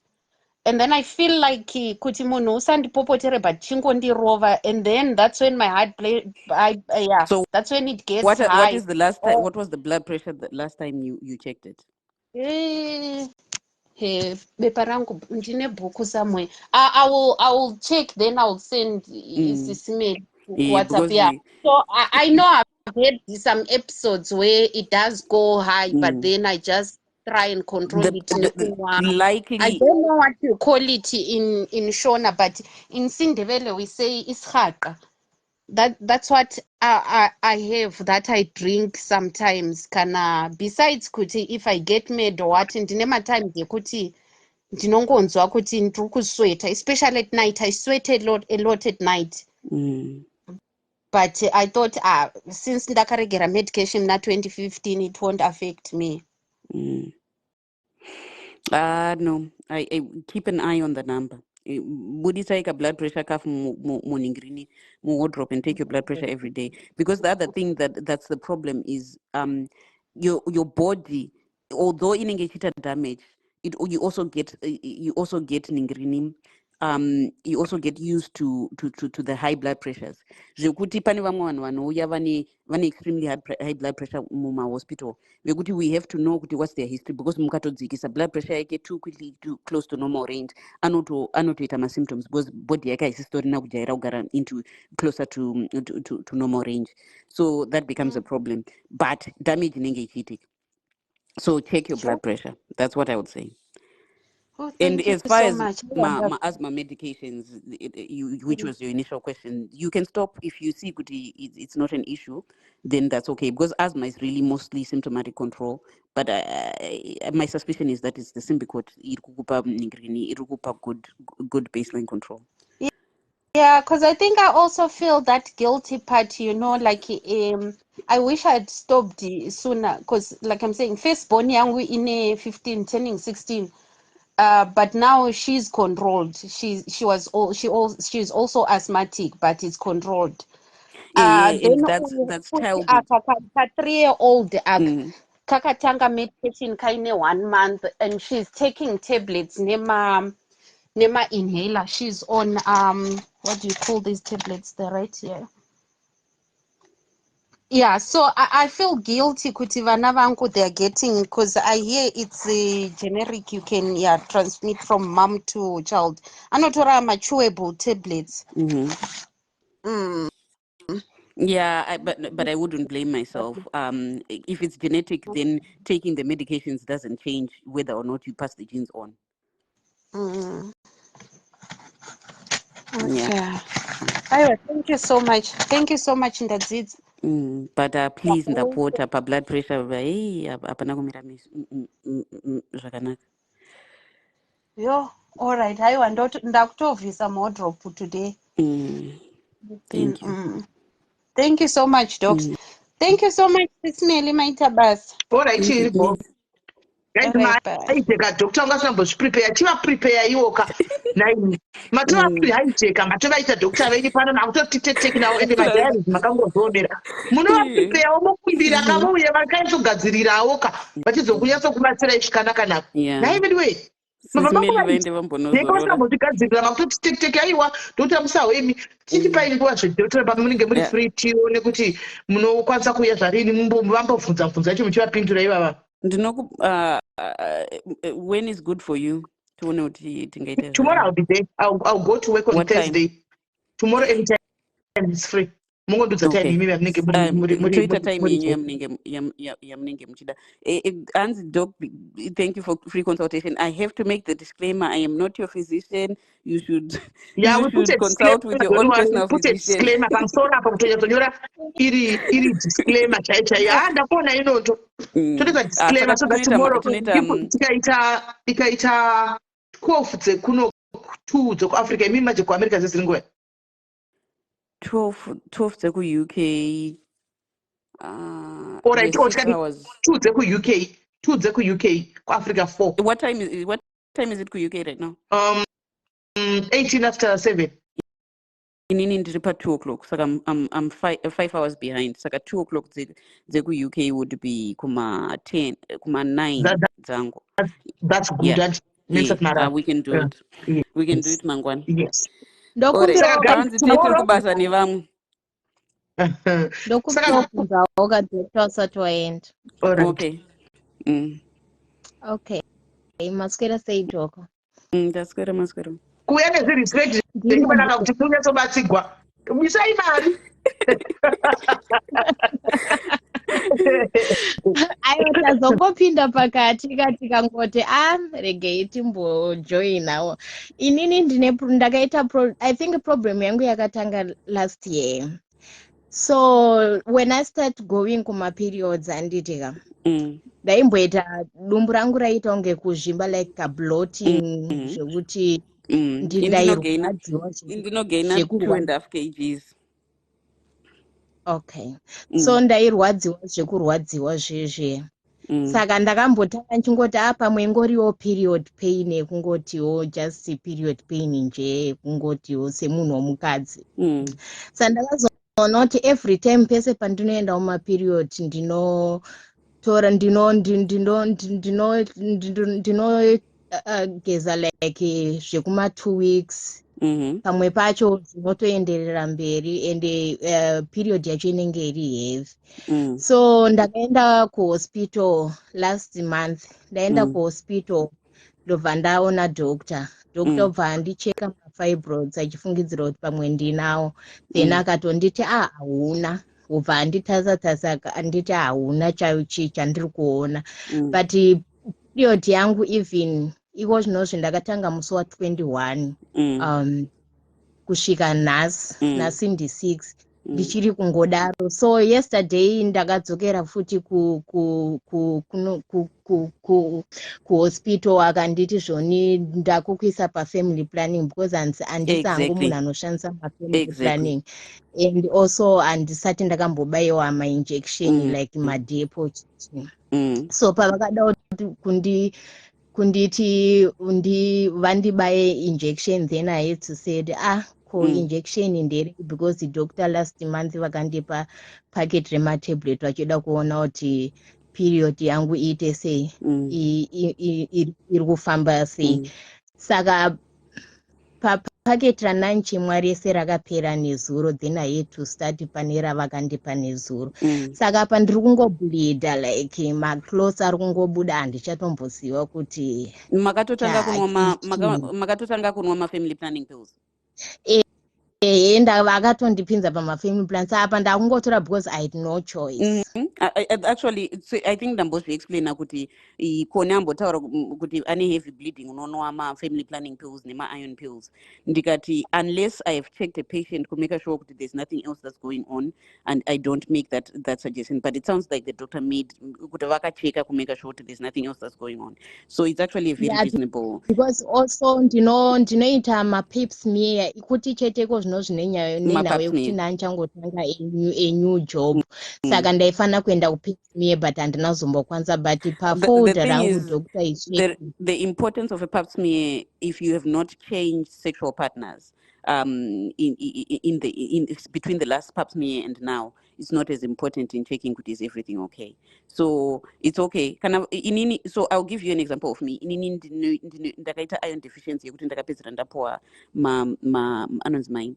Speaker 9: and then I feel like kuti munhu usandipopotere but chingondirova, and then that's when my heart
Speaker 6: so
Speaker 9: that's when it gets
Speaker 6: what
Speaker 9: high.
Speaker 6: What is the last time? What was the blood pressure the last time you checked it?
Speaker 9: Bepa rangu ndine bhuku somewhere. I will check, then I will send SIS MELLY WhatsApp. So I know I've had some episodes where it does go high, but then I just try and control it.
Speaker 6: Likely,
Speaker 9: I don't know what you call it in Shona, but in Sindebele we say ishaqa. That's what I have, that I drink sometimes. Kana besides kuti if I get mad or what, ndine matimes ekuti ndinongonzwa kuti ndiri kusweta, especially at night. I sweat a lot at night. But I thought since ndakaregera medication na 2015 it won't affect me.
Speaker 6: No, I keep an eye on the number. budisa blood pressure cuff muningrini wardrobe and take your blood pressure every day, because the other thing that's the problem is your body, although inenge ichiita damage, you also get ningrini, you also get used to the high blood pressures. Zvekuti pane vamwe vanhu vanouya vane extremely high blood pressure hospital, vekuti we have to know kuti what's their history, because mukatodzikisa blood pressure yake too quickly too close to normal range anotoita masymptoms, because body yake haisistorina kujaira kugara into closer to normal range, so that becomes a problem. But damage inenge ichiitika, so check your blood pressure. That's what I would say.
Speaker 9: Oh,
Speaker 6: And
Speaker 9: thank you
Speaker 6: as far
Speaker 9: so
Speaker 6: as
Speaker 9: much.
Speaker 6: my asthma medications, which was your initial question, you can stop if you see it's not an issue, then that's okay, because asthma is really mostly symptomatic control. But my suspicion is that it's the Symbicort, good baseline control.
Speaker 9: Yeah, because I think I also feel that guilty part, like I wish I'd stopped sooner, because like I'm saying, firstborn young in a 15 turning 16. But now she's controlled. She's also asthmatic, but it's controlled.
Speaker 6: Yeah,
Speaker 9: Then
Speaker 6: and that's childhood.
Speaker 9: 3-year-old kakatanga medication kaine 1 month, and she's taking tablets nema inhaler. She's on what do you call these tablets? They're right here. Yeah, so I feel guilty kuti vana vangu they're getting, because I hear it's a generic, you can transmit from mom to child. Anotora chewable tablets.
Speaker 6: Yeah, but I wouldn't blame myself. If it's genetic, then taking the medications doesn't change whether or not you pass the genes on.
Speaker 9: Okay.
Speaker 6: Yeah.
Speaker 9: Thank you so much. Thank you so much, Ndadzidzi.
Speaker 6: But please ndapota pa blood pressure hapana kumira zvakanaka.
Speaker 9: Yo, all right. Haiwa ndakutovhisa wardrobe today.
Speaker 6: Thank you.
Speaker 9: Thank you so much, docs. Thank you so much, SIS MELLY Maitabas.
Speaker 1: All right, chiripo. Guys, maiteka doctor ungasambozviprepare chivaprepare iwoka naini matova haiteka matovaita doctor venyu pano nakutotiteki nawo ende madiaries makangozomera munovapreparewo mokumbira ngavouye vakaizogadzirirawo ka vachizokunyatsokubatsirai zvakanaka nako naividiwei nekosambozvigadzirira makutotiteki aiwa doctor musahwemi tichipai nguva zvedoctor pamunenge muri free tione kuti munokwanisa kuuya zvarini vambobvunza chi muchivapindura ivava.
Speaker 6: When is good for you?
Speaker 1: Tomorrow I'll be there. I'll go to work on what Thursday. Time? Tomorrow anytime is free.
Speaker 6: Okay. Twitter time Doc, thank you for free consultation. I have to make the disclaimer, I am not your physician. You should consult with your own personal physician.
Speaker 1: Disclaimer disclaimer inoto. Disclaimer so that tomorrow ikaita 12 dzekuno 2 dzeko Africa imima dzeko America zesingwe
Speaker 6: 12 dzeku UK.
Speaker 1: All right, 2 dzeku UK, 2 dzeku UK, Africa 4.
Speaker 6: What time is it ku UK right now?
Speaker 1: 18 after 7.
Speaker 6: Inini ndiri pa 2 o'clock, so I'm 5 hours behind. So 2 o'clock dzeku UK would be kuma 9 dzangu.
Speaker 1: That's good.
Speaker 6: Yeah. We can do it.
Speaker 1: Yes.
Speaker 6: We can do it mangwana.
Speaker 1: Yes.
Speaker 6: Tomorrow kubasa nevamwe.
Speaker 8: Ndokumbobvunzawo kadoctor asati waenda.
Speaker 6: Okay.
Speaker 8: Okay. Maswera sei doko?
Speaker 6: Ndaswera maswera.
Speaker 1: Kuya nezvirespect zvekunaka kuti kunyatsobatsigwa. Misai mari.
Speaker 8: Aiwa tazongopinda pakati tikangoti regei timbojoinawo. Inini ndakaita I think problem yangu yakatanga last year. So when I start going kuma periods anditika ndaimboita dumbu rangu raita kunge kuzvimba like a bloating zvekuti
Speaker 6: ndinogaina 2.5 kgs.
Speaker 8: Okay. So ndairwadziwa zvekurwadziwa zvezve. saka ndakambotanga nchingoti pamwe ingoriwo period pain yekungotiwo just period pain nje kungotiwo semunhu womukadzi saka ndakazoona kuti every time pese pandinoenda mumaperiod geza like zvekuma 2 weeks pamwe pacho zvinotoenderera mberi ende period yacho inenge iri heavy so ndakaenda kuhospital last month ndaenda kuhospital ndobva ndaona doctor obva andicheka mafibroids achifungidzira kuti pamwe ndinawo then akatonditi hauna obva anditasa anditi hauna chandiri kuona but period yangu even iko zvinozvi ndakatanga musi wa21 kusvika nhasi ndi 6 ndichiri kungodaro so yesterday ndakadzokera futi kuhospital akanditi zvoni ndakukuisa pafamily planning because handisi hangu munhu anoshandisa mafamily planning and also handisati ndakambobayiwa mainjection like madepo so pavakada kunditi vandibaye injection then I had to say injection ndere because doctor last month vakandipa packet rematablet vachida kuona kuti period yangu iite sei iri kufamba sei saka packet ra9 chimwa rese rakapera nezuro then I had to start pane ravakandipa nezuro saka pa ndiri kungobleeda like maclothes ari kungobuda handichatomboziva kuti
Speaker 6: makatotanga kunwa mafamily planning pills
Speaker 8: vakatondipinza pamafamily plans apa ndakungotora because I had no choice
Speaker 6: actually I think ndambozviexplaina kuti kone ambotaura kuti ane heavy bleeding unonwa mafamily planning pills nema-iron pills ndikati unless I have checked a patient to make sure kuti there's nothing else that's going on and I don't make that suggestion, but it sounds like the doctor made kuti vakacheka to make sure that there's nothing else that's going on, so it's actually a very reasonable
Speaker 8: because also ndinoita mapap smear kuti cheteko zvinozvinenyayo yekuti nanchangotanga a new job saka ndaifana kuenda kupap smear but handinazombokwanisa but pafolder rangu doctor is
Speaker 6: the importance of a pap smear if you have not changed sexual partners in between the last pap smear and now is not as important in checking is everything okay, so it's okay so I'll give you an example of me inini ndakaita iron deficiency yekuti ndakapedzera ndapuwa anonzi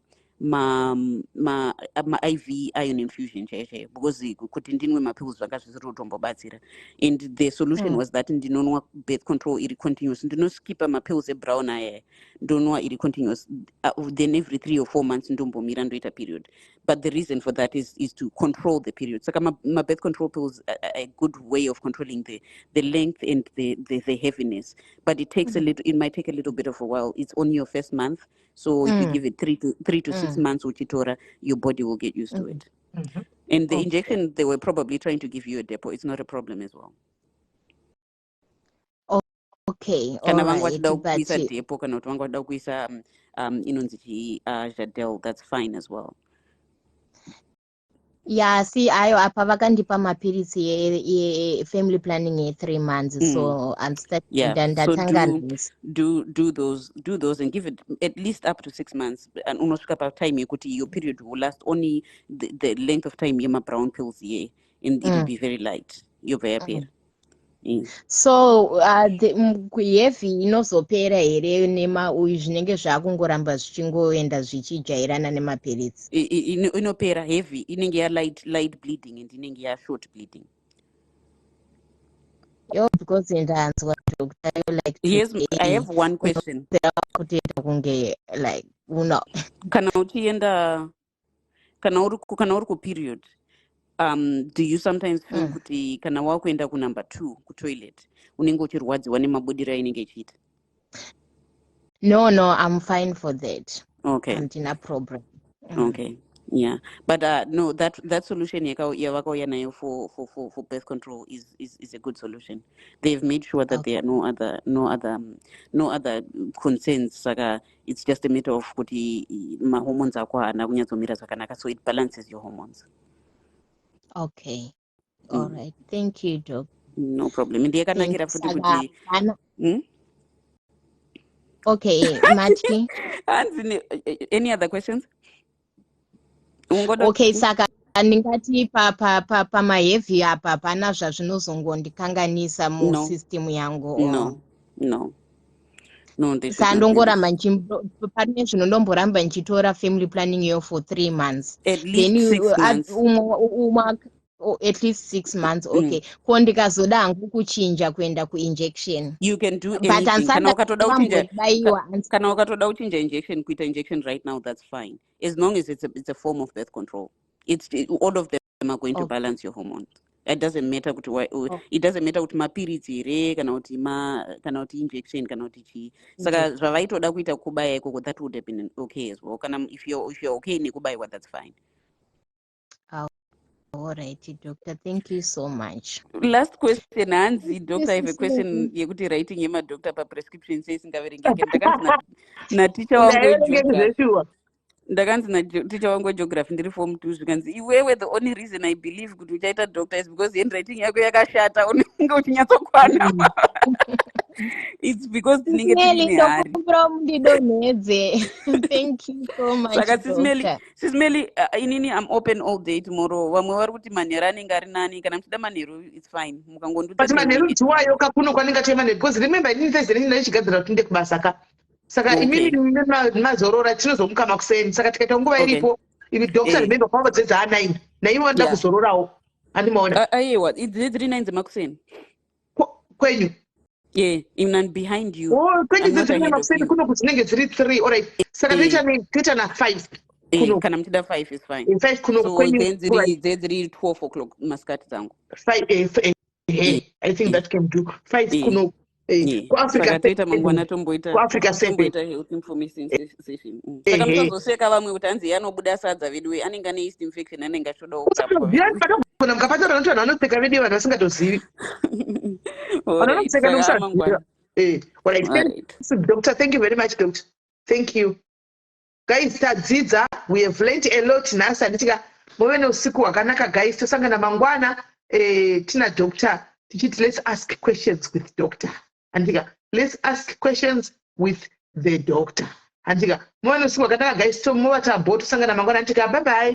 Speaker 6: ma-IV iron infusion chaiye because kuti ndinwe mapills zvanga zvisiri kutombobatsira and the solution was that ndinonwa birth control iri continuous ndinoskipa mapills ebrown aya ndonwa iri continuous then every 3 or 4 months ndombomira ndoita period, but the reason for that is to control the period saka ma-birth control pills are a good way of controlling the length and the heaviness, but it takes it might take a little bit of a while. It's on your first month, so if you give it 3 to 6 months uchitora, your body will get used to it. And the injection they were probably trying to give you a depot, it's not a problem as well.
Speaker 8: Okay,
Speaker 6: kana vangwada kuisa depot kana kuti vangwada kuisa inonzi Jadel, that's fine as well.
Speaker 8: Yeah, see, apa vakandipa mapirisi family planning 3 months, so I'm starting.
Speaker 6: So do those and give it at least up to 6 months. And unosvika pa time yekuti your period will last only the length of time yema brown pills and it will be very light. You're very happy.
Speaker 8: So heavy inozopera here nema uyu zvinenge zvakungoramba zvichingoenda zvichijairana nemapirisi
Speaker 6: inopera heavy inenge ya light bleeding and inenge ya short bleeding.
Speaker 8: Because ndaanzwa doctor like
Speaker 6: yes, I have one question
Speaker 8: kutenda kunge like
Speaker 6: kana uchienda kana uri ku period do you sometimes feel kuti kana wakuenda ku number 2 ku toilet unenge uchirwadziwa nemabudiro ainenge ichiita?
Speaker 8: No, I'm fine for that.
Speaker 6: Okay,
Speaker 8: handina problem.
Speaker 6: Okay, yeah, but no, that solution yavakauya nayo for birth control is a good solution. They've made sure that there are no other concerns, saka it's just a matter of kuti ma hormones ako haana kunyatsomira zvakanaka, so it balances your hormones.
Speaker 8: Okay, all right, thank you, Doc.
Speaker 6: No problem. Ndiyakanakira futi
Speaker 8: Saka
Speaker 6: kuti
Speaker 8: okay, Mati.
Speaker 6: Any other questions?
Speaker 8: Okay, saka ndingati pamaheavy apa pana zvazvinozongondikanganisa musystem yangu.
Speaker 6: No, they should
Speaker 8: Sandongoramba pane zvinondomboramba nchitora family planning yo for 3 months.
Speaker 6: At least 6 months.
Speaker 8: At least 6 months. Okay. Ko ndikazoda hangu kuchinja kuenda kuinjection.
Speaker 6: You can do
Speaker 8: But
Speaker 6: anything. Kana
Speaker 8: kana
Speaker 6: ukatoda kuchinja injection, kuita injection right now, that's fine. As long as it's a form of birth control. All of them are going to balance your hormones. It doesn't matter kuti it doesn't matter kuti mapirits here kana kuti injection kana kuti chi. Saka zvavaitoda kuita kubaya ikoko, that would have been okay as well. Kana if you're okay nekubaiwa, that's fine.
Speaker 8: All right, doctor. Thank you so much.
Speaker 6: Last question, Nancy. Doctor, I have a question. Yekuti writing yema doctor pa prescription says ingaverengeke. Na teacher wangu ndakanzi na teacher wangu geography ndiri form 2 zvikanzi iwewe the only reason I believe kuti uchaita doctor is because handwriting yako yakashata unenge uchinyatsokwanda. It's because tinenge tine hari.
Speaker 8: Thank you so much.
Speaker 6: Saka Sis Melly, inini I'm open all day tomorrow. Vamwe vari kuti manheru anenge ari nani kana muchida manheru it's fine. Mukangondudza.
Speaker 1: But manheru dziwayo kakuno kwaninga tema manheru because remember inini Thursday ndinachigadzira kuti ndinde kubasa ka. Saka imini mazorora tinozomuka makuseni. Saka tikaita nguva iripo ivi doctor remember kwavo dzedza 9 na ivo vanoda kuzororawo. Andimaona.
Speaker 6: Aiwa, dziri 9 dzemakuseni.
Speaker 1: Kwenyu.
Speaker 6: Yeah, even behind you.
Speaker 1: Oh, kwenyu dziri makuseni kuno kudzinenge dziri 3. All right. Saka tita na 5.
Speaker 6: Kuno kana mutida 5 is fine.
Speaker 1: 5 kuno kwenyu.
Speaker 6: So dziri 12 o'clock maskati dzangu.
Speaker 1: 5 I think that can do. 5 kuno.
Speaker 6: Saka toita mangwana tomboita health information session. Saka mutozoseka vamwe kuti hanzi yanobuda sadza vedu anenge ane yeast infection anenge achoda kurapwa.
Speaker 1: Kana mukapata vantu vanopfeka vedu vanhu vasingatozivi. Doctor, thank you very much, doctor. Thank you. Guys, tadzidza, we have learned a lot nhasi anditika muve neusiku hwakanaka guys. Tosangana mangwana tina doctor tichiti let's ask questions with doctor. Andika, let's ask questions with the doctor. Andika, muve neusiku hwakanaka guys. Tomuvata bho tosangana mangwana andika bye bye.